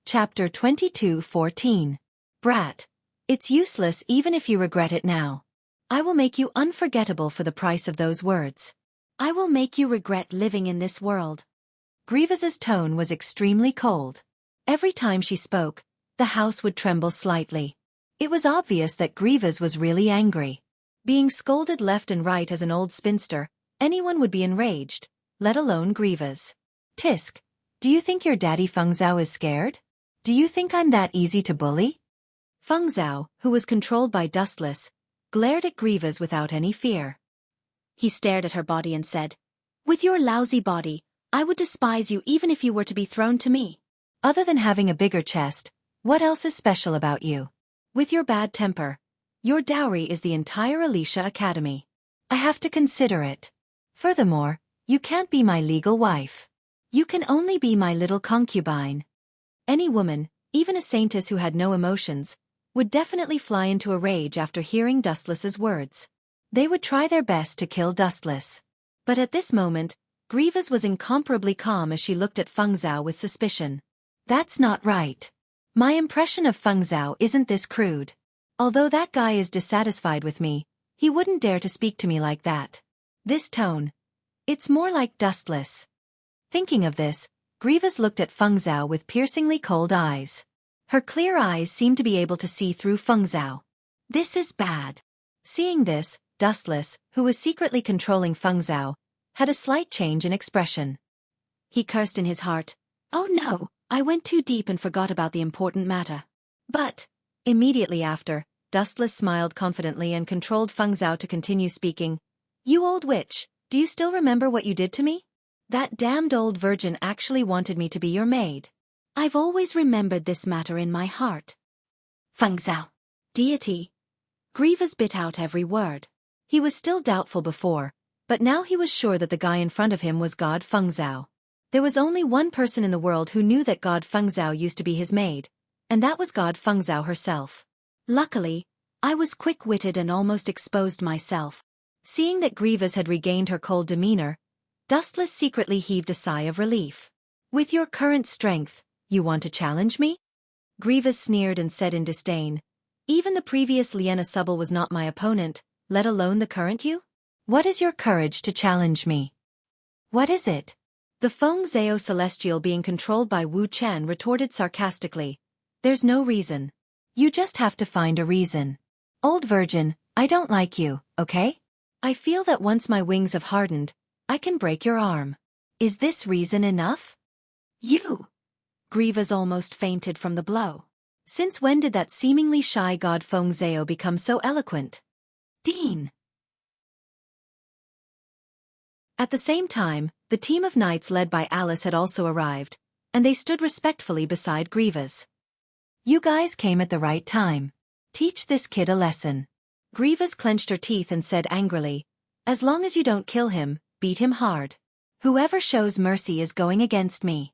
Chapter 22:14. Brat. It's useless even if you regret it now. I will make you unforgettable for the price of those words. I will make you regret living in this world. Grievous's tone was extremely cold. Every time she spoke, the house would tremble slightly. It was obvious that Grievous was really angry. Being scolded left and right as an old spinster, anyone would be enraged, let alone Grievous. Tisk, do you think your daddy Fengzhou is scared? Do you think I'm that easy to bully? Fengzhou, who was controlled by Dustless, glared at Grievous without any fear. He stared at her body and said, With your lousy body, I would despise you even if you were to be thrown to me. Other than having a bigger chest, what else is special about you? With your bad temper, your dowry is the entire Alicia Academy. I have to consider it. Furthermore, you can't be my legal wife. You can only be my little concubine. Any woman, even a saintess who had no emotions, would definitely fly into a rage after hearing Dustless's words. They would try their best to kill Dustless. But at this moment, Grievous was incomparably calm as she looked at Fengzhou with suspicion. That's not right. My impression of Fengzhou isn't this crude. Although that guy is dissatisfied with me, he wouldn't dare to speak to me like that. This tone. It's more like Dustless. Thinking of this, Grievous looked at Feng Zhao with piercingly cold eyes. Her clear eyes seemed to be able to see through Feng Zhao. This is bad. Seeing this, Dustless, who was secretly controlling Feng Zhao, had a slight change in expression. He cursed in his heart. Oh no, I went too deep and forgot about the important matter. But, immediately after, Dustless smiled confidently and controlled Feng Zhao to continue speaking. You old witch, do you still remember what you did to me? That damned old virgin actually wanted me to be your maid. I've always remembered this matter in my heart. Feng Zhao. Deity. Grievous bit out every word. He was still doubtful before, but now he was sure that the guy in front of him was God Feng Zhao. There was only one person in the world who knew that God Feng Zhao used to be his maid, and that was God Feng Zhao herself. Luckily, I was quick-witted and almost exposed myself. Seeing that Grievous had regained her cold demeanor, Dustless secretly heaved a sigh of relief. With your current strength, you want to challenge me? Grievous sneered and said in disdain. Even the previous Liena Subble was not my opponent, let alone the current you? What is your courage to challenge me? What is it? The Feng Zhao Celestial being controlled by Wu Chen retorted sarcastically. There's no reason. You just have to find a reason. Old virgin, I don't like you, okay? I feel that once my wings have hardened, I can break your arm. Is this reason enough? You! Grievous almost fainted from the blow. Since when did that seemingly shy god Feng Zhao become so eloquent? Dean! At the same time, the team of knights led by Alice had also arrived, and they stood respectfully beside Grievous. You guys came at the right time. Teach this kid a lesson. Grievous clenched her teeth and said angrily, as long as you don't kill him, beat him hard. Whoever shows mercy is going against me.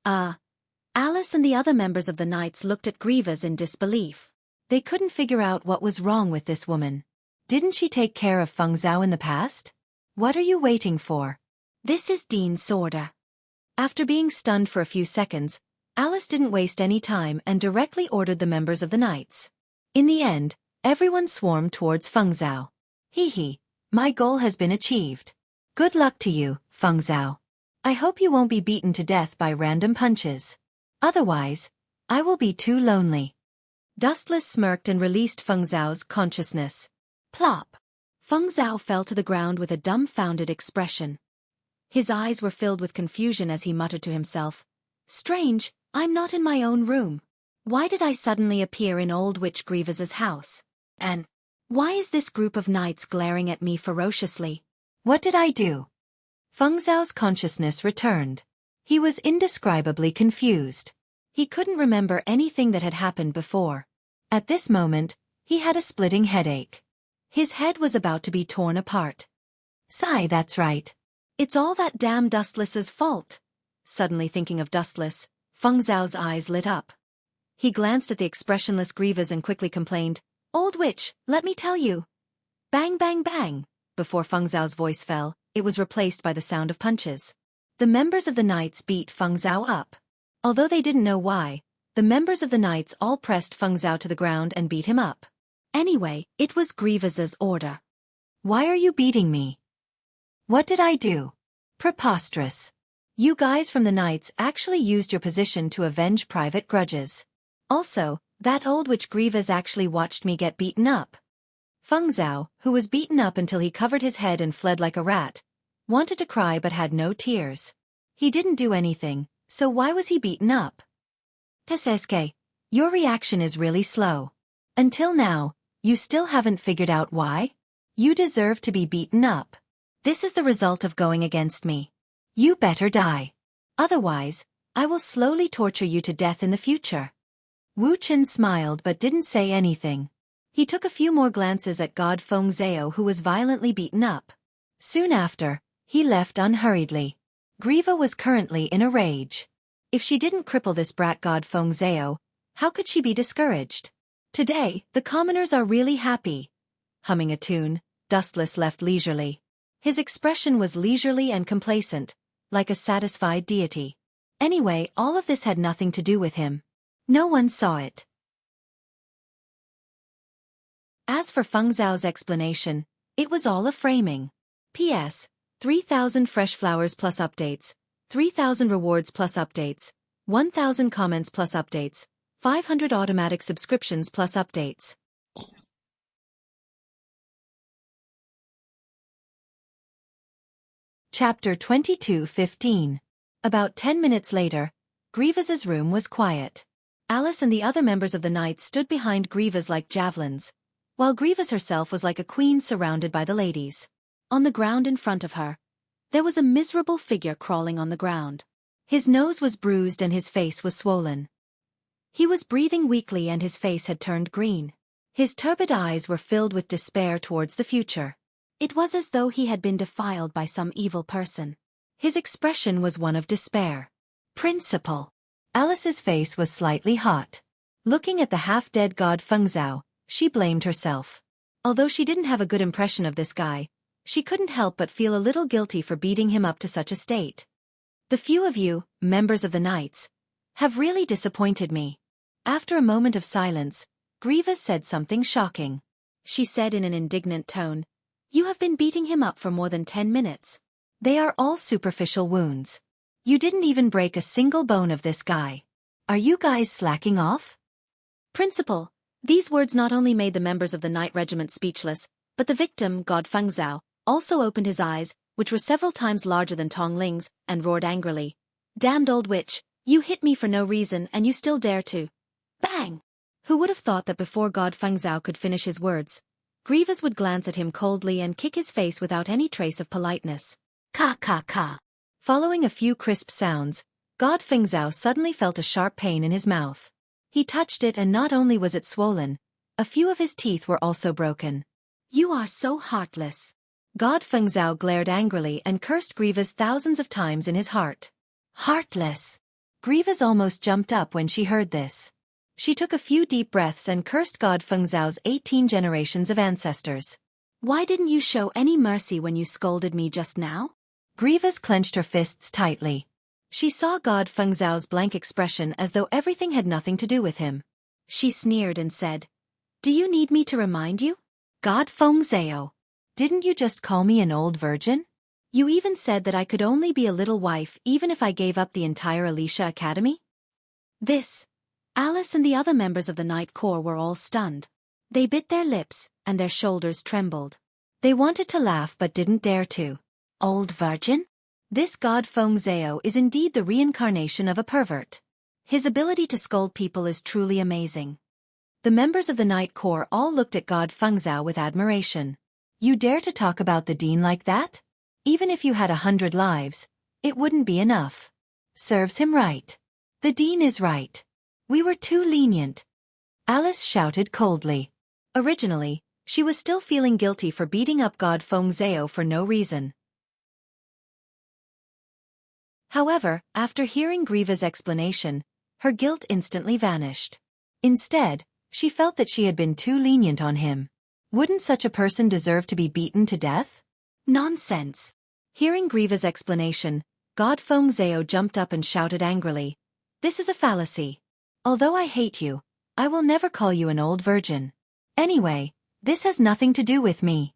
Alice and the other members of the knights looked at Grievous in disbelief. They couldn't figure out what was wrong with this woman. Didn't she take care of Feng Zhao in the past? What are you waiting for? This is Dean's order. After being stunned for a few seconds, Alice didn't waste any time and directly ordered the members of the knights. In the end, everyone swarmed towards Feng Zhao. Hee, my goal has been achieved. Good luck to you, Feng Zhao. I hope you won't be beaten to death by random punches. Otherwise, I will be too lonely. Dustless smirked and released Feng Zhao's consciousness. Plop! Feng Zhao fell to the ground with a dumbfounded expression. His eyes were filled with confusion as he muttered to himself. Strange, I'm not in my own room. Why did I suddenly appear in old Witch Grievous's house? And why is this group of knights glaring at me ferociously? What did I do? Feng Zhao's consciousness returned. He was indescribably confused. He couldn't remember anything that had happened before. At this moment, he had a splitting headache. His head was about to be torn apart. Sigh, that's right. It's all that damn Dustless's fault. Suddenly thinking of Dustless, Feng Zhao's eyes lit up. He glanced at the expressionless Grievous and quickly complained, Old witch, let me tell you. Bang bang bang. Before Feng Zhao's voice fell, it was replaced by the sound of punches. The members of the knights beat Feng Zhao up. Although they didn't know why, the members of the knights all pressed Feng Zhao to the ground and beat him up. Anyway, it was Grievous's order. Why are you beating me? What did I do? Preposterous. You guys from the knights actually used your position to avenge private grudges. Also, that old witch Grievous actually watched me get beaten up. Feng Zhao, who was beaten up until he covered his head and fled like a rat, wanted to cry but had no tears. He didn't do anything, so why was he beaten up? Teseske, your reaction is really slow. Until now, you still haven't figured out why? You deserve to be beaten up. This is the result of going against me. You better die. Otherwise, I will slowly torture you to death in the future. Wu Chen smiled but didn't say anything. He took a few more glances at God Feng Zhao, who was violently beaten up. Soon after, he left unhurriedly. Grieva was currently in a rage. If she didn't cripple this brat God Feng Zhao, how could she be discouraged? Today, the commoners are really happy. Humming a tune, Dustless left leisurely. His expression was leisurely and complacent, like a satisfied deity. Anyway, all of this had nothing to do with him. No one saw it. As for Feng Zhao's explanation, it was all a framing. P.S. 3,000 fresh flowers plus updates. 3,000 rewards plus updates, 1,000 comments plus updates, 500 automatic subscriptions plus updates. Chapter 22:15. About 10 minutes later, Grievous's room was quiet. Alice and the other members of the Knights stood behind Grievous like javelins, while Grievous herself was like a queen surrounded by the ladies. On the ground in front of her, there was a miserable figure crawling on the ground. His nose was bruised and his face was swollen. He was breathing weakly and his face had turned green. His turbid eyes were filled with despair towards the future. It was as though he had been defiled by some evil person. His expression was one of despair. Principal. Alice's face was slightly hot. Looking at the half-dead god Fengzhao, she blamed herself. Although she didn't have a good impression of this guy, she couldn't help but feel a little guilty for beating him up to such a state. The few of you, members of the Knights, have really disappointed me. After a moment of silence, Grievous said something shocking. She said in an indignant tone, "You have been beating him up for more than 10 minutes. They are all superficial wounds. You didn't even break a single bone of this guy. Are you guys slacking off?" Principal, these words not only made the members of the Knight Regiment speechless, but the victim, God Fengzhao, also opened his eyes, which were several times larger than Tong Ling's, and roared angrily. "Damned old witch, you hit me for no reason and you still dare to." Bang! Who would have thought that before God Fengzhao could finish his words, Grievous would glance at him coldly and kick his face without any trace of politeness. Ka ka ka. Following a few crisp sounds, God Fengzhao suddenly felt a sharp pain in his mouth. He touched it and not only was it swollen, a few of his teeth were also broken. "You are so heartless." God Fengzhao glared angrily and cursed Grievous thousands of times in his heart. Heartless. Grievous almost jumped up when she heard this. She took a few deep breaths and cursed God Fengzhao's 18 generations of ancestors. "Why didn't you show any mercy when you scolded me just now?" Grievous clenched her fists tightly. She saw God Fengzhao's blank expression as though everything had nothing to do with him. She sneered and said, "Do you need me to remind you? God Fengzhao, didn't you just call me an old virgin? You even said that I could only be a little wife even if I gave up the entire Alicia Academy?" This. Alice and the other members of the Knight Corps were all stunned. They bit their lips, and their shoulders trembled. They wanted to laugh but didn't dare to. Old virgin? This God Fengzhao is indeed the reincarnation of a pervert. His ability to scold people is truly amazing. The members of the Knight Corps all looked at God Fengzhao with admiration. You dare to talk about the Dean like that? Even if you had 100 lives, it wouldn't be enough. Serves him right. The Dean is right. We were too lenient. Alice shouted coldly. Originally, she was still feeling guilty for beating up God Fengzhao for no reason. However, after hearing Grieva's explanation, her guilt instantly vanished. Instead, she felt that she had been too lenient on him. Wouldn't such a person deserve to be beaten to death? Nonsense. Hearing Grieva's explanation, God Fengzhao jumped up and shouted angrily, "This is a fallacy. Although I hate you, I will never call you an old virgin. Anyway, this has nothing to do with me."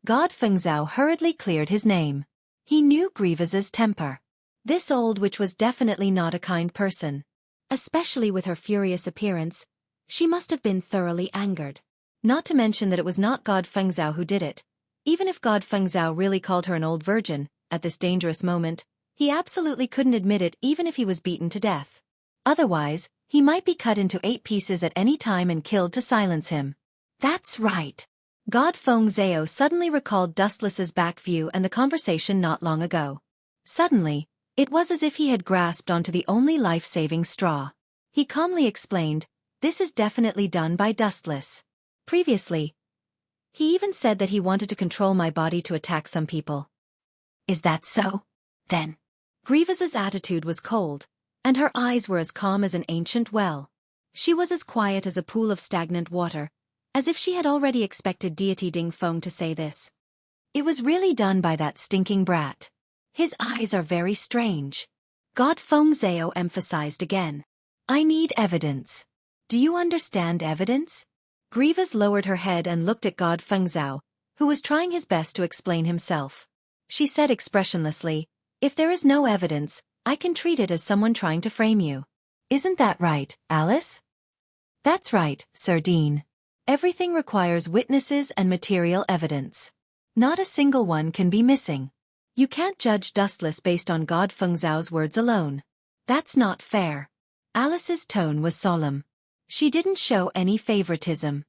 God Fengzhao hurriedly cleared his name. He knew Grievous's temper. This old witch was definitely not a kind person. Especially with her furious appearance, she must have been thoroughly angered. Not to mention that it was not God Fengzhao who did it. Even if God Fengzhao really called her an old virgin, at this dangerous moment, he absolutely couldn't admit it even if he was beaten to death. Otherwise, he might be cut into 8 pieces at any time and killed to silence him. That's right. God Fengzhao suddenly recalled Dustless's back view and the conversation not long ago. Suddenly, it was as if he had grasped onto the only life-saving straw. He calmly explained, "This is definitely done by Dustless. Previously, he even said that he wanted to control my body to attack some people." Is that so? Then. Grievous's attitude was cold, and her eyes were as calm as an ancient well. She was as quiet as a pool of stagnant water, as if she had already expected deity Ding Feng to say this. It was really done by that stinking brat. His eyes are very strange. God Fengzhao emphasized again. "I need evidence. Do you understand evidence?" Grievous lowered her head and looked at God Fengzhao, who was trying his best to explain himself. She said expressionlessly, "If there is no evidence, I can treat it as someone trying to frame you. Isn't that right, Alice? That's right, Sir Dean. Everything requires witnesses and material evidence. Not a single one can be missing. You can't judge Dustless based on God Feng Zhao's words alone. That's not fair. Alice's tone was solemn. She didn't show any favoritism.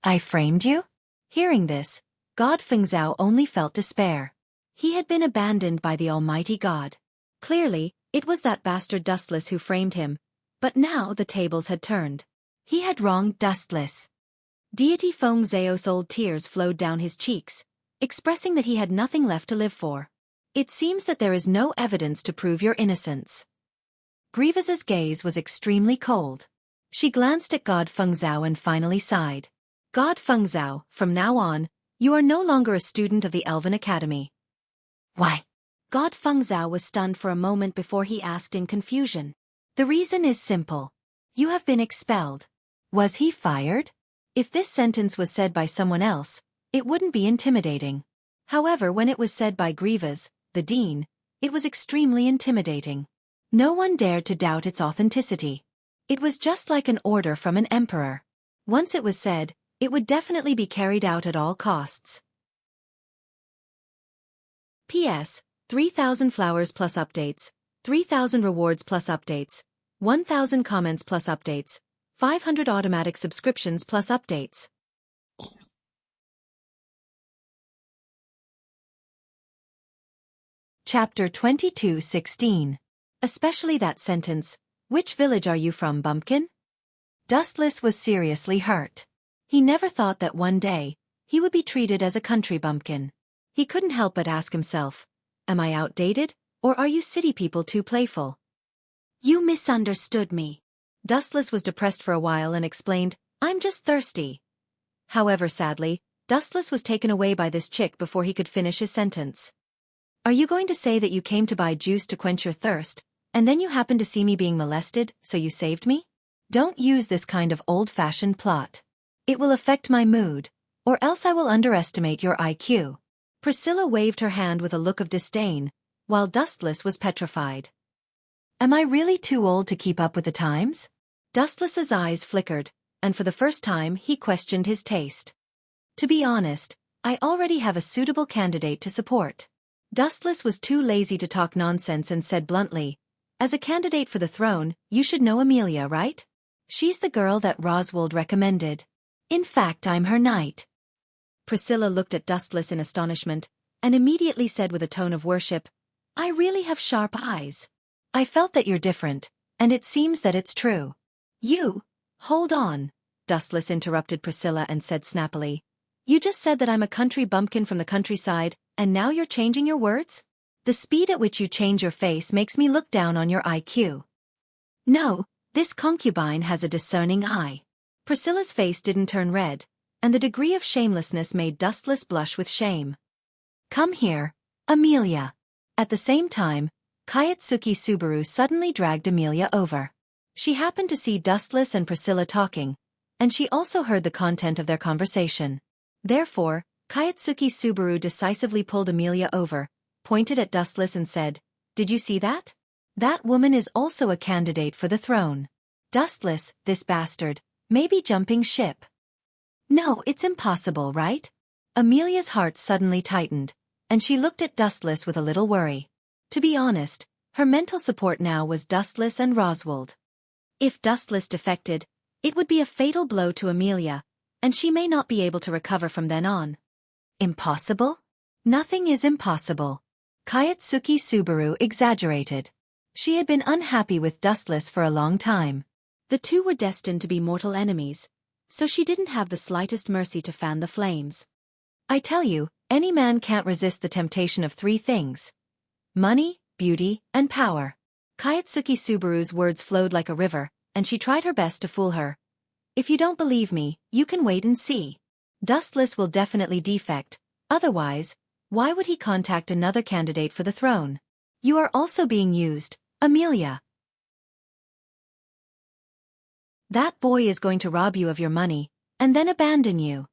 I framed you? Hearing this, God Feng Zhao only felt despair. He had been abandoned by the Almighty God. Clearly, it was that bastard Dustless who framed him, but now the tables had turned. He had wronged Dustless. Deity Feng Zhao's old tears flowed down his cheeks, expressing that he had nothing left to live for. It seems that there is no evidence to prove your innocence. Grievous's gaze was extremely cold. She glanced at God Feng Zhao and finally sighed. God Feng Zhao, from now on, you are no longer a student of the Elven Academy. Why? God Feng Zhao was stunned for a moment before he asked in confusion. The reason is simple. You have been expelled. Was he fired? If this sentence was said by someone else, it wouldn't be intimidating. However, when it was said by Grievous, the dean, it was extremely intimidating. No one dared to doubt its authenticity. It was just like an order from an emperor. Once it was said, it would definitely be carried out at all costs. P.S. 3,000 flowers plus updates, 3,000 rewards plus updates, 1,000 comments plus updates, 500 automatic subscriptions plus updates. Chapter 22:16. Especially that sentence, which village are you from, Bumpkin? Dustless was seriously hurt. He never thought that one day, he would be treated as a country bumpkin. He couldn't help but ask himself, am I outdated, or are you city people too playful? You misunderstood me. Dustless was depressed for a while and explained, I'm just thirsty. However, sadly, Dustless was taken away by this chick before he could finish his sentence. Are you going to say that you came to buy juice to quench your thirst, and then you happened to see me being molested, so you saved me? Don't use this kind of old-fashioned plot. It will affect my mood, or else I will underestimate your IQ. Priscilla waved her hand with a look of disdain, while Dustless was petrified. Am I really too old to keep up with the times? Dustless's eyes flickered, and for the first time he questioned his taste. To be honest, I already have a suitable candidate to support. Dustless was too lazy to talk nonsense and said bluntly, as a candidate for the throne, you should know Amelia, right? She's the girl that Roswald recommended. In fact, I'm her knight. Priscilla looked at Dustless in astonishment, and immediately said with a tone of worship, I really have sharp eyes. I felt that you're different, and it seems that it's true. You? Hold on, Dustless interrupted Priscilla and said snappily. You just said that I'm a country bumpkin from the countryside, and now you're changing your words? The speed at which you change your face makes me look down on your IQ. No, this concubine has a discerning eye. Priscilla's face didn't turn red, and the degree of shamelessness made Dustless blush with shame. Come here, Amelia. At the same time, Kayatsuki Subaru suddenly dragged Amelia over. She happened to see Dustless and Priscilla talking, and she also heard the content of their conversation. Therefore, Kayatsuki Subaru decisively pulled Amelia over, pointed at Dustless and said, Did you see that? That woman is also a candidate for the throne. Dustless, this bastard, may be jumping ship. No, it's impossible, right? Amelia's heart suddenly tightened, and she looked at Dustless with a little worry. To be honest, her mental support now was Dustless and Roswald. If Dustless defected, it would be a fatal blow to Amelia, and she may not be able to recover from then on. Impossible? Nothing is impossible. Kayatsuki Subaru exaggerated. She had been unhappy with Dustless for a long time. The two were destined to be mortal enemies, so she didn't have the slightest mercy to fan the flames. I tell you, any man can't resist the temptation of three things: money, beauty, and power. Kayatsuki Subaru's words flowed like a river, and she tried her best to fool her. If you don't believe me, you can wait and see. Dustless will definitely defect, otherwise, why would he contact another candidate for the throne? You are also being used, Amelia. That boy is going to rob you of your money, and then abandon you.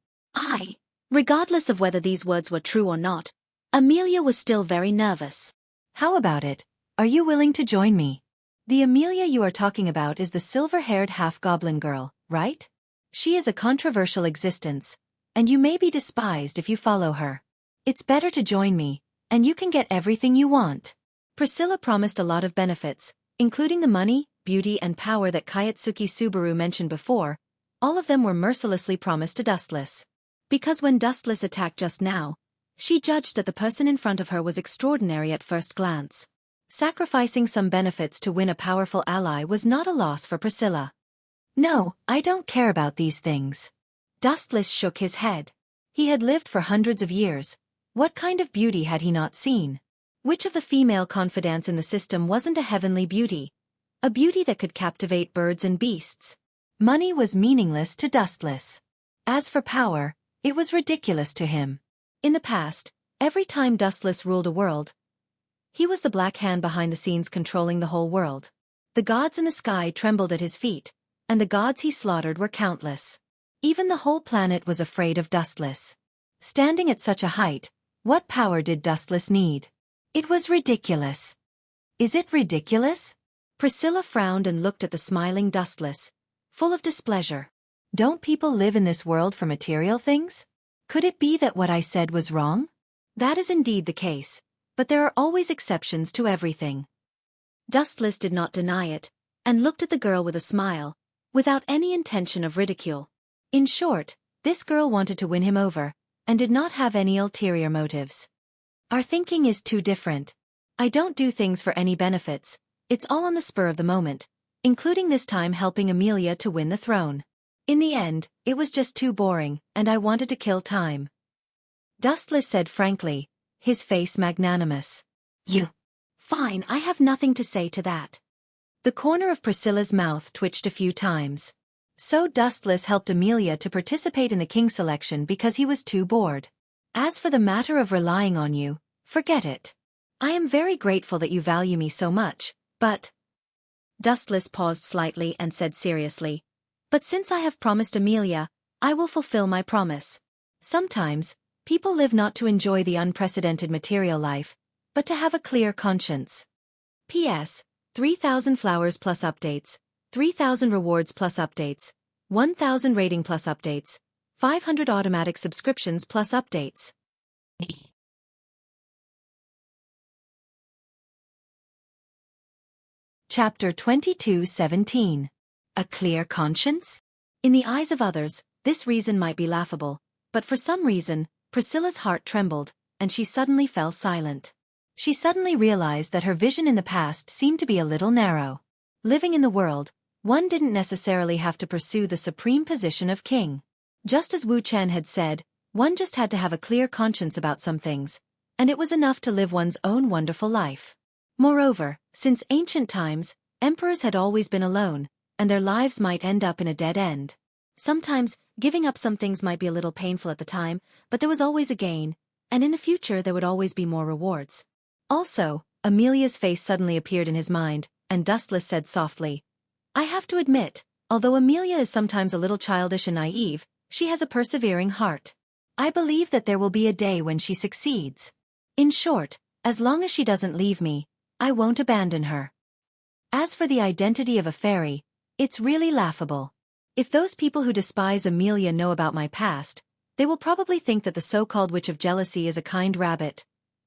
Regardless of whether these words were true or not, Amelia was still very nervous. How about it? Are you willing to join me? The Amelia you are talking about is the silver-haired half-goblin girl, right? She is a controversial existence, and you may be despised if you follow her. It's better to join me, and you can get everything you want. Priscilla promised a lot of benefits, including the money, beauty and power that Kayatsuki Subaru mentioned before. All of them were mercilessly promised to Dustless. Because when Dustless attacked just now, she judged that the person in front of her was extraordinary at first glance. Sacrificing some benefits to win a powerful ally was not a loss for Priscilla. No, I don't care about these things. Dustless shook his head. He had lived for hundreds of years. What kind of beauty had he not seen? Which of the female confidants in the system wasn't a heavenly beauty? A beauty that could captivate birds and beasts. Money was meaningless to Dustless. As for power, it was ridiculous to him. In the past, every time Dustless ruled a world, he was the black hand behind the scenes controlling the whole world. The gods in the sky trembled at his feet, and the gods he slaughtered were countless. Even the whole planet was afraid of Dustless. Standing at such a height, what power did Dustless need? It was ridiculous. Is it ridiculous? Priscilla frowned and looked at the smiling Dustless, full of displeasure. Don't people live in this world for material things? Could it be that what I said was wrong? That is indeed the case, but there are always exceptions to everything. Dustless did not deny it, and looked at the girl with a smile, without any intention of ridicule. In short, this girl wanted to win him over, and did not have any ulterior motives. Our thinking is too different. I don't do things for any benefits, it's all on the spur of the moment, including this time helping Amelia to win the throne. In the end, it was just too boring, and I wanted to kill time. Dustless said frankly, his face magnanimous. Fine, I have nothing to say to that. The corner of Priscilla's mouth twitched a few times. So Dustless helped Amelia to participate in the king selection because he was too bored. As for the matter of relying on you, forget it. I am very grateful that you value me so much, but... Dustless paused slightly and said seriously, but since I have promised Amelia, I will fulfill my promise. Sometimes, people live not to enjoy the unprecedented material life, but to have a clear conscience. P.S. 3,000 flowers plus updates, 3,000 rewards plus updates, 1,000 rating plus updates, 500 automatic subscriptions plus updates. Chapter 22:17. A clear conscience? In the eyes of others, this reason might be laughable, but for some reason, Priscilla's heart trembled, and she suddenly fell silent. She suddenly realized that her vision in the past seemed to be a little narrow. Living in the world, one didn't necessarily have to pursue the supreme position of king. Just as Wu Chen had said, one just had to have a clear conscience about some things, and it was enough to live one's own wonderful life. Moreover, since ancient times, emperors had always been alone, and their lives might end up in a dead end. Sometimes, giving up some things might be a little painful at the time, but there was always a gain, and in the future there would always be more rewards. Also, Amelia's face suddenly appeared in his mind, and Dustless said softly, I have to admit, although Amelia is sometimes a little childish and naive, she has a persevering heart. I believe that there will be a day when she succeeds. In short, as long as she doesn't leave me, I won't abandon her. As for the identity of a fairy, it's really laughable. If those people who despise Amelia know about my past, they will probably think that the so-called witch of jealousy is a kind rabbit.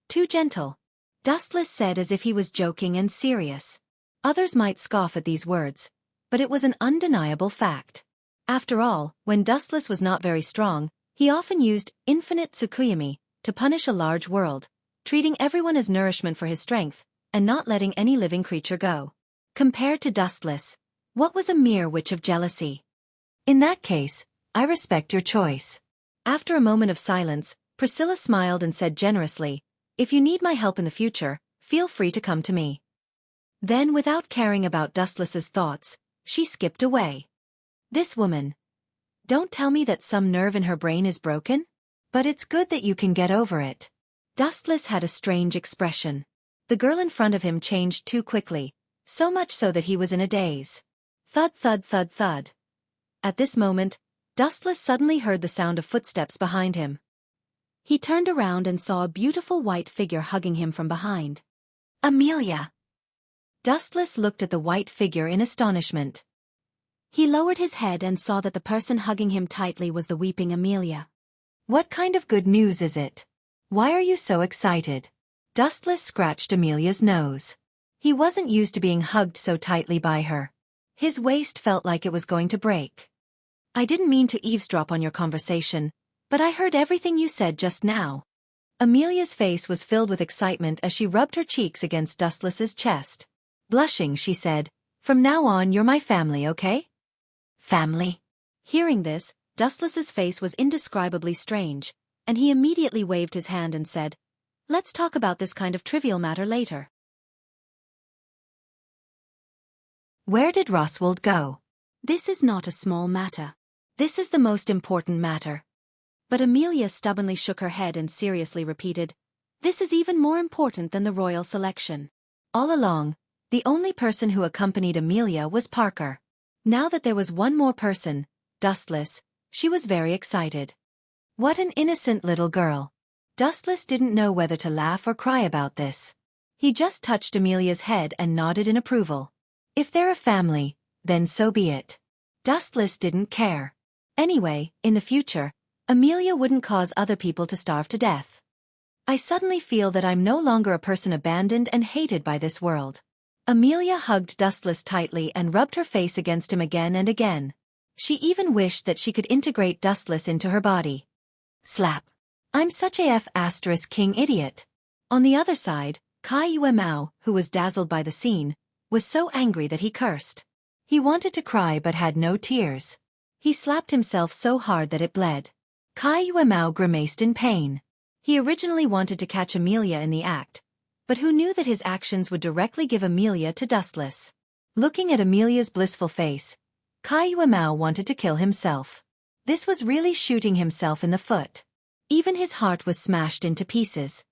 Too gentle. Dustless said as if he was joking and serious. Others might scoff at these words, but it was an undeniable fact. After all, when Dustless was not very strong, he often used infinite Tsukuyomi to punish a large world, treating everyone as nourishment for his strength, and not letting any living creature go. Compared to Dustless, what was a mere witch of jealousy? In that case, I respect your choice. After a moment of silence, Priscilla smiled and said generously, if you need my help in the future, feel free to come to me. Then, without caring about Dustless's thoughts, she skipped away. This woman. Don't tell me that some nerve in her brain is broken? But it's good that you can get over it. Dustless had a strange expression. The girl in front of him changed too quickly, so much so that he was in a daze. Thud thud thud thud. At this moment, Dustless suddenly heard the sound of footsteps behind him. He turned around and saw a beautiful white figure hugging him from behind. Amelia! Dustless looked at the white figure in astonishment. He lowered his head and saw that the person hugging him tightly was the weeping Amelia. What kind of good news is it? Why are you so excited? Dustless scratched Amelia's nose. He wasn't used to being hugged so tightly by her. His waist felt like it was going to break. I didn't mean to eavesdrop on your conversation, but I heard everything you said just now. Amelia's face was filled with excitement as she rubbed her cheeks against Dustless's chest. Blushing, she said, "From now on you're my family, okay?" Family? Hearing this, Dustless's face was indescribably strange, and he immediately waved his hand and said, "Let's talk about this kind of trivial matter later." Where did Roswald go? This is not a small matter. This is the most important matter. But Amelia stubbornly shook her head and seriously repeated, "This is even more important than the royal selection." All along, the only person who accompanied Amelia was Parker. Now that there was one more person, Dustless, she was very excited. What an innocent little girl. Dustless didn't know whether to laugh or cry about this. He just touched Amelia's head and nodded in approval. If they're a family, then so be it. Dustless didn't care. Anyway, in the future, Amelia wouldn't cause other people to starve to death. I suddenly feel that I'm no longer a person abandoned and hated by this world. Amelia hugged Dustless tightly and rubbed her face against him again and again. She even wished that she could integrate Dustless into her body. Slap. I'm such a F***king idiot. On the other side, Kai Yuemao, who was dazzled by the scene, was so angry that he cursed. He wanted to cry but had no tears. He slapped himself so hard that it bled. Kai Yuemao grimaced in pain. He originally wanted to catch Amelia in the act, but who knew that his actions would directly give Amelia to Dustless? Looking at Amelia's blissful face, Kai Yuemao wanted to kill himself. This was really shooting himself in the foot. Even his heart was smashed into pieces.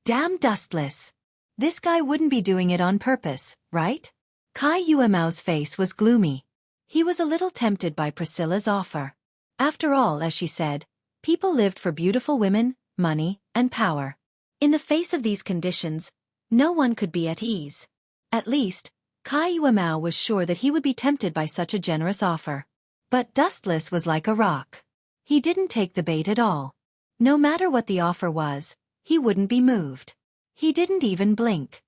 Damn Dustless. This guy wouldn't be doing it on purpose, right? Kai Yuemao's face was gloomy. He was a little tempted by Priscilla's offer. After all, as she said, people lived for beautiful women, money, and power. In the face of these conditions, no one could be at ease. At least, Kai Yuemao was sure that he would be tempted by such a generous offer. But Dustless was like a rock. He didn't take the bait at all. No matter what the offer was, he wouldn't be moved. He didn't even blink.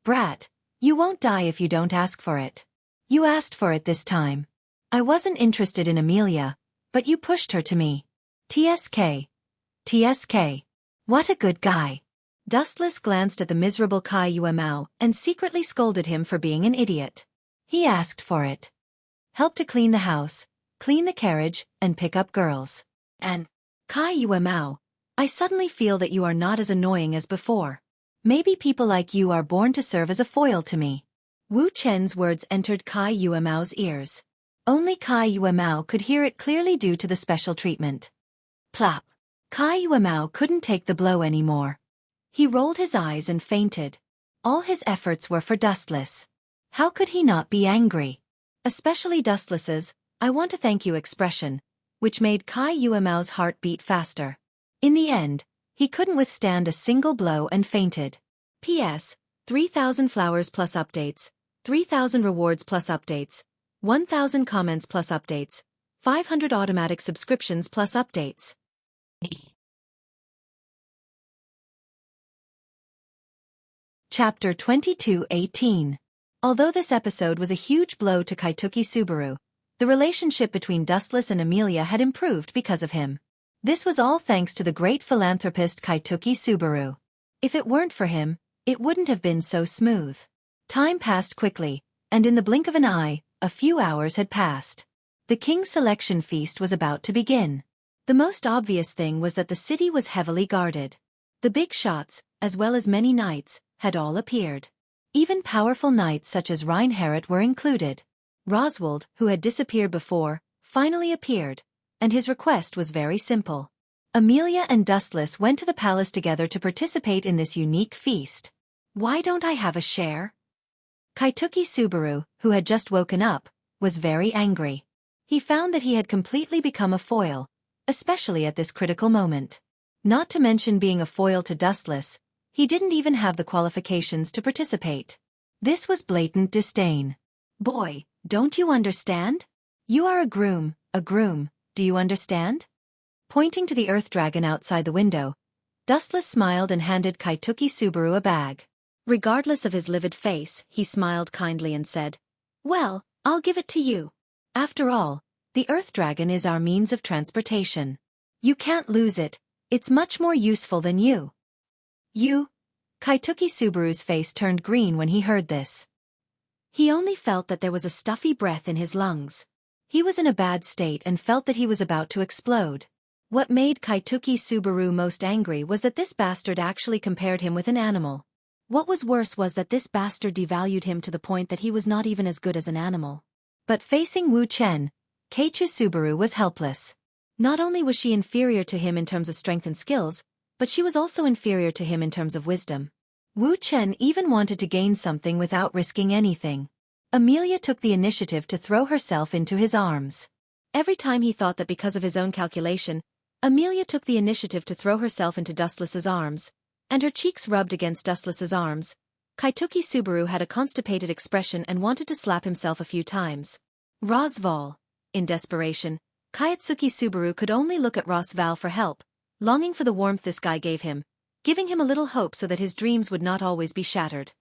Brat, you won't die if you don't ask for it. You asked for it this time. I wasn't interested in Amelia, but you pushed her to me. TSK. TSK. What a good guy. Dustless glanced at the miserable Kai Yuemao and secretly scolded him for being an idiot. He asked for it. Help to clean the house, clean the carriage, and pick up girls. And, Kai Yuemao, I suddenly feel that you are not as annoying as before. Maybe people like you are born to serve as a foil to me. Wu Chen's words entered Kai Yuemao's ears. Only Kai Yuemao could hear it clearly due to the special treatment. Plop. Kai Yuemao couldn't take the blow anymore. He rolled his eyes and fainted. All his efforts were for Dustless. How could he not be angry? Especially Dustless's, "I want to thank you" expression, which made Kai Yuemao's heart beat faster. In the end, he couldn't withstand a single blow and fainted. P.S. 3,000 flowers plus updates, 3,000 rewards plus updates, 1,000 comments plus updates, 500 automatic subscriptions plus updates. Chapter 22:18. Although this episode was a huge blow to Kaituki Subaru, the relationship between Dustless and Amelia had improved because of him. This was all thanks to the great philanthropist Kaituki Subaru. If it weren't for him, it wouldn't have been so smooth. Time passed quickly, and in the blink of an eye, a few hours had passed. The King's selection feast was about to begin. The most obvious thing was that the city was heavily guarded. The big shots, as well as many knights, had all appeared. Even powerful knights such as Reinhardt were included. Roswald, who had disappeared before, finally appeared, and his request was very simple. Amelia and Dustless went to the palace together to participate in this unique feast. Why don't I have a share? Kaituki Subaru, who had just woken up, was very angry. He found that he had completely become a foil, especially at this critical moment. Not to mention being a foil to Dustless, he didn't even have the qualifications to participate. This was blatant disdain. Boy, don't you understand? You are a groom, do you understand? Pointing to the earth dragon outside the window, Dustless smiled and handed Kaituki Subaru a bag. Regardless of his livid face, he smiled kindly and said, "Well, I'll give it to you. After all, the earth dragon is our means of transportation. You can't lose it, it's much more useful than you." You? Kaituki Subaru's face turned green when he heard this. He only felt that there was a stuffy breath in his lungs. He was in a bad state and felt that he was about to explode. What made Kaituki Subaru most angry was that this bastard actually compared him with an animal. What was worse was that this bastard devalued him to the point that he was not even as good as an animal. But facing Wu Chen, Keiichi Subaru was helpless. Not only was she inferior to him in terms of strength and skills, but she was also inferior to him in terms of wisdom. Wu Chen even wanted to gain something without risking anything. Amelia took the initiative to throw herself into his arms. Every time he thought that because of his own calculation, Amelia took the initiative to throw herself into Dustless's arms, and her cheeks rubbed against Dustless's arms, Kaituki Subaru had a constipated expression and wanted to slap himself a few times. Rosval. In desperation, Kaitsuki Subaru could only look at Rosval for help, longing for the warmth this guy gave him, giving him a little hope so that his dreams would not always be shattered.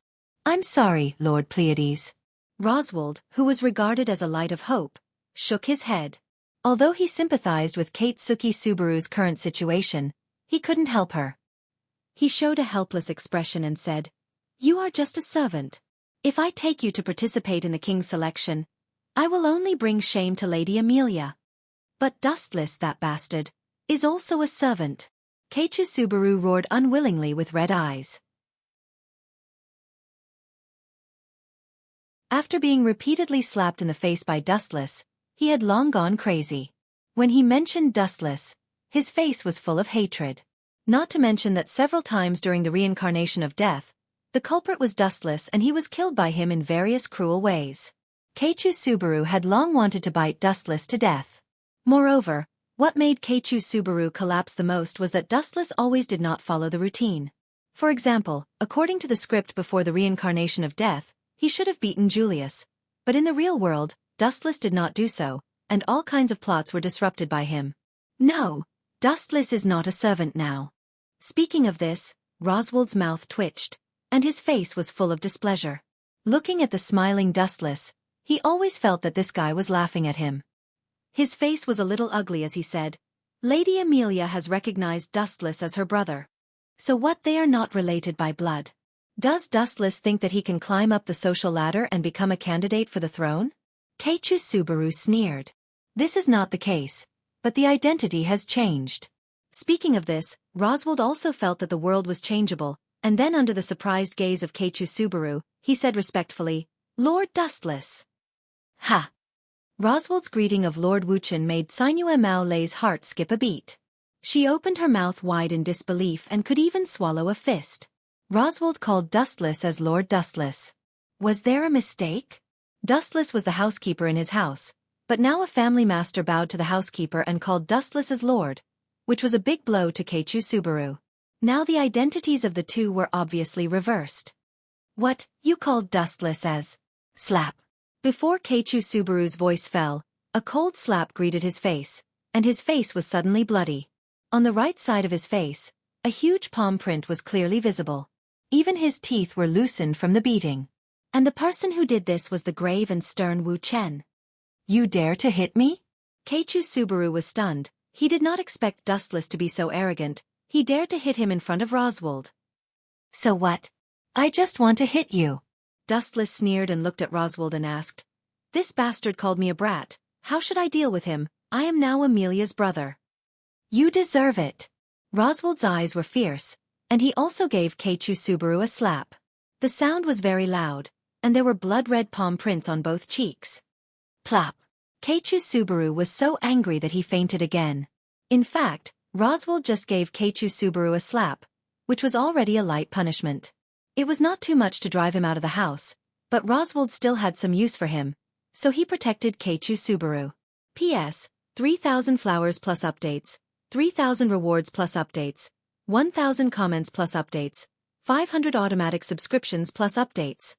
"I'm sorry, Lord Pleiades." Roswald, who was regarded as a light of hope, shook his head. Although he sympathized with Kaitsuki Subaru's current situation, he couldn't help her. He showed a helpless expression and said, "You are just a servant. If I take you to participate in the king's selection, I will only bring shame to Lady Amelia. But Dustless, that bastard, is also a servant." Keiichi Subaru roared unwillingly with red eyes. After being repeatedly slapped in the face by Dustless, he had long gone crazy. When he mentioned Dustless, his face was full of hatred. Not to mention that several times during the reincarnation of death, the culprit was Dustless and he was killed by him in various cruel ways. Keiichi Subaru had long wanted to bite Dustless to death. Moreover, what made Keiichi Subaru collapse the most was that Dustless always did not follow the routine. For example, according to the script before the reincarnation of death, he should have beaten Julius. But in the real world, Dustless did not do so, and all kinds of plots were disrupted by him. No, Dustless is not a servant now. Speaking of this, Roswald's mouth twitched, and his face was full of displeasure. Looking at the smiling Dustless, he always felt that this guy was laughing at him. His face was a little ugly as he said, "Lady Amelia has recognized Dustless as her brother. So what, they are not related by blood? Does Dustless think that he can climb up the social ladder and become a candidate for the throne?" Keiichi Subaru sneered. This is not the case, but the identity has changed. Speaking of this, Roswald also felt that the world was changeable, and then under the surprised gaze of Keiichi Subaru, he said respectfully, "Lord Dustless." Ha! Roswald's greeting of Lord Wuchen made Sinue Mao Lei's heart skip a beat. She opened her mouth wide in disbelief and could even swallow a fist. Roswald called Dustless as Lord Dustless. Was there a mistake? Dustless was the housekeeper in his house, but now a family master bowed to the housekeeper and called Dustless as Lord, which was a big blow to Keiichi Subaru. Now the identities of the two were obviously reversed. "What, you called Dustless as..." Slap. Before Keiichi Subaru's voice fell, a cold slap greeted his face, and his face was suddenly bloody. On the right side of his face, a huge palm print was clearly visible. Even his teeth were loosened from the beating. And the person who did this was the grave and stern Wu Chen. "You dare to hit me?" Keiichi Subaru was stunned. He did not expect Dustless to be so arrogant. He dared to hit him in front of Roswald. "So what? I just want to hit you." Dustless sneered and looked at Roswald and asked, "This bastard called me a brat. How should I deal with him? I am now Amelia's brother." "You deserve it." Roswald's eyes were fierce, and he also gave Keiichi Subaru a slap. The sound was very loud, and there were blood-red palm prints on both cheeks. Plop. Keiichi Subaru was so angry that he fainted again. In fact, Roswald just gave Keiichi Subaru a slap, which was already a light punishment. It was not too much to drive him out of the house, but Roswald still had some use for him, so he protected Keiichi Subaru. P.S. 3,000 flowers plus updates, 3,000 rewards plus updates, 1,000 comments plus updates, 500 automatic subscriptions plus updates.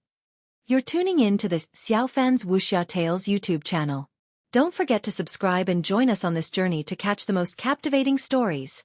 You're tuning in to the Xiaofan's Wuxia Tales YouTube channel. Don't forget to subscribe and join us on this journey to catch the most captivating stories.